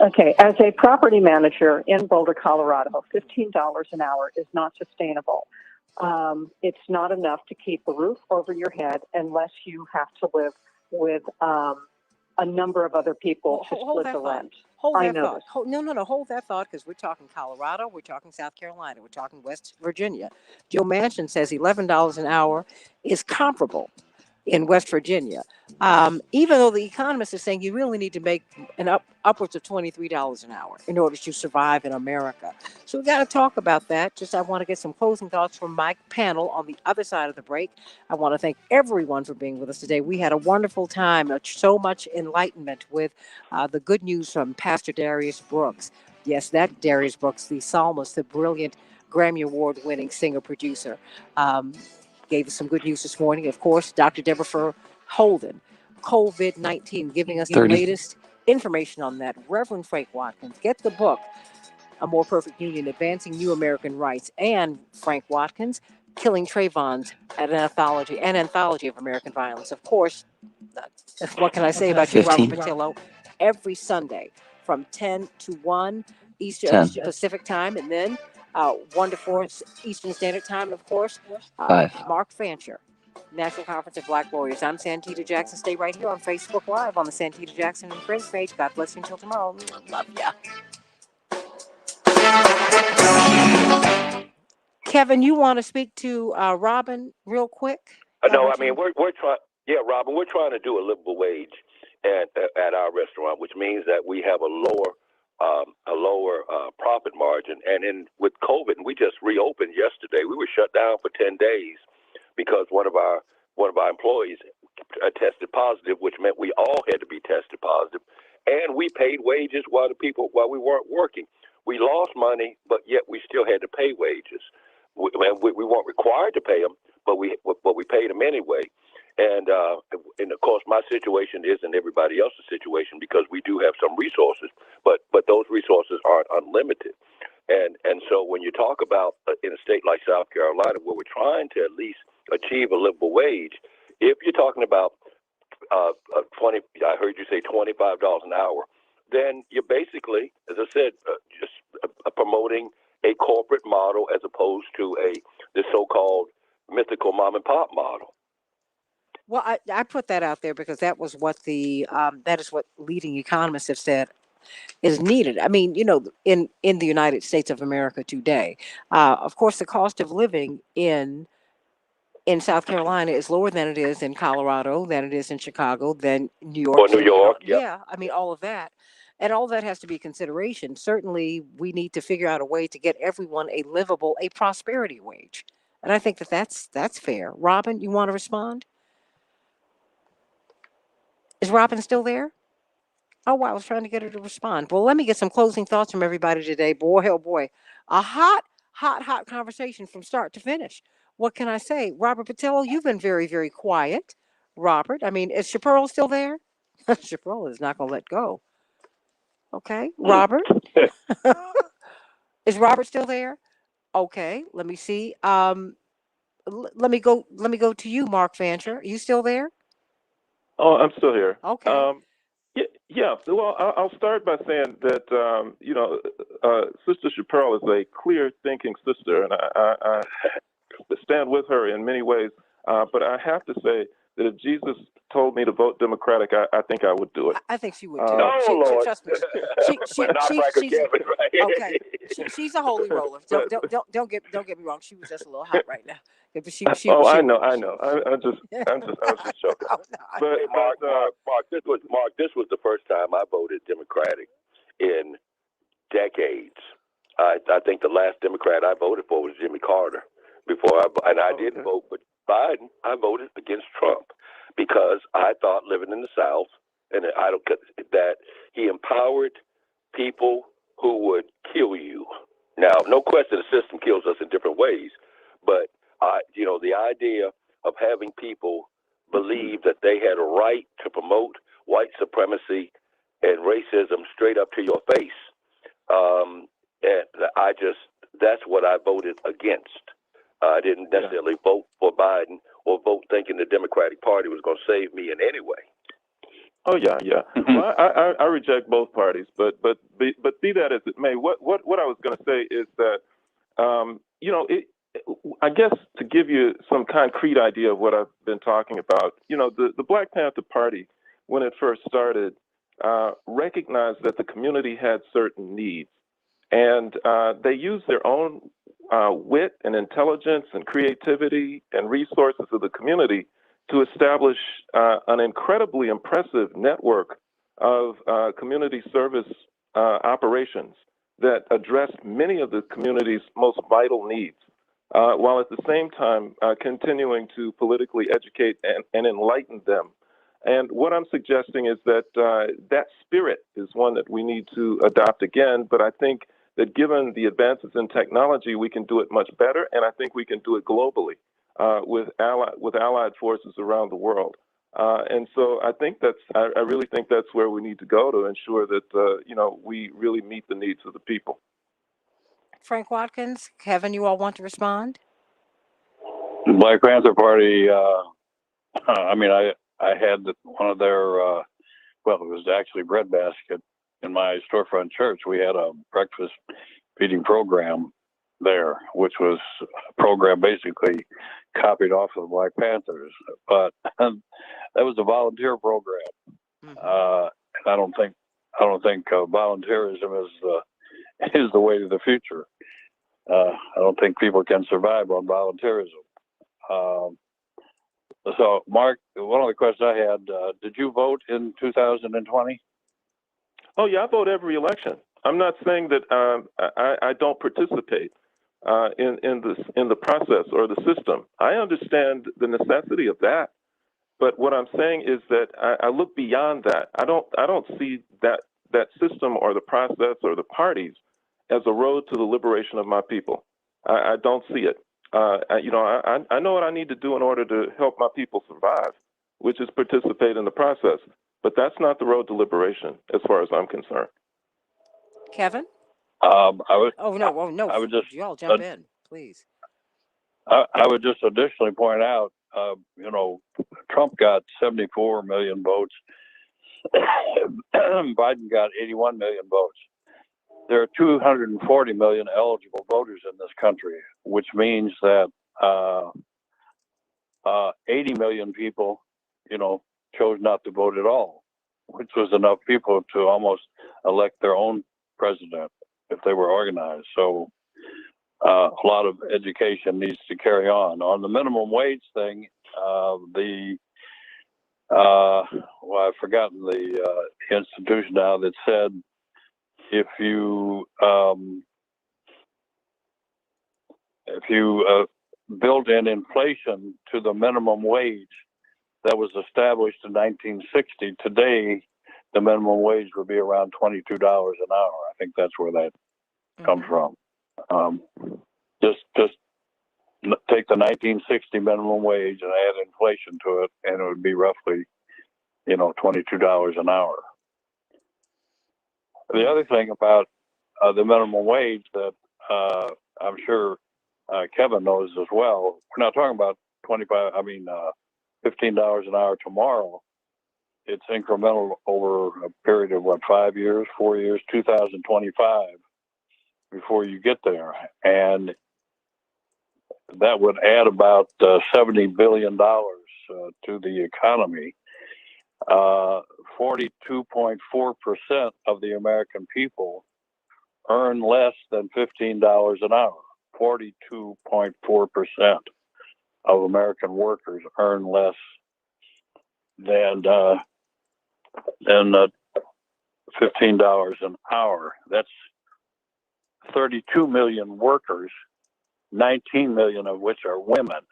[SPEAKER 18] Okay. As a property manager in Boulder, Colorado, $15 an hour is not sustainable. It's not enough to keep a roof over your head unless you have to live with a number of other people to split the rent.
[SPEAKER 2] Hold that thought. Hold that thought, because we're talking Colorado, we're talking South Carolina, we're talking West Virginia. Joe Manchin says $11 an hour is comparable. in West Virginia. Even though the economist is saying you really need to make upwards of $23 an hour in order to survive in America. So we got to talk about that. Just I want to get some closing thoughts from my panel on the other side of the break. I want to thank everyone for being with us today. We had a wonderful time, so much enlightenment with the good news from Pastor Darius Brooks. Yes, that Darius Brooks, the psalmist, the brilliant Grammy Award-winning singer-producer. Gave us some good news this morning. Of course, Dr. Deborah Holden, COVID-19, giving us the
[SPEAKER 1] 30.
[SPEAKER 2] latest information on that. Reverend Frank Watkins, get the book, A More Perfect Union, Advancing New American Rights, and Frank Watkins, Killing Trayvon's, an anthology of American violence. Of course, what can I say about you, Robert
[SPEAKER 1] 15.
[SPEAKER 2] Patillo? Every Sunday from 10 to 1 Eastern
[SPEAKER 1] 10.
[SPEAKER 2] Pacific time, and then 1 to 4 Eastern Standard Time, and of course,
[SPEAKER 1] 5.
[SPEAKER 2] Mark Fancher, National Conference of Black Warriors. I'm Santita Jackson. Stay right here on Facebook Live on the Santita Jackson and Friends page. God bless you until tomorrow. Love ya. Kevin, you want to speak to Robin real quick?
[SPEAKER 15] No, I mean we're trying. Yeah, Robin, we're trying to do a livable wage at our restaurant, which means that we have a lower profit margin. And with COVID, we just reopened yesterday. We were shut down for 10 days because one of our employees tested positive, which meant we all had to be tested positive, and we paid wages while we weren't working. We lost money, but yet we still had to pay wages. We weren't required to pay them, but we paid them anyway. And of course, my situation isn't everybody else's situation because we do have some resources, but those resources aren't unlimited. And so when you talk about in a state like South Carolina, where we're trying to at least achieve a livable wage, if you're talking about I heard you say $25 an hour, then you're basically, as I said, just promoting a corporate model as opposed to the so-called mythical mom and pop model.
[SPEAKER 2] Well, I put that out there because that was what that is what leading economists have said is needed. I mean, in the United States of America today, of course, the cost of living in South Carolina is lower than it is in Colorado, than it is in Chicago, than New York.
[SPEAKER 15] Or New York,
[SPEAKER 2] yeah. I mean, all of that. And all that has to be consideration. Certainly, we need to figure out a way to get everyone a prosperity wage. And I think that's fair. Robin, you want to respond? Is Robin still there? Oh, wow, I was trying to get her to respond. Well, let me get some closing thoughts from everybody today. Boy, oh boy, a hot conversation from start to finish. What can I say? Robert Patillo, you've been very, very quiet. Robert, I mean, is Chaparral still there? Chaparral is not going to let go. Okay, Robert? Is Robert still there? Okay, let me see. Let me go to you, Mark Fancher. Are you still there?
[SPEAKER 13] Oh, I'm still here.
[SPEAKER 2] Okay.
[SPEAKER 13] Yeah. Well, I'll start by saying that Sister Chaparral is a clear-thinking sister, and I stand with her in many ways. But I have to say that if Jesus told me to vote Democratic, I think I would do it.
[SPEAKER 2] I think she would too.
[SPEAKER 15] Lord.
[SPEAKER 2] Trust me. Okay. She's a holy roller. Don't get me wrong. She was just a little hot right now.
[SPEAKER 13] I know. I was just joking.
[SPEAKER 15] But Mark, this was the first time I voted Democratic in decades. I think the last Democrat I voted for was Jimmy Carter. I didn't vote for Biden. I voted against Trump because I thought living in the South that he empowered people who would kill you. Now, no question, the system kills us in different ways, but the idea of having people believe that they had a right to promote white supremacy and racism straight up to your face, and that's what I voted against. I didn't necessarily vote for Biden or vote thinking the Democratic Party was going to save me in any way.
[SPEAKER 13] Oh yeah. Well, I reject both parties, but be that as it may, what I was going to say is that I guess to give you some concrete idea of what I've been talking about, the Black Panther Party, when it first started, recognized that the community had certain needs, and they used their own wit and intelligence and creativity and resources of the community to establish an incredibly impressive network of community service operations that address many of the community's most vital needs, while at the same time continuing to politically educate and enlighten them. And what I'm suggesting is that that spirit is one that we need to adopt again, but I think that given the advances in technology, we can do it much better, and I think we can do it globally with allied forces around the world. And so I think I really think that's where we need to go to ensure that, we really meet the needs of the people.
[SPEAKER 2] Frank Watkins, Kevin, you all want to respond?
[SPEAKER 11] The Black Panther Party, I had one of their, it was actually breadbasket in my storefront church. We had a breakfast feeding program there, which was a program basically copied off of the Black Panthers, but that was a volunteer program. I don't think volunteerism is the way to the future. I don't think people can survive on volunteerism. So, Mark, one of the questions I had: did you vote in 2020?
[SPEAKER 13] Oh yeah, I vote every election. I'm not saying that I don't participate in the process or the system. I understand the necessity of that, but what I'm saying is that I look beyond that. I don't see that system or the process or the parties as a road to the liberation of my people. I don't see it. I know what I need to do in order to help my people survive, which is participate in the process. But that's not the road to liberation, as far as I'm concerned.
[SPEAKER 2] Kevin?
[SPEAKER 11] I would.
[SPEAKER 2] No.
[SPEAKER 11] I would just.
[SPEAKER 2] Y'all jump in, please.
[SPEAKER 11] I would just additionally point out, Trump got 74 million votes. Biden got 81 million votes. There are 240 million eligible voters in this country, which means that 80 million people, chose not to vote at all, which was enough people to almost elect their own president if they were organized. So a lot of education needs to carry on. On the minimum wage thing, I've forgotten the institution now that said if you build in inflation to the minimum wage that was established in 1960, today the minimum wage would be around $22 an hour. I think that's where that comes from. Just take the 1960 minimum wage and add inflation to it, and it would be roughly, $22 an hour. The other thing about the minimum wage that I'm sure Kevin knows as well, we're not talking about $15 an hour tomorrow. It's incremental over a period of 4 years, 2025 before you get there. And that would add about $70 billion to the economy. 42.4% of the American people earn less than $15 an hour. 42.4% of American workers earn less than $15 an hour. That's 32 million workers, 19 million of which are women,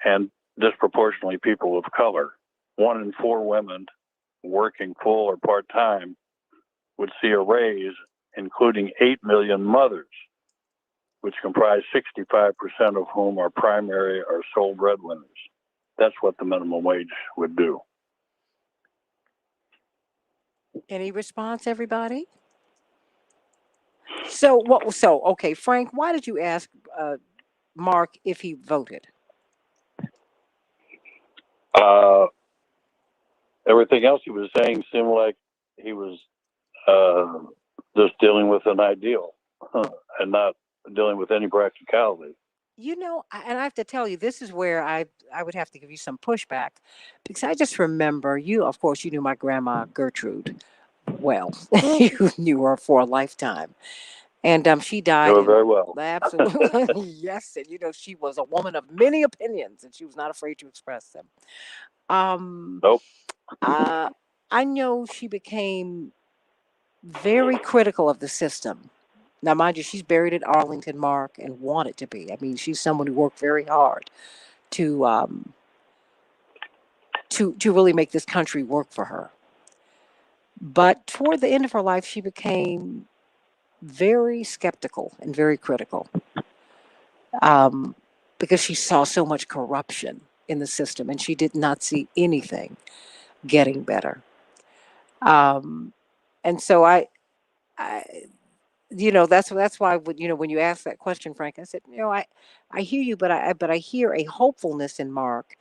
[SPEAKER 11] and disproportionately people of color. 1 in 4 women working full or part-time would see a raise, including 8 million mothers, which comprise 65% of whom are primary or sole breadwinners. That's what the minimum wage would do.
[SPEAKER 2] Any response, everybody? Okay, Frank, why did you ask Mark if he voted?
[SPEAKER 11] Everything else he was saying seemed like he was just dealing with an ideal and not dealing with any practicality.
[SPEAKER 2] And I have to tell you, this is where I would have to give you some pushback, because I just remember of course, you knew my grandma Gertrude well. You knew her for a lifetime. And she died.
[SPEAKER 11] Doing
[SPEAKER 2] in-
[SPEAKER 11] very well.
[SPEAKER 2] Absolutely. Yes. And, she was a woman of many opinions, and she was not afraid to express them.
[SPEAKER 11] Nope.
[SPEAKER 2] I know she became very critical of the system. Now, mind you, she's buried at Arlington, Mark, and wanted to be. I mean, she's someone who worked very hard to to really make this country work for her. But toward the end of her life, she became very skeptical and very critical, um, because she saw so much corruption in the system, and she did not see anything getting better. Um, and so I that's why when you ask that question, Frank, I said, I hear you, but I hear a hopefulness in Mark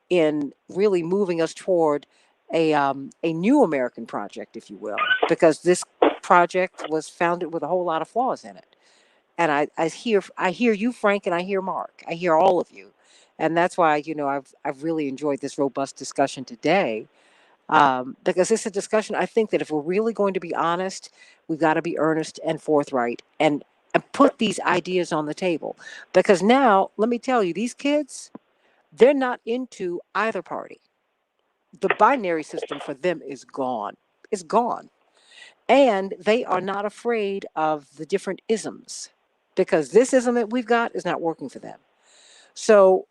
[SPEAKER 2] in really moving us toward a new American project, if you will, because this project was founded with a whole lot of flaws in it. And I hear you, Frank, and I hear Mark. I hear all of you, and that's why I've really enjoyed this robust discussion today, because it's a discussion. I think that if we're really going to be honest, we've got to be earnest and forthright, and put these ideas on the table. Because now, let me tell you, these kids, they're not into either party. The binary system for them is gone. It's gone. And they are not afraid of the different isms, because this ism that we've got is not working for them. So,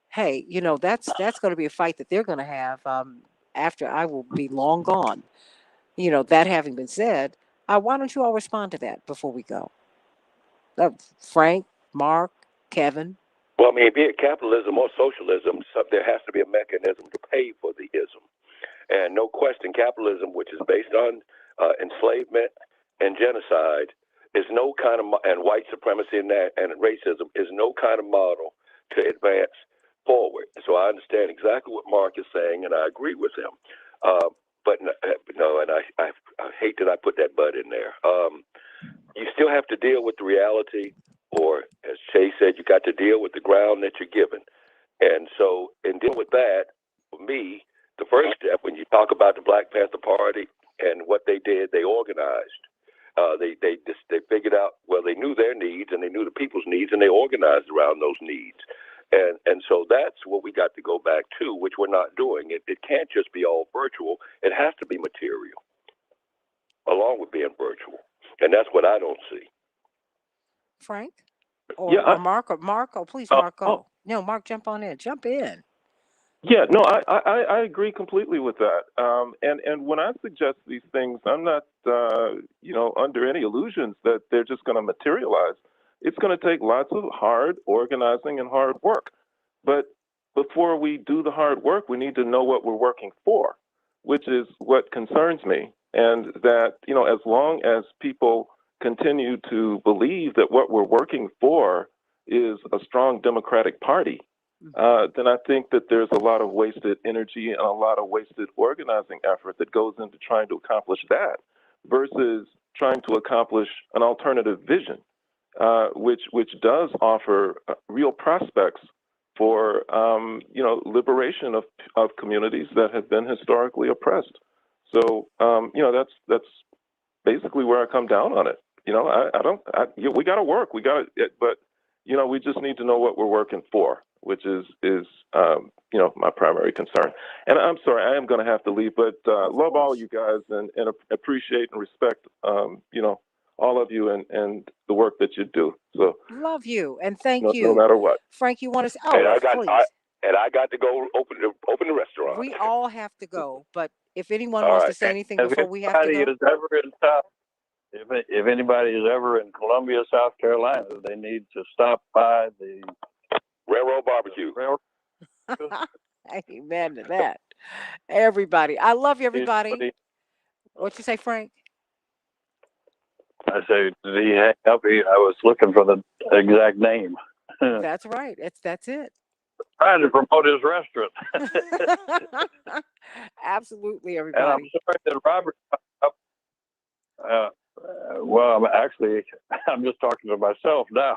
[SPEAKER 2] hey, that's going to be a fight that they're going to have, after I will be long gone. That having been said, why don't you all respond to that before we go? Frank, Mark, Kevin.
[SPEAKER 15] Well, I mean, be it capitalism or socialism, there has to be a mechanism to pay for the ism. And no question, capitalism, which is based on enslavement and genocide, is no kind of, and white supremacy and racism is no kind of model to advance forward. So I understand exactly what Mark is saying, and I agree with him. But no, and I hate that I put that but in there. You still have to deal with the reality, or as Chase said, you got to deal with the ground that you're given. And so, in dealing with that, for me, the first step, when you talk about the Black Panther Party and what they did, they organized. They figured out, well, they knew their needs and they knew the people's needs, and they organized around those needs. And so that's what we got to go back to, which we're not doing. It can't just be all virtual. It has to be material, along with being virtual. And that's what I don't see.
[SPEAKER 2] Frank? Or,
[SPEAKER 13] Yeah,
[SPEAKER 2] or Mark? Or Mark? Oh, please, Mark, go. No, Mark, jump on in. Jump in.
[SPEAKER 13] Yeah, no, I agree completely with that. And when I suggest these things, I'm not, under any illusions that they're just going to materialize. It's going to take lots of hard organizing and hard work. But before we do the hard work, we need to know what we're working for, which is what concerns me. And that, as long as people continue to believe that what we're working for is a strong Democratic Party, then I think that there's a lot of wasted energy and a lot of wasted organizing effort that goes into trying to accomplish that versus trying to accomplish an alternative vision, which does offer real prospects for liberation of communities that have been historically oppressed. So that's basically where I come down on it. We got to work. But we just need to know what we're working for, which is my primary concern. And I'm sorry, I am going to have to leave, but love all you guys and appreciate and respect all of you and the work that you do. So
[SPEAKER 2] Love you and thank
[SPEAKER 13] no
[SPEAKER 2] you.
[SPEAKER 13] matter what.
[SPEAKER 2] Frank, you want to say,
[SPEAKER 15] And I
[SPEAKER 2] please.
[SPEAKER 15] got to go open the restaurant.
[SPEAKER 2] We all have to go, but if anyone
[SPEAKER 15] All
[SPEAKER 2] wants
[SPEAKER 15] right.
[SPEAKER 2] to say anything
[SPEAKER 11] If
[SPEAKER 2] before we have to
[SPEAKER 11] anybody
[SPEAKER 2] go.
[SPEAKER 11] is ever in if anybody is ever in Columbia, South Carolina, they need to stop by the
[SPEAKER 15] Railroad Barbecue.
[SPEAKER 2] Amen to that. Everybody. I love you, everybody. What you say, Frank?
[SPEAKER 11] I say, did he hang up? I was looking for the exact name.
[SPEAKER 2] That's right. That's it.
[SPEAKER 11] Trying to promote his restaurant.
[SPEAKER 2] Absolutely,
[SPEAKER 11] And I'm
[SPEAKER 2] everybody.
[SPEAKER 11] sorry that Robert. Well, I'm just talking to myself now.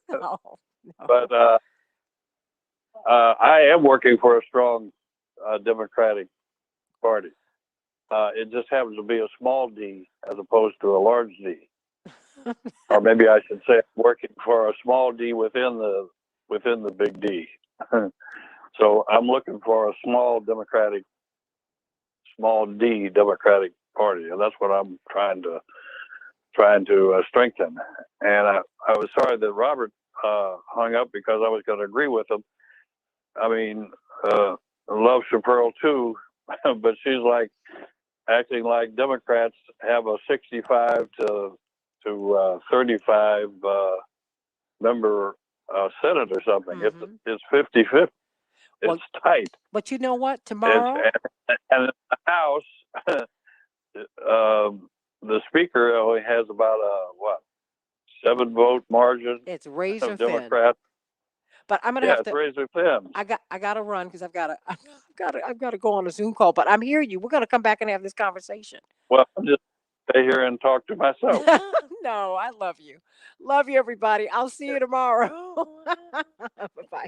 [SPEAKER 2] No.
[SPEAKER 11] But I am working for a strong Democratic Party. It just happens to be a small D as opposed to a large D. or maybe I should say, I'm working for a small D within the big D. So I'm looking for a small D Democratic Party, and that's what I'm trying to strengthen. And I was sorry that Robert hung up because I was going to agree with him. I mean, I love Chaparral too, but she's like acting like Democrats have a 65 to 35 member Senate or something. It's 50-50. It's tight.
[SPEAKER 2] But you know what? Tomorrow,
[SPEAKER 11] and in the House, the Speaker only has about a 7-vote margin.
[SPEAKER 2] it's razor thin.
[SPEAKER 11] Democrats.
[SPEAKER 2] But I'm gonna have
[SPEAKER 11] It's
[SPEAKER 2] to.
[SPEAKER 11] razor thin.
[SPEAKER 2] I gotta run because I've gotta go on a Zoom call. But I'm hearing you. We're gonna come back and have this conversation.
[SPEAKER 11] Well, I'm just stay here and talk to myself.
[SPEAKER 2] No, I love you. Love you, everybody. I'll see you tomorrow. Bye-bye.